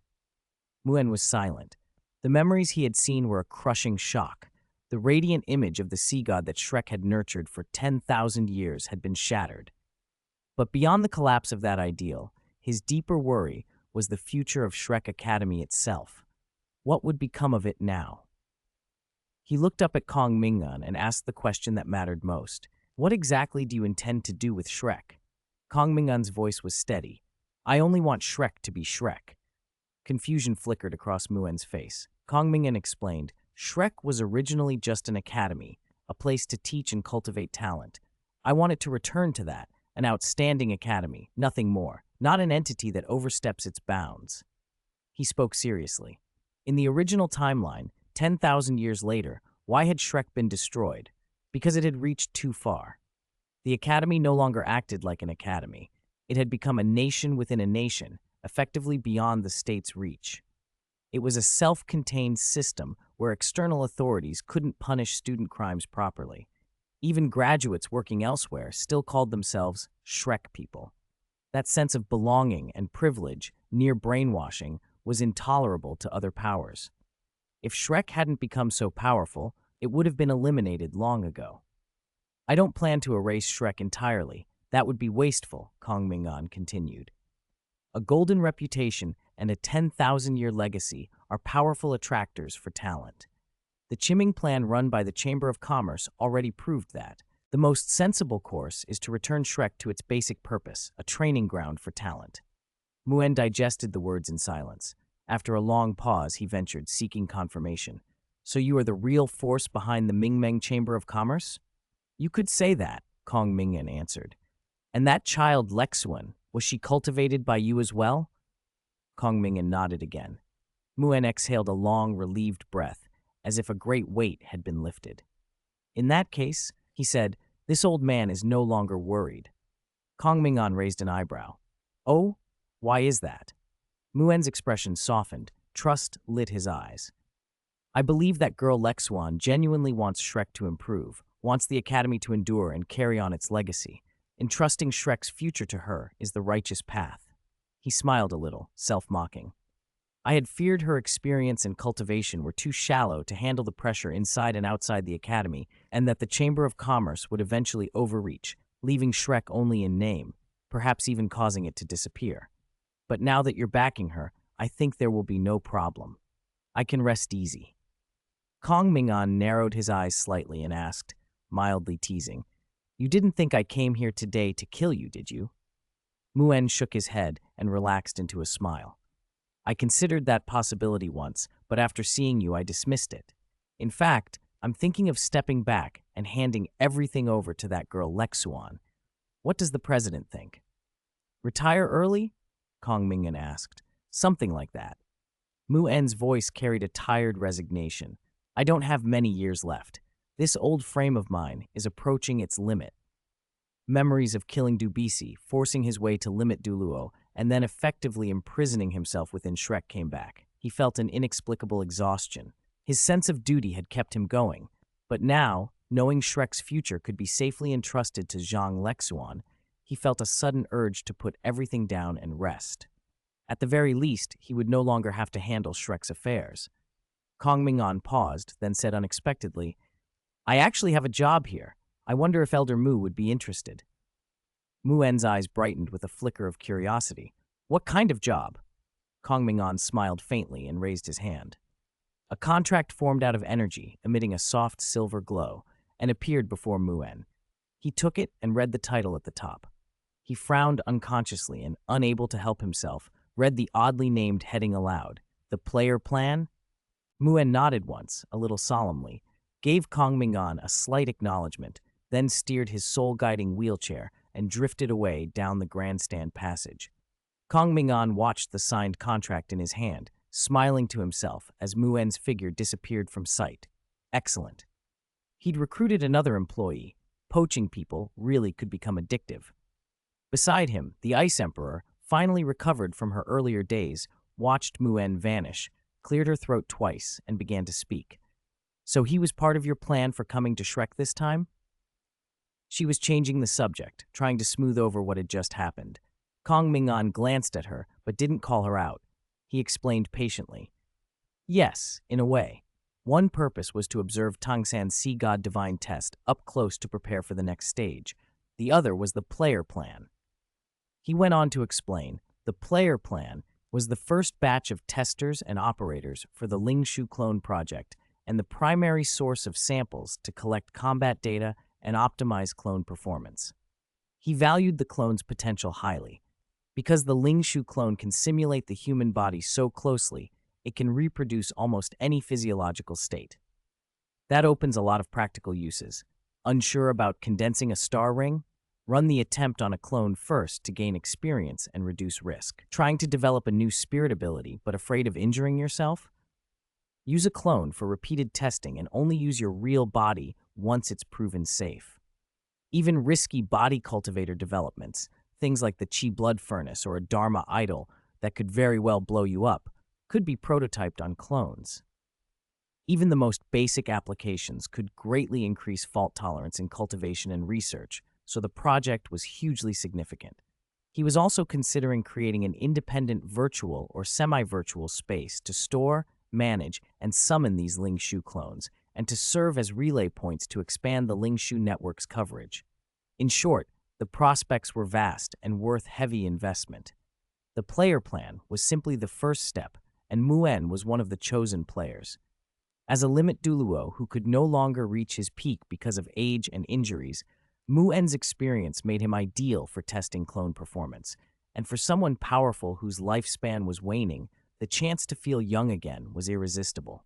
Ming'an was silent. The memories he had seen were a crushing shock. The radiant image of the sea god that Shrek had nurtured for 10,000 years had been shattered. But beyond the collapse of that ideal, his deeper worry was the future of Shrek Academy itself. What would become of it now? He looked up at Ming'an and asked the question that mattered most. "What exactly do you intend to do with Shrek?" Ming'an's voice was steady. "I only want Shrek to be Shrek." Confusion flickered across Ming'an's face. Ming'an explained, "Shrek was originally just an academy, a place to teach and cultivate talent. I want it to return to that, an outstanding academy, nothing more, not an entity that oversteps its bounds." He spoke seriously. In the original timeline, 10,000 years later, why had Shrek been destroyed? Because it had reached too far. The academy no longer acted like an academy. It had become a nation within a nation, effectively beyond the state's reach. It was a self-contained system where external authorities couldn't punish student crimes properly. Even graduates working elsewhere still called themselves Shrek people. That sense of belonging and privilege, near brainwashing, was intolerable to other powers. If Shrek hadn't become so powerful, it would have been eliminated long ago. "I don't plan to erase Shrek entirely. That would be wasteful," Ming'an continued. "A golden reputation and a 10,000-year legacy are powerful attractors for talent. The Chiming plan run by the Chamber of Commerce already proved that. The most sensible course is to return Shrek to its basic purpose, a training ground for talent." Ming'an digested the words in silence. After a long pause, he ventured, seeking confirmation. "So you are the real force behind the Mingmeng Chamber of Commerce?" "You could say that," Kong Ming'an answered. And that child Lexuan, was she cultivated by you as well? Kong Ming'an nodded again. Muen exhaled a long, relieved breath, as if a great weight had been lifted. In that case, he said, this old man is no longer worried. Kong Ming'an raised an eyebrow. Oh, why is that? Muen's expression softened. Trust lit his eyes. I believe that girl Lexuan genuinely wants Shrek to improve, wants the Academy to endure and carry on its legacy. Entrusting Shrek's future to her is the righteous path. He smiled a little, self-mocking. I had feared her experience and cultivation were too shallow to handle the pressure inside and outside the Academy, and that the Chamber of Commerce would eventually overreach, leaving Shrek only in name, perhaps even causing it to disappear. But now that you're backing her, I think there will be no problem. I can rest easy. Kong Ming'an narrowed his eyes slightly and asked, mildly teasing, You didn't think I came here today to kill you, did you? Muen shook his head and relaxed into a smile. I considered that possibility once, but after seeing you, I dismissed it. In fact, I'm thinking of stepping back and handing everything over to that girl Lexuan. What does the president think? Retire early? Kong Ming'an asked. Something like that. Muen's voice carried a tired resignation. I don't have many years left. This old frame of mine is approaching its limit. Memories of killing Dubisi, forcing his way to limit Duluo, and then effectively imprisoning himself within Shrek came back. He felt an inexplicable exhaustion. His sense of duty had kept him going. But now, knowing Shrek's future could be safely entrusted to Zhang Lexuan, he felt a sudden urge to put everything down and rest. At the very least, he would no longer have to handle Shrek's affairs. Kong Ming'an paused, then said unexpectedly, I actually have a job here. I wonder if Elder Mu would be interested. Muen's eyes brightened with a flicker of curiosity. What kind of job? Kong Ming'an smiled faintly and raised his hand. A contract formed out of energy, emitting a soft silver glow, and appeared before Muen. He took it and read the title at the top. He frowned unconsciously and, unable to help himself, read the oddly named heading aloud. The player plan? Muen nodded once, a little solemnly, gave Kong Ming'an a slight acknowledgement, then steered his soul-guiding wheelchair and drifted away down the grandstand passage. Kong Ming'an watched the signed contract in his hand, smiling to himself as Muen's figure disappeared from sight. Excellent. He'd recruited another employee. Poaching people really could become addictive. Beside him, the Ice Emperor, finally recovered from her earlier days, watched Muen vanish, cleared her throat twice, and began to speak. So he was part of your plan for coming to Shrek this time? She was changing the subject, trying to smooth over what had just happened. Kong Ming'an glanced at her, but didn't call her out. He explained patiently. Yes, in a way. One purpose was to observe Tang San's Sea God Divine test up close to prepare for the next stage. The other was the player plan. He went on to explain, the player plan was the first batch of testers and operators for the Lingshu clone project and the primary source of samples to collect combat data and optimize clone performance. He valued the clone's potential highly. Because the Lingshu clone can simulate the human body so closely, it can reproduce almost any physiological state. That opens a lot of practical uses. Unsure about condensing a star ring? Run the attempt on a clone first to gain experience and reduce risk. Trying to develop a new spirit ability but afraid of injuring yourself? Use a clone for repeated testing and only use your real body once it's proven safe. Even risky body cultivator developments, things like the Chi blood furnace or a Dharma idol that could very well blow you up, could be prototyped on clones. Even the most basic applications could greatly increase fault tolerance in cultivation and research, so the project was hugely significant. He was also considering creating an independent virtual or semi-virtual space to store, manage, and summon these Lingshu clones, and to serve as relay points to expand the Lingshu network's coverage. In short, the prospects were vast and worth heavy investment. The player plan was simply the first step, and Muen was one of the chosen players. As a limit Duluo who could no longer reach his peak because of age and injuries, Muen's experience made him ideal for testing clone performance, and for someone powerful whose lifespan was waning, the chance to feel young again was irresistible.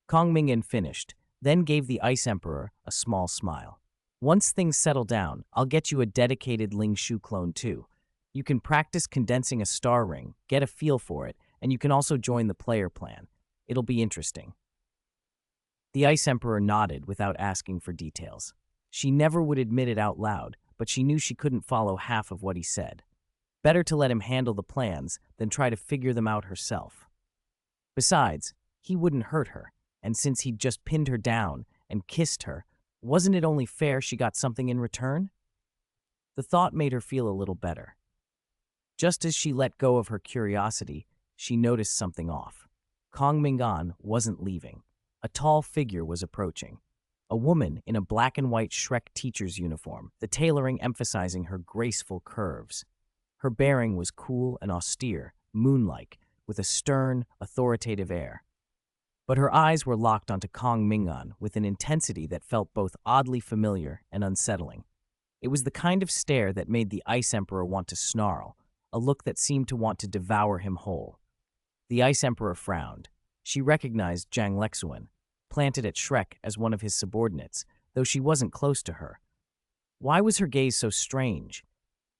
Kong Ming'an finished, then gave the Ice Emperor a small smile. Once things settle down, I'll get you a dedicated Ling Shu clone too. You can practice condensing a star ring, get a feel for it, and you can also join the player plan. It'll be interesting." The Ice Emperor nodded without asking for details. She never would admit it out loud, but she knew she couldn't follow half of what he said. Better to let him handle the plans than try to figure them out herself. Besides, he wouldn't hurt her, and since he'd just pinned her down and kissed her, wasn't it only fair she got something in return? The thought made her feel a little better. Just as she let go of her curiosity, she noticed something off. Kong Ming'an wasn't leaving. A tall figure was approaching. A woman in a black and white Shrek teacher's uniform, the tailoring emphasizing her graceful curves. Her bearing was cool and austere, moon-like, with a stern, authoritative air. But her eyes were locked onto Kong Ming'an with an intensity that felt both oddly familiar and unsettling. It was the kind of stare that made the Ice Emperor want to snarl, a look that seemed to want to devour him whole. The Ice Emperor frowned. She recognized Zhang Lexuan, planted at Shrek as one of his subordinates, though she wasn't close to her. Why was her gaze so strange?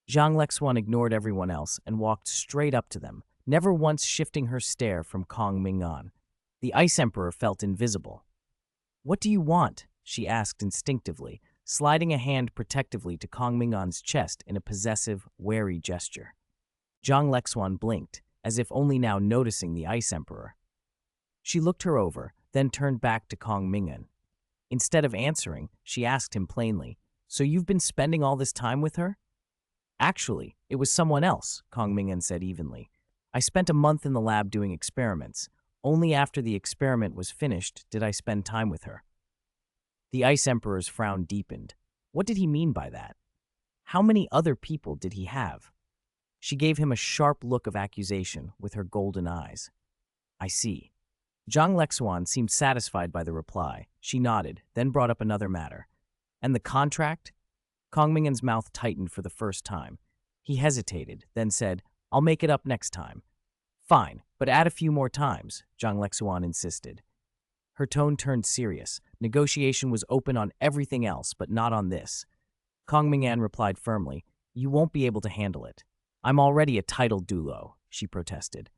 Zhang Lexuan ignored everyone else and walked straight up to them, never once shifting her stare from Kong Ming'an. The Ice Emperor felt invisible. "What do you want?" she asked instinctively, sliding a hand protectively to Kong Ming'an's chest in a possessive, wary gesture. Zhang Lexuan blinked, as if only now noticing the Ice Emperor. She looked her over, then turned back to Kong Ming'an. Instead of answering, she asked him plainly, "So you've been spending all this time with her?" "Actually, it was someone else," Kong Ming'an said evenly. "I spent a month in the lab doing experiments. Only after the experiment was finished did I spend time with her." The Ice Emperor's frown deepened. What did he mean by that? How many other people did he have? She gave him a sharp look of accusation with her golden eyes. "I see." Zhang Lexuan seemed satisfied by the reply. She nodded, then brought up another matter. "And the contract?" Kong Ming'an's mouth tightened for the first time. He hesitated, then said, "I'll make it up next time." "Fine, but add a few more times," Zhang Lexuan insisted. Her tone turned serious. Negotiation was open on everything else, but not on this. Kong Ming'an replied firmly, "You won't be able to handle it. I'm already a titled doulo," she protested.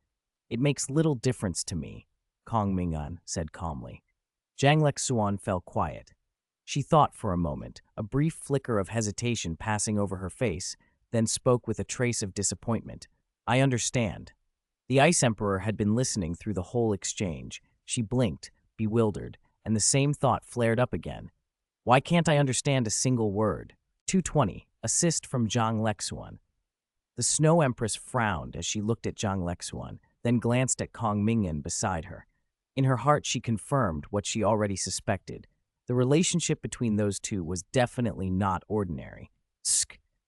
"It makes little difference to me," Kong Ming'an said calmly. Zhang Lexuan fell quiet. She thought for a moment, a brief flicker of hesitation passing over her face, then spoke with a trace of disappointment. "I understand." The Ice Emperor had been listening through the whole exchange. She blinked, bewildered, and the same thought flared up again. "Why can't I understand a single word?" 220. Assist from Zhang Lexuan. The Snow Empress frowned as she looked at Zhang Lexuan, then glanced at Kong Ming'an beside her. In her heart, she confirmed what she already suspected. The relationship between those two was definitely not ordinary.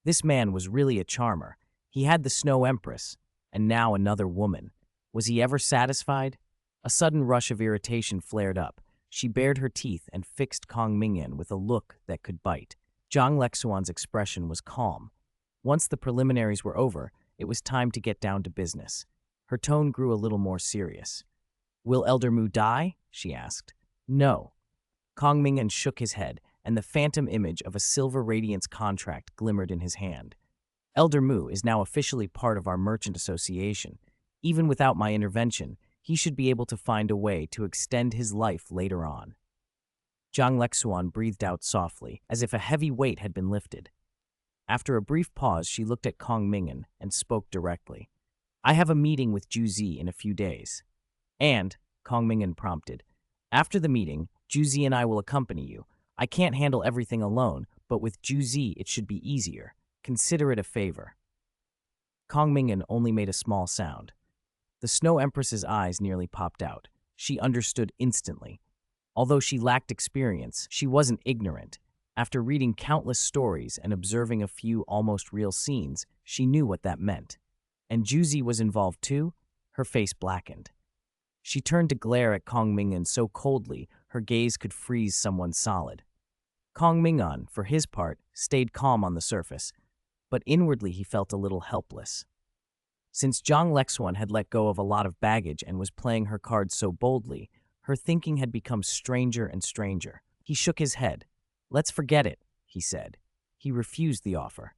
This man was really a charmer. He had the Snow Empress, and now another woman. Was he ever satisfied? A sudden rush of irritation flared up. She bared her teeth and fixed Kong Ming'an with a look that could bite. Zhang Lexuan's expression was calm. Once the preliminaries were over, it was time to get down to business. Her tone grew a little more serious. "Will Elder Mu die?" she asked. "No." Kong Ming'an shook his head, and the phantom image of a silver radiance contract glimmered in his hand. "Elder Mu is now officially part of our merchant association. Even without my intervention, he should be able to find a way to extend his life later on." Zhang Lexuan breathed out softly, as if a heavy weight had been lifted. After a brief pause, she looked at Kong Ming'an and spoke directly. "I have a meeting with Juzi in a few days." "And," Kong Ming'an prompted, "after the meeting, Juzi and I will accompany you. I can't handle everything alone, but with Juzi it should be easier. Consider it a favor." Kong Ming'an only made a small sound. The Snow Empress's eyes nearly popped out. She understood instantly. Although she lacked experience, she wasn't ignorant. After reading countless stories and observing a few almost real scenes, she knew what that meant. And Juzi was involved too? Her face blackened. She turned to glare at Kong Ming'an so coldly, her gaze could freeze someone solid. Kong Ming'an, for his part, stayed calm on the surface, but inwardly he felt a little helpless. Since Zhang Lexuan had let go of a lot of baggage and was playing her cards so boldly, her thinking had become stranger and stranger. He shook his head. "Let's forget it," he said. He refused the offer.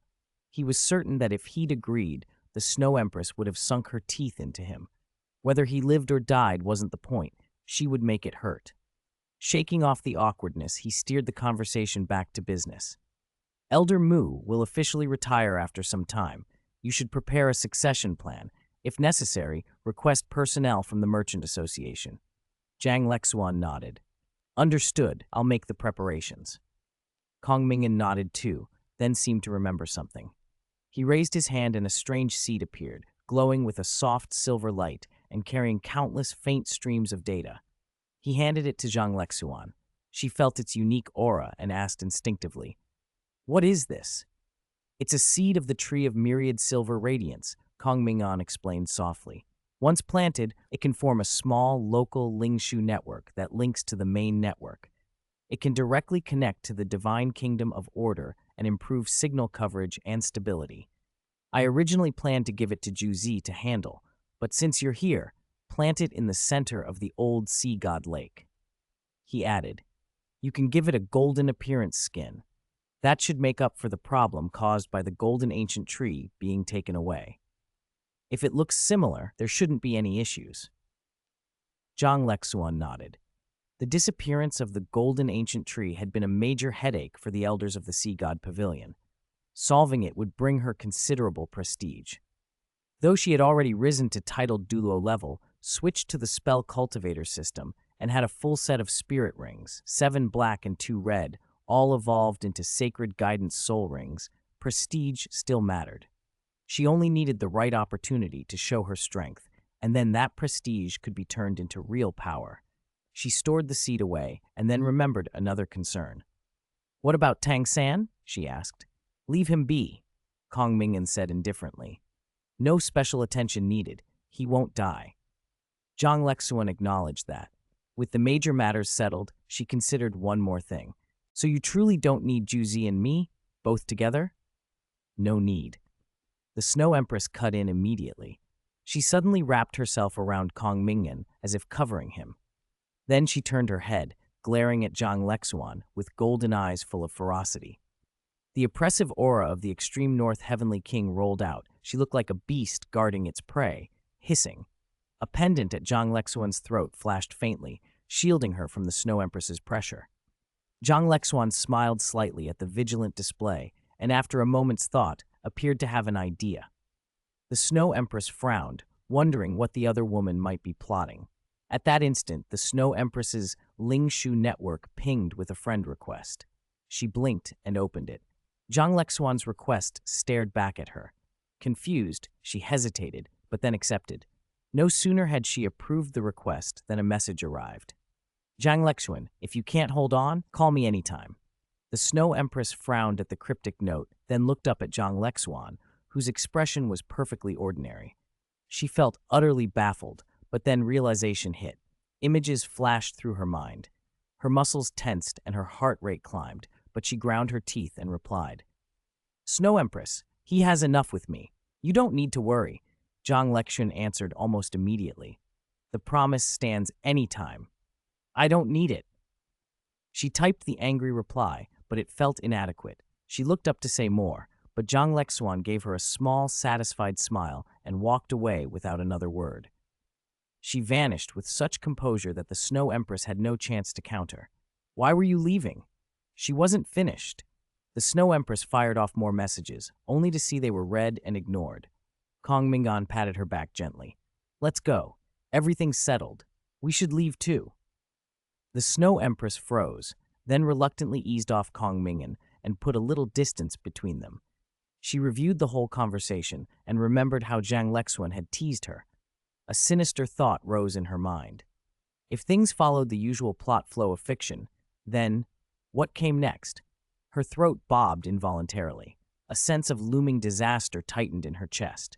He was certain that if he'd agreed, the Snow Empress would have sunk her teeth into him. Whether he lived or died wasn't the point. She would make it hurt. Shaking off the awkwardness, he steered the conversation back to business. Elder Mu will officially retire after some time. You should prepare a succession plan. If necessary, request personnel from the Merchant Association. Zhang Lexuan nodded. Understood, I'll make the preparations. Kong Ming'an nodded too, then seemed to remember something. He raised his hand and a strange seed appeared, glowing with a soft silver light and carrying countless faint streams of data. He handed it to Zhang Lexuan. She felt its unique aura and asked instinctively, "What is this?" "It's a seed of the tree of myriad silver radiance," Kong Ming'an explained softly. "Once planted, it can form a small, local Lingshu network that links to the main network. It can directly connect to the divine kingdom of order and improve signal coverage and stability. I originally planned to give it to Juzi to handle, but since you're here, plant it in the center of the old sea god lake." He added, "You can give it a golden appearance skin. That should make up for the problem caused by the golden ancient tree being taken away. If it looks similar, there shouldn't be any issues." Zhang Lexuan nodded. The disappearance of the golden ancient tree had been a major headache for the elders of the Sea God Pavilion. Solving it would bring her considerable prestige. Though she had already risen to titled Dulo level, switched to the spell cultivator system, and had a full set of spirit rings, 7 black and 2 red, all evolved into sacred guidance soul rings, prestige still mattered. She only needed the right opportunity to show her strength, and then that prestige could be turned into real power. She stored the seed away and then remembered another concern. "What about Tang San?" she asked. "Leave him be," Kong Ming'an said indifferently. "No special attention needed. He won't die." Zhang Lexuan acknowledged that. With the major matters settled, she considered one more thing. "So you truly don't need Juzi and me, both together?" "No need." The Snow Empress cut in immediately. She suddenly wrapped herself around Kong Ming'an as if covering him. Then she turned her head, glaring at Zhang Lexuan with golden eyes full of ferocity. The oppressive aura of the extreme north heavenly king rolled out. She looked like a beast guarding its prey, hissing. A pendant at Zhang Lexuan's throat flashed faintly, shielding her from the Snow Empress's pressure. Zhang Lexuan smiled slightly at the vigilant display, and after a moment's thought, appeared to have an idea. The Snow Empress frowned, wondering what the other woman might be plotting. At that instant, the Snow Empress's Lingshu network pinged with a friend request. She blinked and opened it. Zhang Lexuan's request stared back at her. Confused, she hesitated, but then accepted. No sooner had she approved the request than a message arrived. "Zhang Lexuan, if you can't hold on, call me anytime." The Snow Empress frowned at the cryptic note, then looked up at Zhang Lexuan, whose expression was perfectly ordinary. She felt utterly baffled, but then realization hit. Images flashed through her mind. Her muscles tensed and her heart rate climbed, but she ground her teeth and replied, "Snow Empress, he has enough with me. You don't need to worry." Zhang Lexuan answered almost immediately. "The promise stands any time. I don't need it." She typed the angry reply, but it felt inadequate. She looked up to say more, but Zhang Lexuan gave her a small, satisfied smile and walked away without another word. She vanished with such composure that the Snow Empress had no chance to counter. "Why were you leaving?" She wasn't finished. The Snow Empress fired off more messages, only to see they were read and ignored. Kong Ming'an patted her back gently. "Let's go. Everything's settled. We should leave too." The Snow Empress froze, then reluctantly eased off Kong Ming'an and put a little distance between them. She reviewed the whole conversation and remembered how Zhang Lexuan had teased her. A sinister thought rose in her mind. If things followed the usual plot flow of fiction, then what came next? Her throat bobbed involuntarily. A sense of looming disaster tightened in her chest.